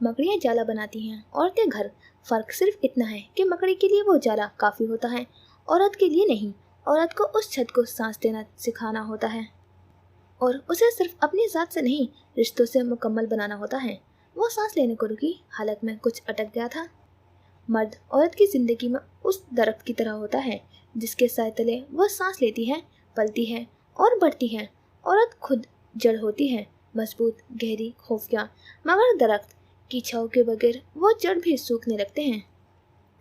मकड़ियाँ जाला बनाती हैं, औरतें घर। फ़र्क सिर्फ इतना है कि मकड़ी के लिए वो जाला काफ़ी होता है, औरत के लिए नहीं। औरत को उस छत को सांस देना सिखाना होता है, और उसे सिर्फ अपनी ज़ात से नहीं, रिश्तों से मुकम्मल बनाना होता है। वो सांस लेने को रुकी, हालत में कुछ अटक गया था। मर्द औरत की ज़िंदगी में उस दरख्त की तरह होता है जिसके साए तले वो सांस लेती है, पलती है और बढ़ती है। औरत खुद जड़ होती है, मजबूत, गहरी, खुफिया, मगर दरख्त की छांव के बगैर वो जड़ भी सूखने लगते हैं।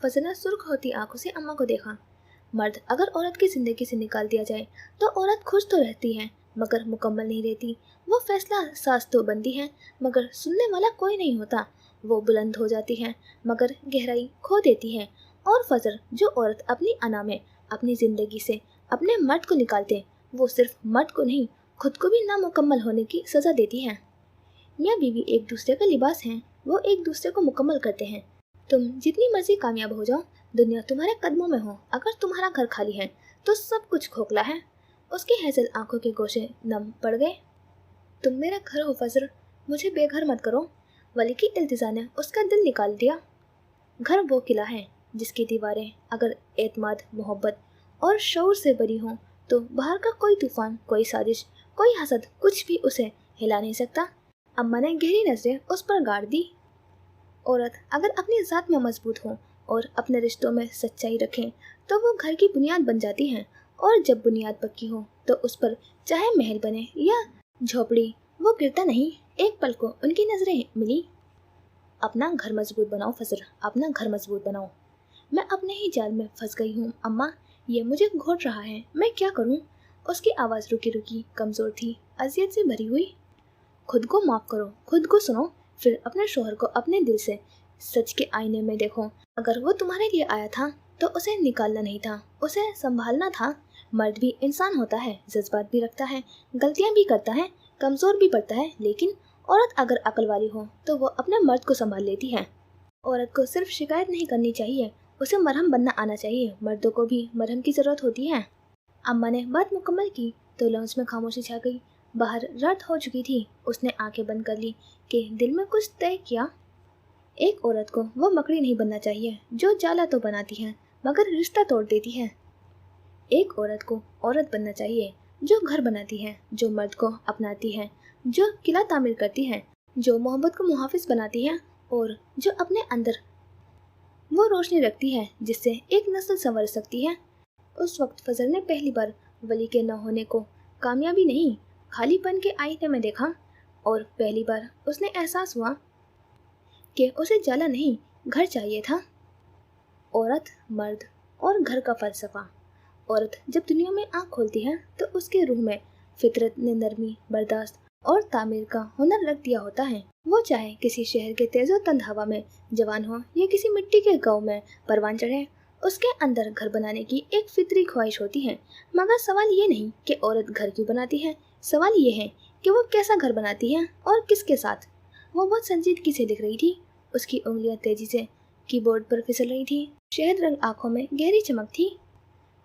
फजल ने सुर्ख होती आंखों से अम्मा को देखा। मर्द अगर औरत की जिंदगी से निकाल दिया जाए तो औरत खुश तो रहती है मगर मुकम्मल नहीं रहती। वो फैसला साज तो बनती है मगर सुनने वाला कोई नहीं होता। वो बुलंद हो जाती है मगर गहराई खो देती है। और फजल जो औरत अपनी अना में अपनी जिंदगी से अपने मर्द को निकालते, वो सिर्फ मर्द को नहीं खुद को भी नामुकम्मल होने की सजा देती है। मियाँ बीवी एक दूसरे का लिबास हैं, वो एक दूसरे को मुकम्मल करते हैं। तुम जितनी मर्जी कामयाब हो जाओ, दुनिया तुम्हारे कदमों में हो, अगर तुम्हारा घर खाली है तो सब कुछ खोखला है। उसकी हैजल आंखों के गोशे नम पड़ गए। तुम मेरा घर हो फजल, मुझे बेघर मत करो। वली की इल्तिजा ने उसका दिल निकाल दिया। घर वो किला है जिसकी दीवारें अगर एतमाद, मोहब्बत और शऊर से बरी हों तो बाहर का कोई तूफान, कोई साजिश, कोई हसद कुछ भी उसे हिला नहीं सकता। अम्मा ने गहरी नजरें उस पर गाड़ दी। औरत अगर अपनी ज़ात में मजबूत हो और अपने रिश्तों में सच्चाई रखें तो वो घर की बुनियाद बन जाती हैं। और जब बुनियाद पक्की हो तो उस पर चाहे महल बने या झोपड़ी, वो गिरता नहीं। एक पल को उनकी नजरें मिली। अपना घर मजबूत बनाओ फजल, अपना घर मजबूत बनाओ। मैं अपने ही जाल में फंस गई हूँ अम्मा, ये मुझे घोट रहा है, मैं क्या करूँ? उसकी आवाज़ रुकी रुकी, कमज़ोर थी, अजियत से भरी हुई। खुद को माफ़ करो, खुद को सुनो, फिर अपने शोहर को अपने दिल से सच के आईने में देखो। अगर वो तुम्हारे लिए आया था तो उसे निकालना नहीं था, उसे संभालना था। मर्द भी इंसान होता है, जज्बात भी रखता है, गलतियाँ भी करता है, कमज़ोर भी पड़ता है, लेकिन औरत अगर अकल वाली हो तो वो अपने मर्द को संभाल लेती है। औरत को सिर्फ शिकायत नहीं करनी चाहिए, उसे मरहम बनना आना चाहिए। मर्दों को भी मरहम की ज़रूरत होती है। अम्मा ने बात मुकम्मल की तो लॉन्च में खामोशी छा गई। बाहर रात हो चुकी थी। उसने आंखें बंद कर ली कि दिल में कुछ तय किया। एक औरत को वो मकड़ी नहीं बनना चाहिए जो जाला तो बनाती है मगर रिश्ता तोड़ देती है। एक औरत को औरत बनना चाहिए जो घर बनाती है, जो मर्द को अपनाती है, जो किला तामीर करती है, जो मोहब्बत को मुहाफिज बनाती है और जो अपने अंदर वो रोशनी रखती है जिससे एक नस्ल संवर सकती है। उस वक्त फजल ने पहली बार वली के न होने को कामयाबी नहीं, खालीपन के आईने में देखा। और पहली बार उसने एहसास हुआ कि उसे जाला नहीं, घर चाहिए था। औरत, मर्द और घर का फलसफा। औरत जब दुनिया में आँख खोलती है तो उसके रूह में फितरत ने नरमी, बर्दाश्त और तामीर का हुनर रख दिया होता है। वो चाहे किसी शहर के तेज़ो तंद हवा में जवान हो या किसी मिट्टी के गांव में परवान चढ़े, उसके अंदर घर बनाने की एक फितरी ख्वाहिश होती है। मगर सवाल ये नहीं कि औरत घर क्यों बनाती है, सवाल ये है कि वो कैसा घर बनाती है और किसके साथ। वो बहुत संजीदगी से लिख रही थी। उसकी उंगलियां तेजी से कीबोर्ड पर फिसल रही थी। शहद रंग आंखों में गहरी चमक थी।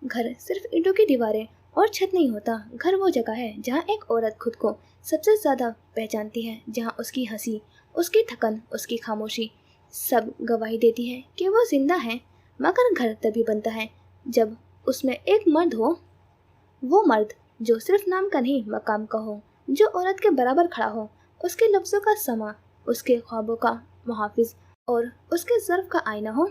घर सिर्फ ईंटों की दीवारें और छत नहीं होता। घर वो जगह है जहाँ एक औरत खुद को सबसे ज़्यादा पहचानती है, जहाँ उसकी हंसी, उसकी थकन, उसकी खामोशी सब गवाही देती है कि वो जिंदा है। मगर घर तभी बनता है जब उसमें एक मर्द हो। वो मर्द जो सिर्फ नाम का नहीं, मकाम का हो, जो औरत के बराबर खड़ा हो, उसके लफ्ज़ों का समा, उसके ख्वाबों का मुहाफिज और उसके ज़र्फ का आईना हो।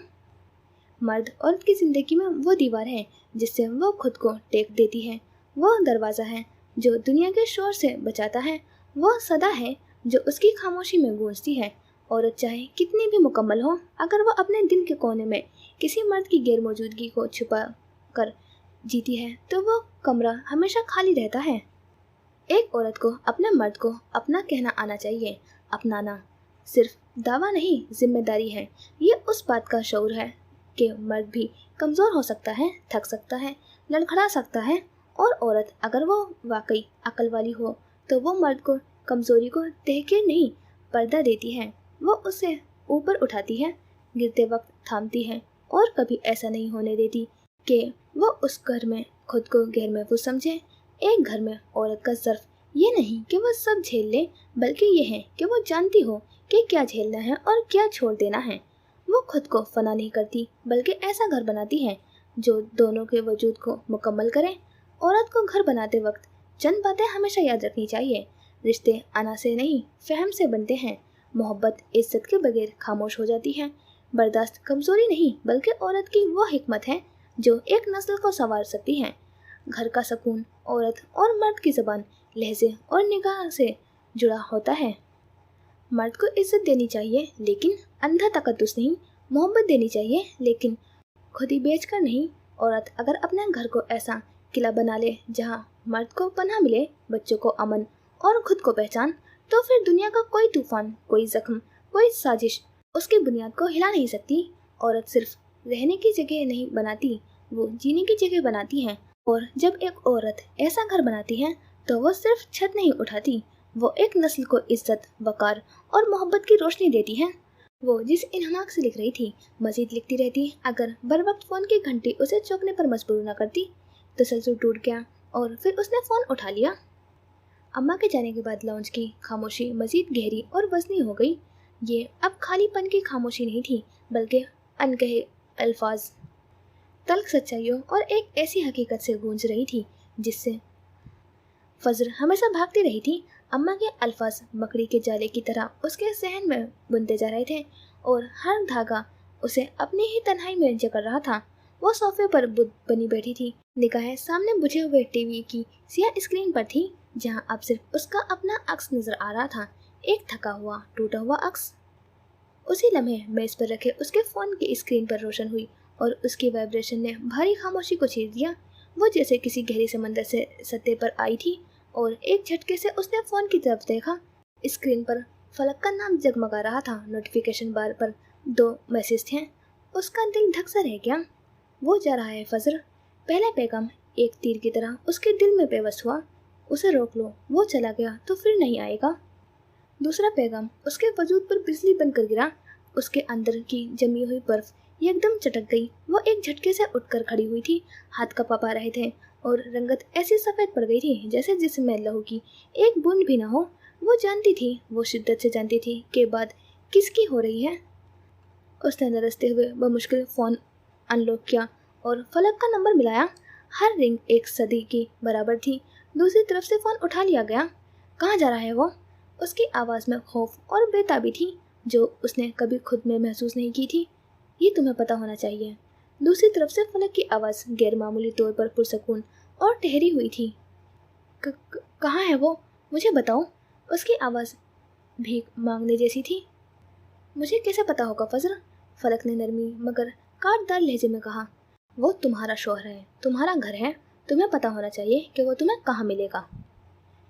मर्द औरत की ज़िंदगी में वो दीवार है जिससे वो खुद को टेक देती है। वो दरवाज़ा है जो दुनिया के शोर से बचाता है। वो सदा है जो उसकी खामोशी में गूंजती है। औरत चाहे कितनी भी मुकम्मल हो, अगर वो अपने दिल के कोने में किसी मर्द की गैर मौजूदगी को छुपा कर जीती है तो वो कमरा हमेशा खाली रहता है। एक औरत को अपने मर्द को अपना कहना आना चाहिए। अपनाना सिर्फ दावा नहीं, जिम्मेदारी है। ये उस बात का शऊर है कि मर्द भी कमज़ोर हो सकता है, थक सकता है, लड़खड़ा सकता है। और औरत अगर वो वाकई अकल वाली हो तो वो मर्द को कमज़ोरी को तहक़ीर नहीं, पर्दा देती है। वो उसे ऊपर उठाती है, गिरते वक्त थामती है और कभी ऐसा नहीं होने देती कि वो उस घर में खुद को गैर महफूज समझे। एक घर में औरत का ज़र्फ ये नहीं कि वो सब झेल ले, बल्कि ये है कि वो जानती हो कि क्या झेलना है और क्या छोड़ देना है। वो खुद को फना नहीं करती, बल्कि ऐसा घर बनाती है जो दोनों के वजूद को मुकम्मल करे। औरत को घर बनाते वक्त चंद बातें हमेशा याद रखनी चाहिए। रिश्ते अना से नहीं, फहम से बनते हैं। मोहब्बत इज्जत के बगैर खामोश हो जाती है। बर्दाश्त कमज़ोरी नहीं, बल्कि औरत की वो हिकमत है जो एक नस्ल को संवार सकती हैं। घर का सुकून औरत और मर्द की ज़बान, लहजे और निगाह से जुड़ा होता है। मर्द को इज्जत देनी चाहिए लेकिन अंधा तकद्दुस नहीं, मोहब्बत देनी चाहिए लेकिन खुद ही बेच कर नहीं। औरत अगर अपने घर को ऐसा किला बना ले जहाँ मर्द को पनाह मिले, बच्चों को अमन और खुद को पहचान, तो फिर दुनिया का कोई तूफान, कोई जख्म, कोई साजिश उसकी बुनियाद को हिला नहीं सकती। औरत सिर्फ रहने की जगह नहीं बनाती, वो जीने की जगह बनाती है। और जब एक औरत ऐसा घर बनाती है तो वो सिर्फ छत नहीं उठाती, वो एक नस्ल को इज्जत, वकार और मोहब्बत की रोशनी देती है। वो जिस इन्हमाक से लिख रही थी, मजीद लिखती रहती अगर बर वक्त फ़ोन की घंटी उसे चौंकने पर मजबूर न करती। तसलसल टूट गया और फिर उसने फ़ोन उठा लिया। अम्मा के जाने के बाद लाउंज की खामोशी मजीद गहरी और वजनी हो गई। ये अब खालीपन की खामोशी नहीं थी, बल्कि अनकहे अल्फाज, तल्ख सच्चाइयों और एक ऐसी हकीकत से गूंज रही थी जिससे फजर हमेशा भागती रही थी। अम्मा के अल्फाज मकड़ी के जाले की तरह उसके जहन में बुनते जा रहे थे और हर धागा उसे अपनी ही तन्हाई में जकड़ रहा था। वो सोफे पर बुद्ध बनी बैठी थी, निगाहें सामने बुझे हुए टीवी की सियाह स्क्रीन पर थी, जहां अब सिर्फ उसका अपना अक्स नजर आ रहा था, एक थका हुआ, टूटा हुआ अक्स। उसी लम्हे मेज पर रखे उसके फ़ोन की स्क्रीन पर रोशन हुई और उसकी वाइब्रेशन ने भारी खामोशी को चीर दिया। वो जैसे किसी गहरे समंदर से सतह पर आई थी और एक झटके से उसने फ़ोन की तरफ देखा। स्क्रीन पर फलक का नाम जगमगा रहा था। नोटिफिकेशन बार पर 2 मैसेज थे। उसका दिल धक सा रह गया। वो जा रहा है फजर। पहला पैगाम एक तीर की तरह उसके दिल में बेबस हुआ। उसे रोक लो, वो चला गया तो फिर नहीं आएगा। दूसरा पैगाम उसके वजूद पर बिजली बनकर गिरा। उसके अंदर की जमी हुई बर्फ एकदम चटक गई। वो एक झटके से उठकर खड़ी हुई थी, हाथ कँपा रहे थे और रंगत ऐसी सफ़ेद पड़ गई थी जैसे जिसमें लहू की एक बूंद भी ना हो। वो जानती थी, वो शिद्दत से जानती थी कि बात किसकी हो रही है। उसने नरसते हुए बमुश्किल फ़ोन अनलॉक किया और फलक का नंबर मिलाया। हर रिंग एक सदी की बराबर थी। दूसरी तरफ से फ़ोन उठा लिया गया। कहाँ जा रहा है वो? उसकी आवाज़ में खौफ और बेताबी थी जो उसने कभी खुद में महसूस नहीं की थी। ये तुम्हें पता होना चाहिए। दूसरी तरफ से फलक की आवाज़ गैर मामूली तौर पर पुरसकून और ठहरी हुई थी। कहाँ है वो? मुझे बताओ। उसकी आवाज़ भीख मांगने जैसी थी। मुझे कैसे पता होगा फजर? फलक ने नरमी मगर काटदार लहजे में कहा। वो तुम्हारा शौहर है, तुम्हारा घर है, तुम्हें पता होना चाहिए कि वो तुम्हें कहाँ मिलेगा।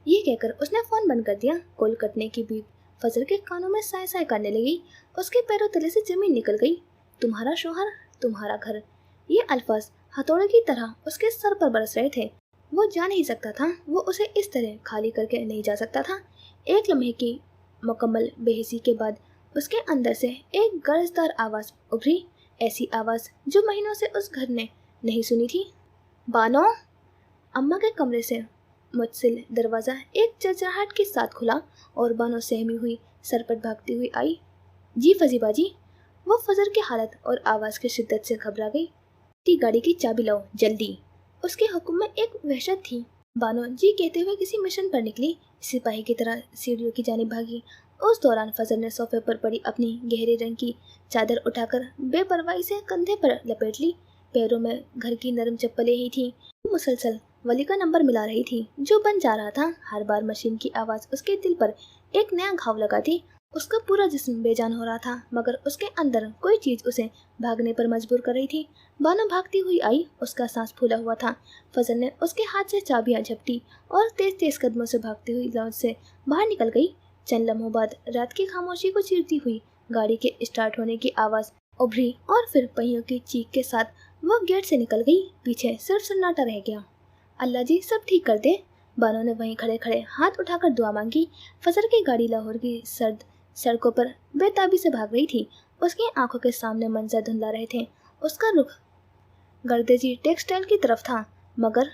ये कहकर उसने फ़ोन बंद कर दिया। कॉल कटने की बीप फजर के कानों में साय साय करने लगी। उसके पैरों तले से ज़मीन निकल गई। तुम्हारा शौहर, तुम्हारा घर, ये अल्फाज हथौड़े की तरह उसके सर पर बरस रहे थे। वो जा नहीं सकता था, वो उसे इस तरह खाली करके नहीं जा सकता था। एक लम्हे की मुकम्मल बेहिसी के बाद उसके अंदर से एक गर्जदार आवाज़ उभरी, ऐसी आवाज़ जो महीनों से उस घर ने नहीं सुनी थी। बानो! अम्मा के कमरे से मुतसिल दरवाज़ा एक चरचराहट के साथ खुला और बानो सहमी हुई सरपट भागती हुई आई। जी फजीबा जी। वो फजर की हालत और आवाज़ की शिद्दत से घबरा गई। गाड़ी की चाबी लाओ जल्दी। उसके हुक्म में एक वहशत थी। बानो जी कहते हुए किसी मिशन पर निकली, सिपाही की तरह सीढ़ियों की जानिब भागी। उस दौरान फजर ने सोफे पर पड़ी अपनी गहरे रंग की चादर उठाकर बेपरवाही से कंधे पर लपेट ली। पैरों में घर की नरम चप्पलें ही थी। मुसलसल वली का नंबर मिला रही थी जो बन जा रहा था। हर बार मशीन की आवाज़ उसके दिल पर एक नया घाव लगाती। उसका पूरा जिस्म बेजान हो रहा था मगर उसके अंदर कोई चीज़ उसे भागने पर मजबूर कर रही थी। बानो भागती हुई आई, उसका सांस फूला हुआ था। फजर ने उसके हाथ से चाबियां झपटी और तेज तेज कदमों से भागती हुई लॉन्च से बाहर निकल गई। चंद लम्हों बाद रात की खामोशी को चीरती हुई गाड़ी के स्टार्ट होने की आवाज़ उभरी और फिर पहियों की चीख के साथ वो गेट से निकल गई। पीछे सिर्फ सन्नाटा रह गया। अल्लाह जी सब ठीक कर दे। बानो ने वहीं खड़े खड़े हाथ उठाकर दुआ मांगी। फजर की गाड़ी लाहौर की सर्द सड़कों पर बेताबी से भाग रही थी। उसकी आंखों के सामने मंजर धुंधला रहे थे। उसका रुख गर्देजी टेक्सटाइल की तरफ था मगर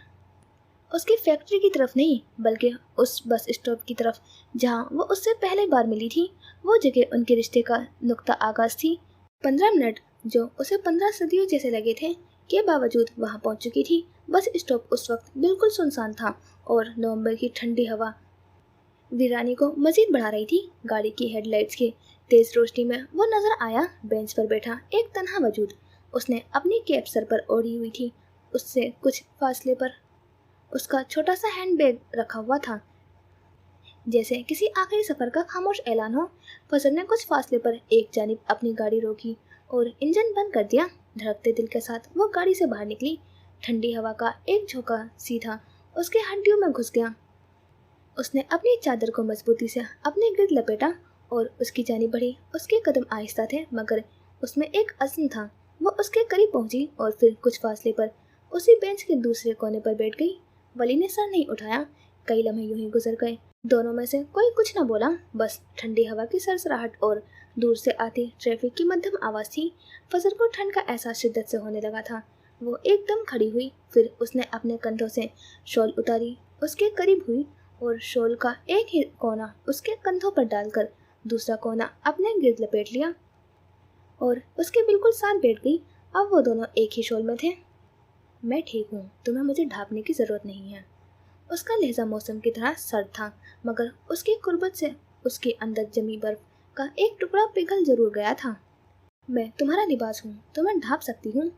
उसकी फैक्ट्री की तरफ नहीं, बल्कि उस बस स्टॉप की तरफ जहां वो उससे पहले बार मिली थी। वो जगह उनके रिश्ते का नुक्ता आगाज थी। 15 मिनट जो उसे 15 सदियों जैसे लगे थे के बावजूद वहां पहुंच चुकी थी। बस स्टॉप उस वक्त बिल्कुल सुनसान था और नवंबर की ठंडी हवा वीरानी को मजीद बढ़ा रही थी। गाड़ी की हेडलाइट्स की तेज रोशनी में वो नजर आया बेंच पर बैठा एक तन्हा वजूद। उसने अपनी कैप सर पर ओढ़ी हुई थी। उससे कुछ फासले पर उसका छोटा सा हैंड बैग रखा हुआ था, जैसे किसी आखिरी सफर का खामोश ऐलान हो। फजल ने कुछ फासले पर एक जानिब अपनी गाड़ी रोकी और इंजन बंद कर दिया। धड़कते दिल के साथ वो गाड़ी से बाहर निकली। ठंडी हवा का एक झोंका सीधा उसके हड्डियों में घुस गया। उसने अपनी चादर को मजबूती से अपने गिर्द लपेटा और उसकी जानिब बढ़ी। उसके कदम आहिस्ता थे, मगर उसमें एक अज़्म था। वो उसके करीब पहुंची और फिर कुछ फासले पर उसी बेंच के दूसरे कोने पर बैठ गई। वली ने सर नहीं उठाया। कई लम्हे यूं ही गुजर गए। दोनों में से कोई कुछ न बोला, बस ठंडी हवा की सरसराहट और दूर से आती ट्रैफिक की मध्यम आवाज़ थी। फजल को ठंड का एहसास शिद्दत से होने लगा था। वो एकदम खड़ी हुई, फिर उसने अपने कंधों से शॉल उतारी, उसके करीब हुई और शॉल का एक ही कोना उसके कंधों पर डालकर दूसरा कोना अपने गिर्द लपेट लिया और उसके बिल्कुल साथ बैठ गई। अब वो दोनों एक ही शॉल में थे। मैं ठीक हूँ, तुम्हें मुझे ढांपने की ज़रूरत नहीं है। उसका लहजा मौसम की तरह सर्द था, मगर उसकी कुर्बत से उसके अंदर जमी बर्फ का एक टुकड़ा पिघल जरूर गया था। मैं तुम्हारा लिबास हूँ, तुम्हें ढांप सकती हूँ।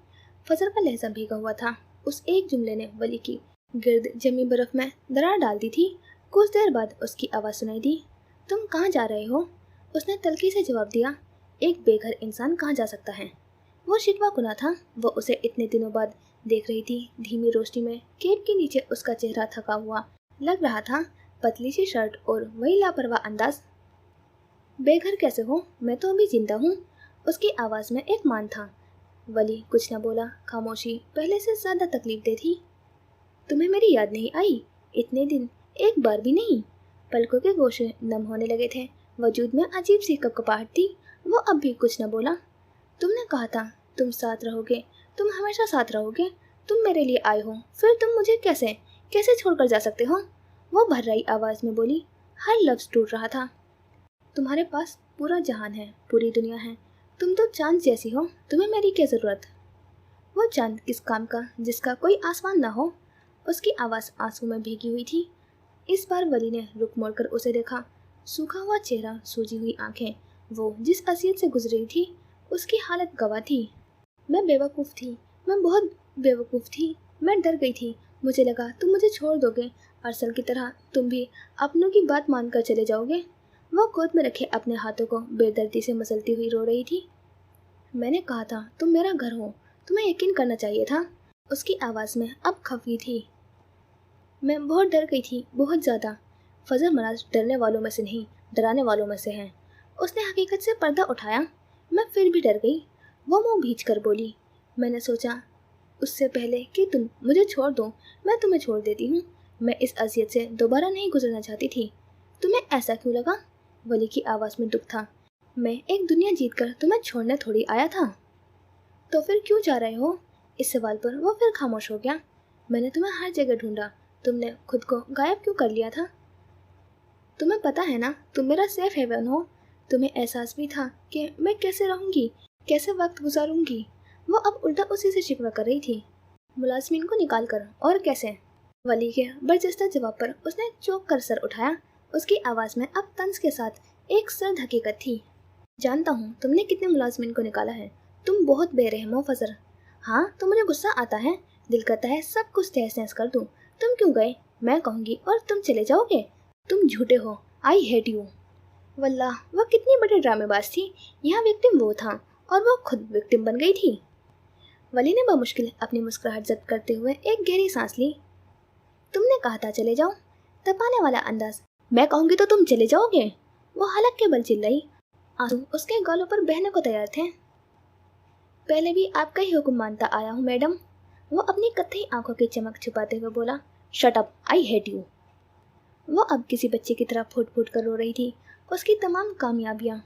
फजल का लहजा भीगा हुआ था। उस एक जुमले ने वली की गिर्द जमी बर्फ में दरार डाल दी थी। कुछ देर बाद उसकी आवाज़ सुनाई दी। तुम कहाँ जा रहे हो? उसने तल्खी से जवाब दिया। एक बेघर इंसान कहाँ जा सकता है? वो शिकवा कुना था। वो उसे इतने दिनों बाद देख रही थी। धीमी रोशनी में केप के नीचे उसका चेहरा थका हुआ लग रहा था, पतली सी शर्ट और वही लापरवाह अंदाज। बेघर कैसे हो? मैं तो अभी जिंदा हूँ। उसकी आवाज़ में एक मान था। वली कुछ न बोला। खामोशी पहले से ज़्यादा तकलीफ दे थी। तुम्हें मेरी याद नहीं आई? इतने दिन एक बार भी नहीं। पलकों के गोशे नम होने लगे थे। वजूद में अजीब सी कपकपाहट थी। वो अब भी कुछ न बोला। तुमने कहा था तुम साथ रहोगे, तुम हमेशा साथ रहोगे। तुम मेरे लिए आए हो, फिर तुम मुझे कैसे कैसे छोड़कर जा सकते हो? वो भर्राई आवाज़ में बोली। हर लफ्ज़ टूट रहा था। तुम्हारे पास पूरा जहान है, पूरी दुनिया है। तुम तो चांद जैसी हो, तुम्हें मेरी क्या ज़रूरत? वो चांद किस काम का जिसका कोई आसमान ना हो? उसकी आवाज़ आंसू में भीगी हुई थी। इस बार वली ने रुक मोड़कर उसे देखा। सूखा हुआ चेहरा, सूजी हुई आंखें। वो जिस असियत से गुजरी थी उसकी हालत गवाह थी। मैं बेवकूफ़ थी, मैं बहुत बेवकूफ़ थी। मैं डर गई थी। मुझे लगा तुम मुझे छोड़ दोगे। अरसल की तरह तुम भी अपनों की बात मानकर चले जाओगे। वो गोद में रखे अपने हाथों को बेदर्दी से मसलती हुई रो रही थी। मैंने कहा था तुम मेरा घर हो, तुम्हें यकीन करना चाहिए था। उसकी आवाज़ में अब खफी थी। मैं बहुत डर गई थी, बहुत ज़्यादा। फजल मराज डरने वालों में से नहीं, डराने वालों में से हैं। उसने हकीकत से पर्दा उठाया। मैं फिर भी डर गई। वो मुंह भींच कर बोली। मैंने सोचा उससे पहले कि तुम मुझे छोड़ दो, मैं तुम्हें छोड़ देती हूँ। मैं इस अजियत से दोबारा नहीं गुजरना चाहती थी। तुम्हें ऐसा क्यों लगा? वली की आवाज़ में दुख था। मैं एक दुनिया जीत कर तुम्हें छोड़ने थोड़ी आया था। तो फिर क्यों जा रहे हो? इस सवाल पर वो फिर खामोश हो गया। मैंने तुम्हें हर जगह ढूंढा, तुमने खुद को गायब क्यों कर लिया था? तुम्हें पता है ना तुम मेरा सेफ हेवन हो। तुम्हें एहसास भी था कि मैं कैसे रहूंगी, कैसे वक्त गुजारूंगी। वो अब उल्टा उसी से शिकवा कर रही थी। मुलाजमीन को निकाल कर, और कैसे? वली के बरजस्ता जवाब पर उसने चौंक कर सर उठाया। उसकी आवाज़ में अब तंज के साथ एक सर्द हकीकत थी। जानता हूँ तुमने कितने मुलाजमीन को निकाला है। तुम बहुत बेरहम हो फजर। हाँ तो मुझे गुस्सा आता है, दिल करता है सब कुछ तहस नहस कर दूँ। तुम क्यों गए? मैं कहूँगी और तुम चले जाओगे। तुम झूठे हो। I hate you. वल्लाह वह कितनी बड़ी ड्रामेबाज थी। यहाँ विक्टिम वो था और वो खुद विक्टिम बन गई थी। वली ने बमुश्किल अपनी मुस्कुराहट जब्त करते हुए एक गहरी सांस ली। तुमने कहा था चले जाओ। तपाने वाला अंदाज। मैं कहूँगी तो तुम चले जाओगे। वो हलक के बल चिल्लाई। आंसू उसके गालों पर बहने को तैयार थे। पहले भी आपका ही हुक्म मानता आया हूँ मैडम। वो अपनी कत्थई आंखों की चमक छुपाते हुए बोला। Shut up, I hate you. वो अब किसी बच्चे की तरह फूट फूट कर रो रही थी। उसकी तमाम कामयाबियाँ,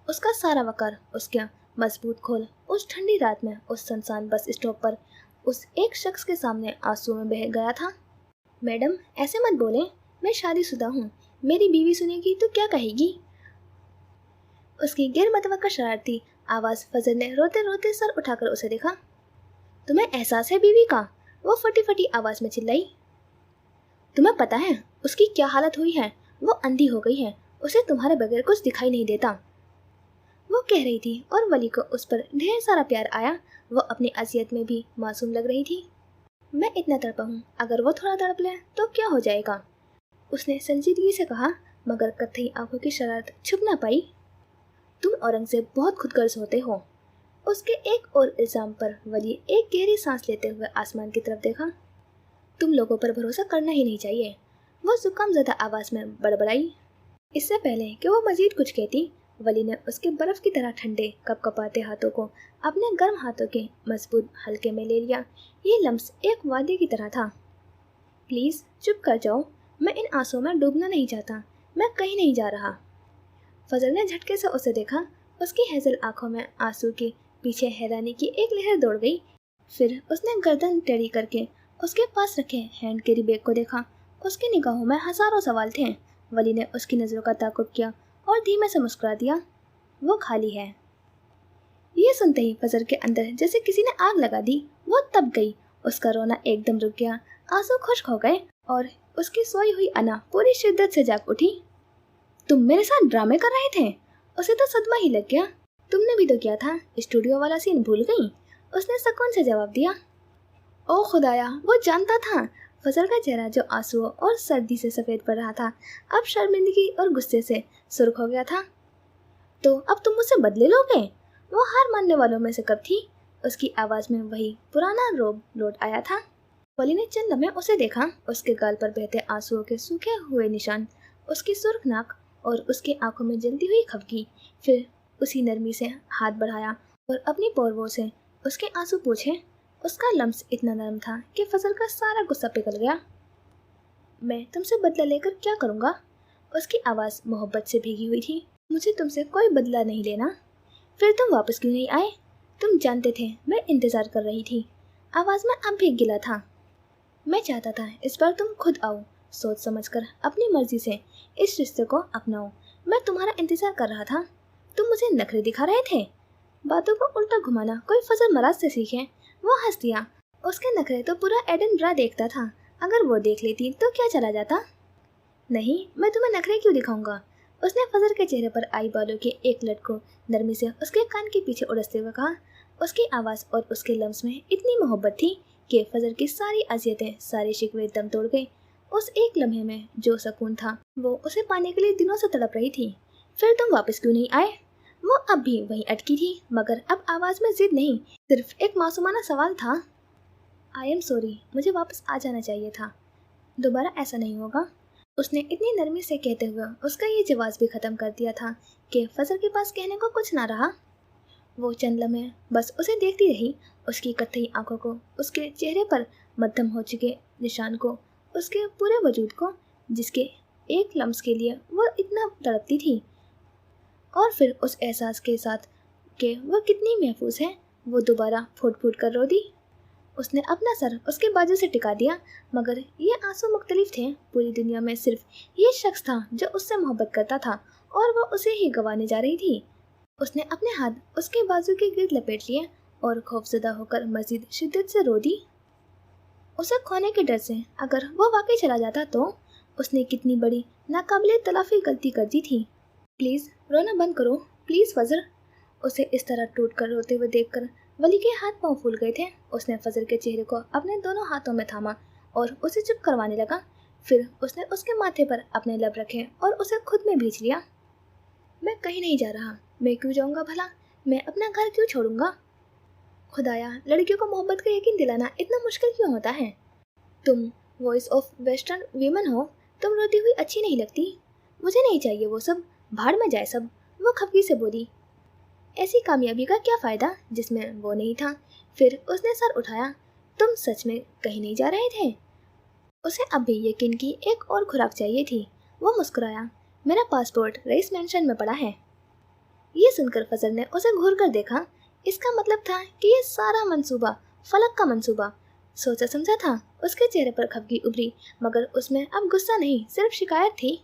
उसका सारा वकार, उसका मजबूत खोल उस ठंडी रात में उस सुनसान बस स्टॉप पर उस एक शख्स के सामने आंसू में बह गया था। मैडम ऐसे मत बोले, मैं शादीशुदा हूँ। मेरी बीवी सुनेगी तो क्या कहेगी? उसकी गैर मतवक्का शरारती आवाज़ फजल ने रोते रोते सर उठाकर उसे देखा। तुम्हें एहसास है बीवी का? वो फटी फटी आवाज़ में चिल्लाई। तुम्हें पता है उसकी क्या हालत हुई है? वो अंधी हो गई है। उसे तुम्हारे बगैर कुछ दिखाई नहीं देता। वो वो कह रही थी और वली को उस पर ढेर सारा प्यार आया। वो अपनी असियत में भी मासूम लग रही थी। मैं इतना तड़पा हूँ, अगर वो थोड़ा तड़प ले तो क्या हो जाएगा, उसने संजीदगी से कहा, मगर कत्थई आंखों की शरारत छुप ना पाई। तुम औरंगजेब बहुत खुदगर्ज होते हो। उसके एक और इल्जाम पर वली एक गहरी सांस लेते हुए आसमान की तरफ देखा। तुम लोगों पर भरोसा करना ही नहीं चाहिए, वो जुकाम ज़्यादा आवाज़ में बड़बड़ाई। इससे पहले कि वो मजीद कुछ कहती, वली ने उसके बर्फ की तरह ठंडे कपकपाते हाथों को अपने गर्म हाथों के मजबूत हल्के में ले लिया। ये लम्स एक वादे की तरह था। प्लीज़ चुप कर जाओ, मैं इन आंसुओं में डूबना नहीं चाहता, मैं कहीं नहीं जा रहा। फजल ने झटके से उसे देखा। उसकी हैजल आंखों में आंसू के पीछे हैरानी की एक लहर दौड़ गई। फिर उसने गर्दन टेढ़ी करके उसके पास रखे हैंड कैरी बैग को देखा। उसकी निगाहों में हजारों सवाल थे। वली ने उसकी नज़रों का ताक़ुब किया और धीमे से मुस्कुरा दिया। वो खाली है। ये सुनते ही फजल के अंदर जैसे किसी ने आग लगा दी। वो तब गई। उसका रोना एकदम रुक गया, आंसू खुश्क हो गए और उसकी सोई हुई अना पूरी शिद्दत से जाग उठी। तुम मेरे साथ ड्रामे कर रहे थे? उसे तो सदमा ही लग गया। तुमने भी तो किया था, स्टूडियो वाला सीन भूल गई? उसने सुकून से जवाब दिया। ओ खुदाया, वो जानता था। फजल का चेहरा जो आंसुओं और सर्दी से सफ़ेद पड़ रहा था, अब शर्मिंदगी और गुस्से से सुर्ख हो गया था। तो अब तुम मुझसे बदले लोगे? वो हार मानने वालों में से कब थी। उसकी आवाज़ में वही पुराना रोब लौट आया था। वली ने चंद लम्हे उसे देखा। उसके गाल पर बहते आंसुओं के सूखे हुए निशान, उसकी सुर्ख नाक और उसकी आंखों में जलती हुई खपकी। फिर उसी नरमी से हाथ बढ़ाया और अपनी पोरवों से उसके आंसू पूछे। उसका लम्स इतना नरम था कि फजल का सारा गुस्सा पिघल गया। मैं तुमसे बदला लेकर क्या करूँगा? उसकी आवाज़ मोहब्बत से भीगी हुई थी। मुझे तुमसे कोई बदला नहीं लेना। फिर तुम वापस क्यों नहीं आए? तुम जानते थे मैं इंतज़ार कर रही थी। आवाज़ में अब भी गिला था। मैं चाहता था इस बार तुम खुद आओ, सोच समझकर अपनी मर्जी से इस रिश्ते को अपनाओ। मैं तुम्हारा इंतज़ार कर रहा था। तुम मुझे नखरे दिखा रहे थे। बातों को उल्टा घुमाना कोई फजल मराज से सीखे। वो हंस दिया। उसके नखरे तो पूरा एडनब्रा देखता था। अगर वो देख लेती तो क्या चला जाता? नहीं, मैं तुम्हें नखरे क्यों दिखाऊंगा? उसने फजल के चेहरे पर आई बालों के एक लट को नरमी से उसके कान के पीछे उड़सते हुए कहा। उसकी आवाज़ और उसके लम्स में इतनी मोहब्बत थी कि फजल की सारी अजियतें, सारे शिकवे दम तोड़ गए। उस एक लम्हे में जो सुकून था वो उसे पाने के लिए दिनों से तड़प रही थी। फिर तुम वापस क्यों नहीं आए? वो अब भी वहीं अटकी थी, मगर अब आवाज़ में जिद नहीं, सिर्फ एक मासूमाना सवाल था। आई एम सॉरी, मुझे वापस आ जाना चाहिए था। दोबारा ऐसा नहीं होगा। उसने इतनी नरमी से कहते हुए उसका ये जवाब भी ख़त्म कर दिया था कि फजल के पास कहने को कुछ ना रहा। वो चंद लम्हे बस उसे देखती रही, उसकी कत्थई आंखों को, उसके चेहरे पर मध्यम हो चुके निशान को, उसके पूरे वजूद को, जिसके एक लम्स के लिए वो इतना तड़पती थी। और फिर उस एहसास के साथ कि वो कितनी महफूज है, वो दोबारा फूट फूट कर रो दी। उसने अपना सर उसके बाजू से टिका दिया, मगर ये आंसू मुख्तलिफ थे। पूरी दुनिया में सिर्फ ये शख्स था जो उससे मोहब्बत करता था और वो उसे ही गंवाने जा रही थी। उसने अपने हाथ उसके बाजू के गिर्द लपेट लिए और खौफजदा होकर मजीद शिद्दत से रो दी। उसे खोने के डर से अगर वो वाकई चला जाता तो उसने कितनी बड़ी नाकाबिले तलाफी गलती कर दी थी। प्लीज़ रोना बंद करो, प्लीज़ फजल। उसे इस तरह टूट कर रोते हुए देखकर वली के हाथ पांव फूल गए थे। उसने फजल के चेहरे को अपने दोनों हाथों में थामा और उसे चुप करवाने लगा। फिर उसने उसके माथे पर अपने लब रखे और उसे खुद में भींच लिया। मैं कहीं नहीं जा रहा। मैं क्यों जाऊंगा भला? मैं अपना घर क्यों छोड़ूंगा? खुदाया, लड़कियों को मोहब्बत का यकीन दिलाना इतना मुश्किल क्यों होता है? तुम वॉइस ऑफ वेस्टर्न वीमन हो, तुम रोती हुई अच्छी नहीं लगती। मुझे नहीं चाहिए वो सब, भाड़ में जाए सब। वो खफगी से बोली। ऐसी कामयाबी का क्या फ़ायदा जिसमें वो नहीं था? फिर उसने सर उठाया। तुम सच में कहीं नहीं जा रहे थे? उसे अब भी यकीन की एक और खुराक चाहिए थी। वो मुस्कुराया। मेरा पासपोर्ट रईस मेंशन में पड़ा है। ये सुनकर फजल ने उसे घूर कर देखा। इसका मतलब था कि ये सारा मंसूबा फलक का मंसूबा। सोचा समझा था। उसके चेहरे पर खफगी उभरी, मगर उसमें अब गुस्सा नहीं, सिर्फ शिकायत थी।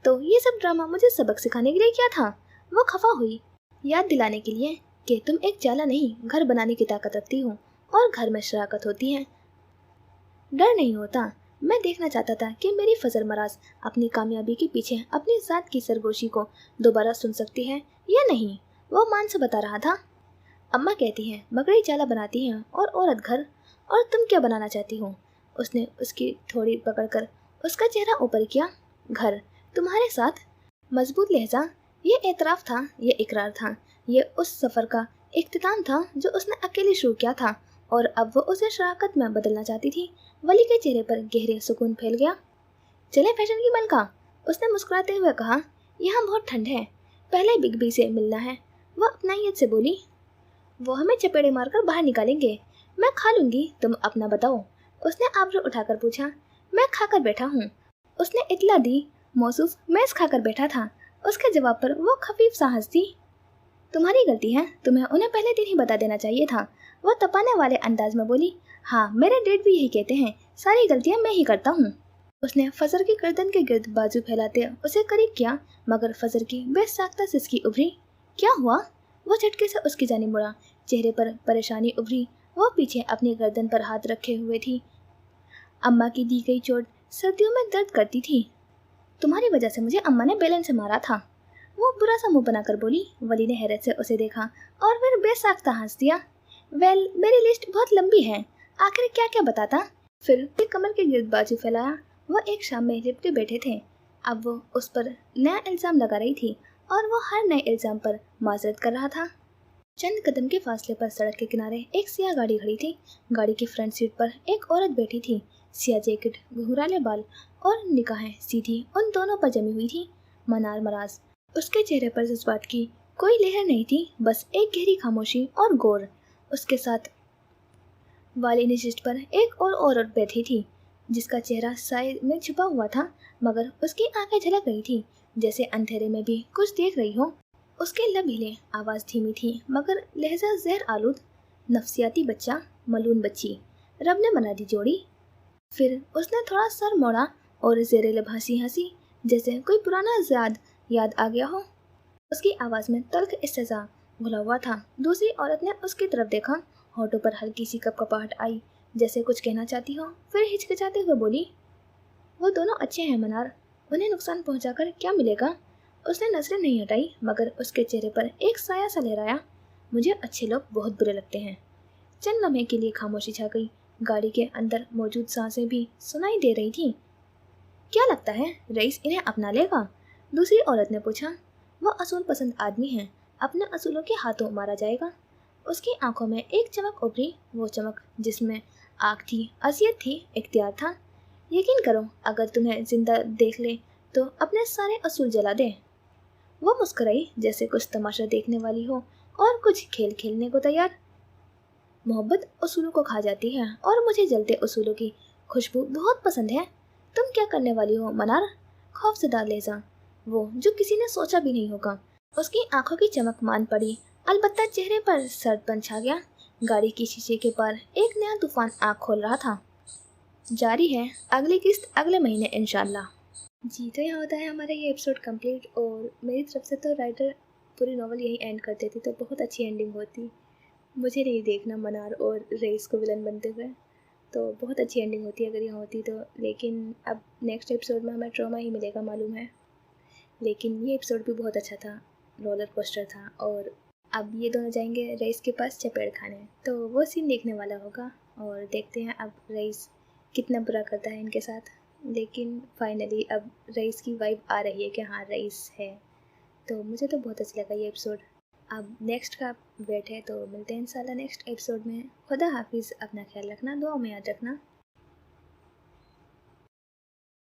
तो ये सब ड्रामा मुझे सबक सिखाने के लिए किया था? वो खफा हुई, याद दिलाने के लिए कि तुम एक जाला नहीं, घर बनाने की ताकत रखती हो और घर में शराकत होती है, डर नहीं होता। मैं देखना चाहता था कि मेरी फजल मराज अपनी कामयाबी के पीछे अपनी ज़ात की सरगोशी को दोबारा सुन सकती है या नहीं। वो मान से बता रहा था। अम्मा कहती हैं मकड़ी जाला बनाती हैं और औरत घर, और तुम क्या बनाना चाहती हो? उसने उसकी थोड़ी पकड़कर उसका चेहरा ऊपर किया। घर, तुम्हारे साथ। मजबूत लहजा। ये एतराफ़ था, ये इकरार था, ये उस सफ़र का इख्तिताम था जो उसने अकेले शुरू किया था, और अब वो उसे शराकत में बदलना चाहती थी। वली के चेहरे पर गहरे सुकून फैल गया। चले फैशन की मलका, उसने मुस्कुराते हुए कहा। यहाँ बहुत ठंड है, पहले बिग बी से मिलना है, वह अपनाइयत से बोली। वो हमें चपेड़े मारकर बाहर निकालेंगे। मैं खा लूँगी, तुम अपना बताओ, उसने आबरू उठाकर पूछा। मैं खाकर बैठा हूँ, उसने इतला दी। मौसूफ मैस खाकर बैठा था। उसके जवाब पर वो खफीफ सा हंसी। तुम्हारी गलती है, तुम्हें उन्हें पहले दिन ही बता देना चाहिए था, वह तपाने वाले अंदाज में बोली। हाँ, मेरे डैड भी यही कहते हैं, सारी गलतियाँ मैं ही करता हूँ। उसने फजर की गर्दन के गिर्द बाजू फैलाते उसे करीब किया, मगर फजर की बेसाख्ता सिसकी उभरी। क्या हुआ? वो झटके से उसकी जानिब मुड़ा, चेहरे पर परेशानी उभरी। वो पीछे अपनी गर्दन पर हाथ रखे हुए थी। अम्मा की दी गई चोट सर्दियों में दर्द करती थी। तुम्हारी वजह से मुझे अम्मा ने बेलन से मारा था, वो बुरा सा मुंह बनाकर बोली। वली ने हैरत से उसे देखा और फिर बेसाख्ता हंस दिया। वेल, मेरी लिस्ट बहुत लंबी है, आखिर क्या क्या बताता। फिर कमर के गिर्द बाजू फैलाया। वो एक शाम में लिपटे बैठे थे, अब वो उस पर नया इल्ज़ाम लगा रही थी, और वो हर नए इल्ज़ाम पर माजरत कर रहा था। चंद कदम के फासले पर सड़क के किनारे एक सियाह गाड़ी खड़ी थी। गाड़ी की फ्रंट सीट पर एक औरत बैठी थी। सियाह जैकेट, घुंघराले बाल और निगाहें सीधी उन दोनों पर जमी हुई थी। मनार मराज, उसके चेहरे पर जज्बात की कोई लहर नहीं थी, बस एक गहरी खामोशी और गौर। उसके साथ वाली नशिस्त पर एक और औरत बैठी थी, जिसका चेहरा साए में छुपा हुआ था, मगर उसकी आंखें झलक रही थी, जैसे अंधेरे में भी कुछ देख रही हो। उसके लब हिले, आवाज़ धीमी थी, मगर लहजा जहर आलूद। नफसियाती बच्चा, मलून बच्ची, रब ने बना दी जोड़ी। फिर उसने थोड़ा सर मोड़ा और ज़ेरे लब हंसी हंसी, जैसे कोई पुराना याद आ गया हो। उसकी आवाज़ में तल्ख इस्तेज़ा घुला हुआ था। दूसरी औरत ने उसकी तरफ देखा, होठों पर हल्की सी कपकपाहट आई, जैसे कुछ कहना चाहती हो, फिर हिचकिचाते हुए बोली। वो दोनों अच्छे हैं मनार, उन्हें नुकसान पहुंचाकर क्या मिलेगा? उसने नजरें नहीं हटाई, मगर उसके चेहरे पर एक साया सा लहराया। मुझे अच्छे लोग बहुत बुरे लगते हैं। चंद लम्हे के लिए खामोशी छा गई। गाड़ी के अंदर मौजूद सांसें भी सुनाई दे रही थीं। क्या लगता है रईस इन्हें अपना लेगा? दूसरी औरत ने पूछा। वो असूल पसंद आदमी है, अपने असूलों के हाथों मारा जाएगा। उसकी आंखों में एक चमक उभरी, वो चमक जिसमें आग थी, असियत थी, इख्तियार था। यकीन करो, अगर तुम्हें जिंदा देख ले तो अपने सारे असूल जला दे। वो मुस्कुराई, जैसे कुछ तमाशा देखने वाली हो और कुछ खेल खेलने को तैयार। मोहब्बत उसूलों को खा जाती है, और मुझे जलते उसूलों की खुशबू बहुत पसंद है। तुम क्या करने वाली हो मनार? खौफजदा लहजा, वो जो किसी ने सोचा भी नहीं होगा। उसकी आंखों की चमक मान पड़ी, अलबत्ता चेहरे पर सर्दपन छा गया। गाड़ी की शीशे के पार एक नया तूफान आँख खोल रहा था। जारी है अगली किस्त अगले महीने इंशाल्लाह। जी, तो यहाँ होता है हमारा ये एपिसोड कंप्लीट, और मेरी तरफ से तो राइटर पूरी नॉवल यही एंड कर देती तो बहुत अच्छी एंडिंग होती। मुझे नहीं देखना मनार और रईस को विलन बनते हुए, तो बहुत अच्छी एंडिंग होती अगर यहाँ होती तो। लेकिन अब नेक्स्ट एपिसोड में हमें ट्रॉमा ही मिलेगा मालूम है। लेकिन ये एपिसोड भी बहुत अच्छा था, रोलर कोस्टर था। और अब ये दोनों जाएंगे रईस के पास चपेड़ खाने, तो वो सीन देखने वाला होगा, और देखते हैं अब रईस कितना बुरा करता है इनके साथ। लेकिन फाइनली अब रईस की वाइब आ रही है कि हाँ रईस है, तो मुझे तो बहुत अच्छा लगा ये एपिसोड। अब नेक्स्ट का वेट है, तो मिलते हैं इंशाल्लाह नेक्स्ट एपिसोड में। खुदा हाफिज़, अपना ख्याल रखना, दुआ में याद रखना।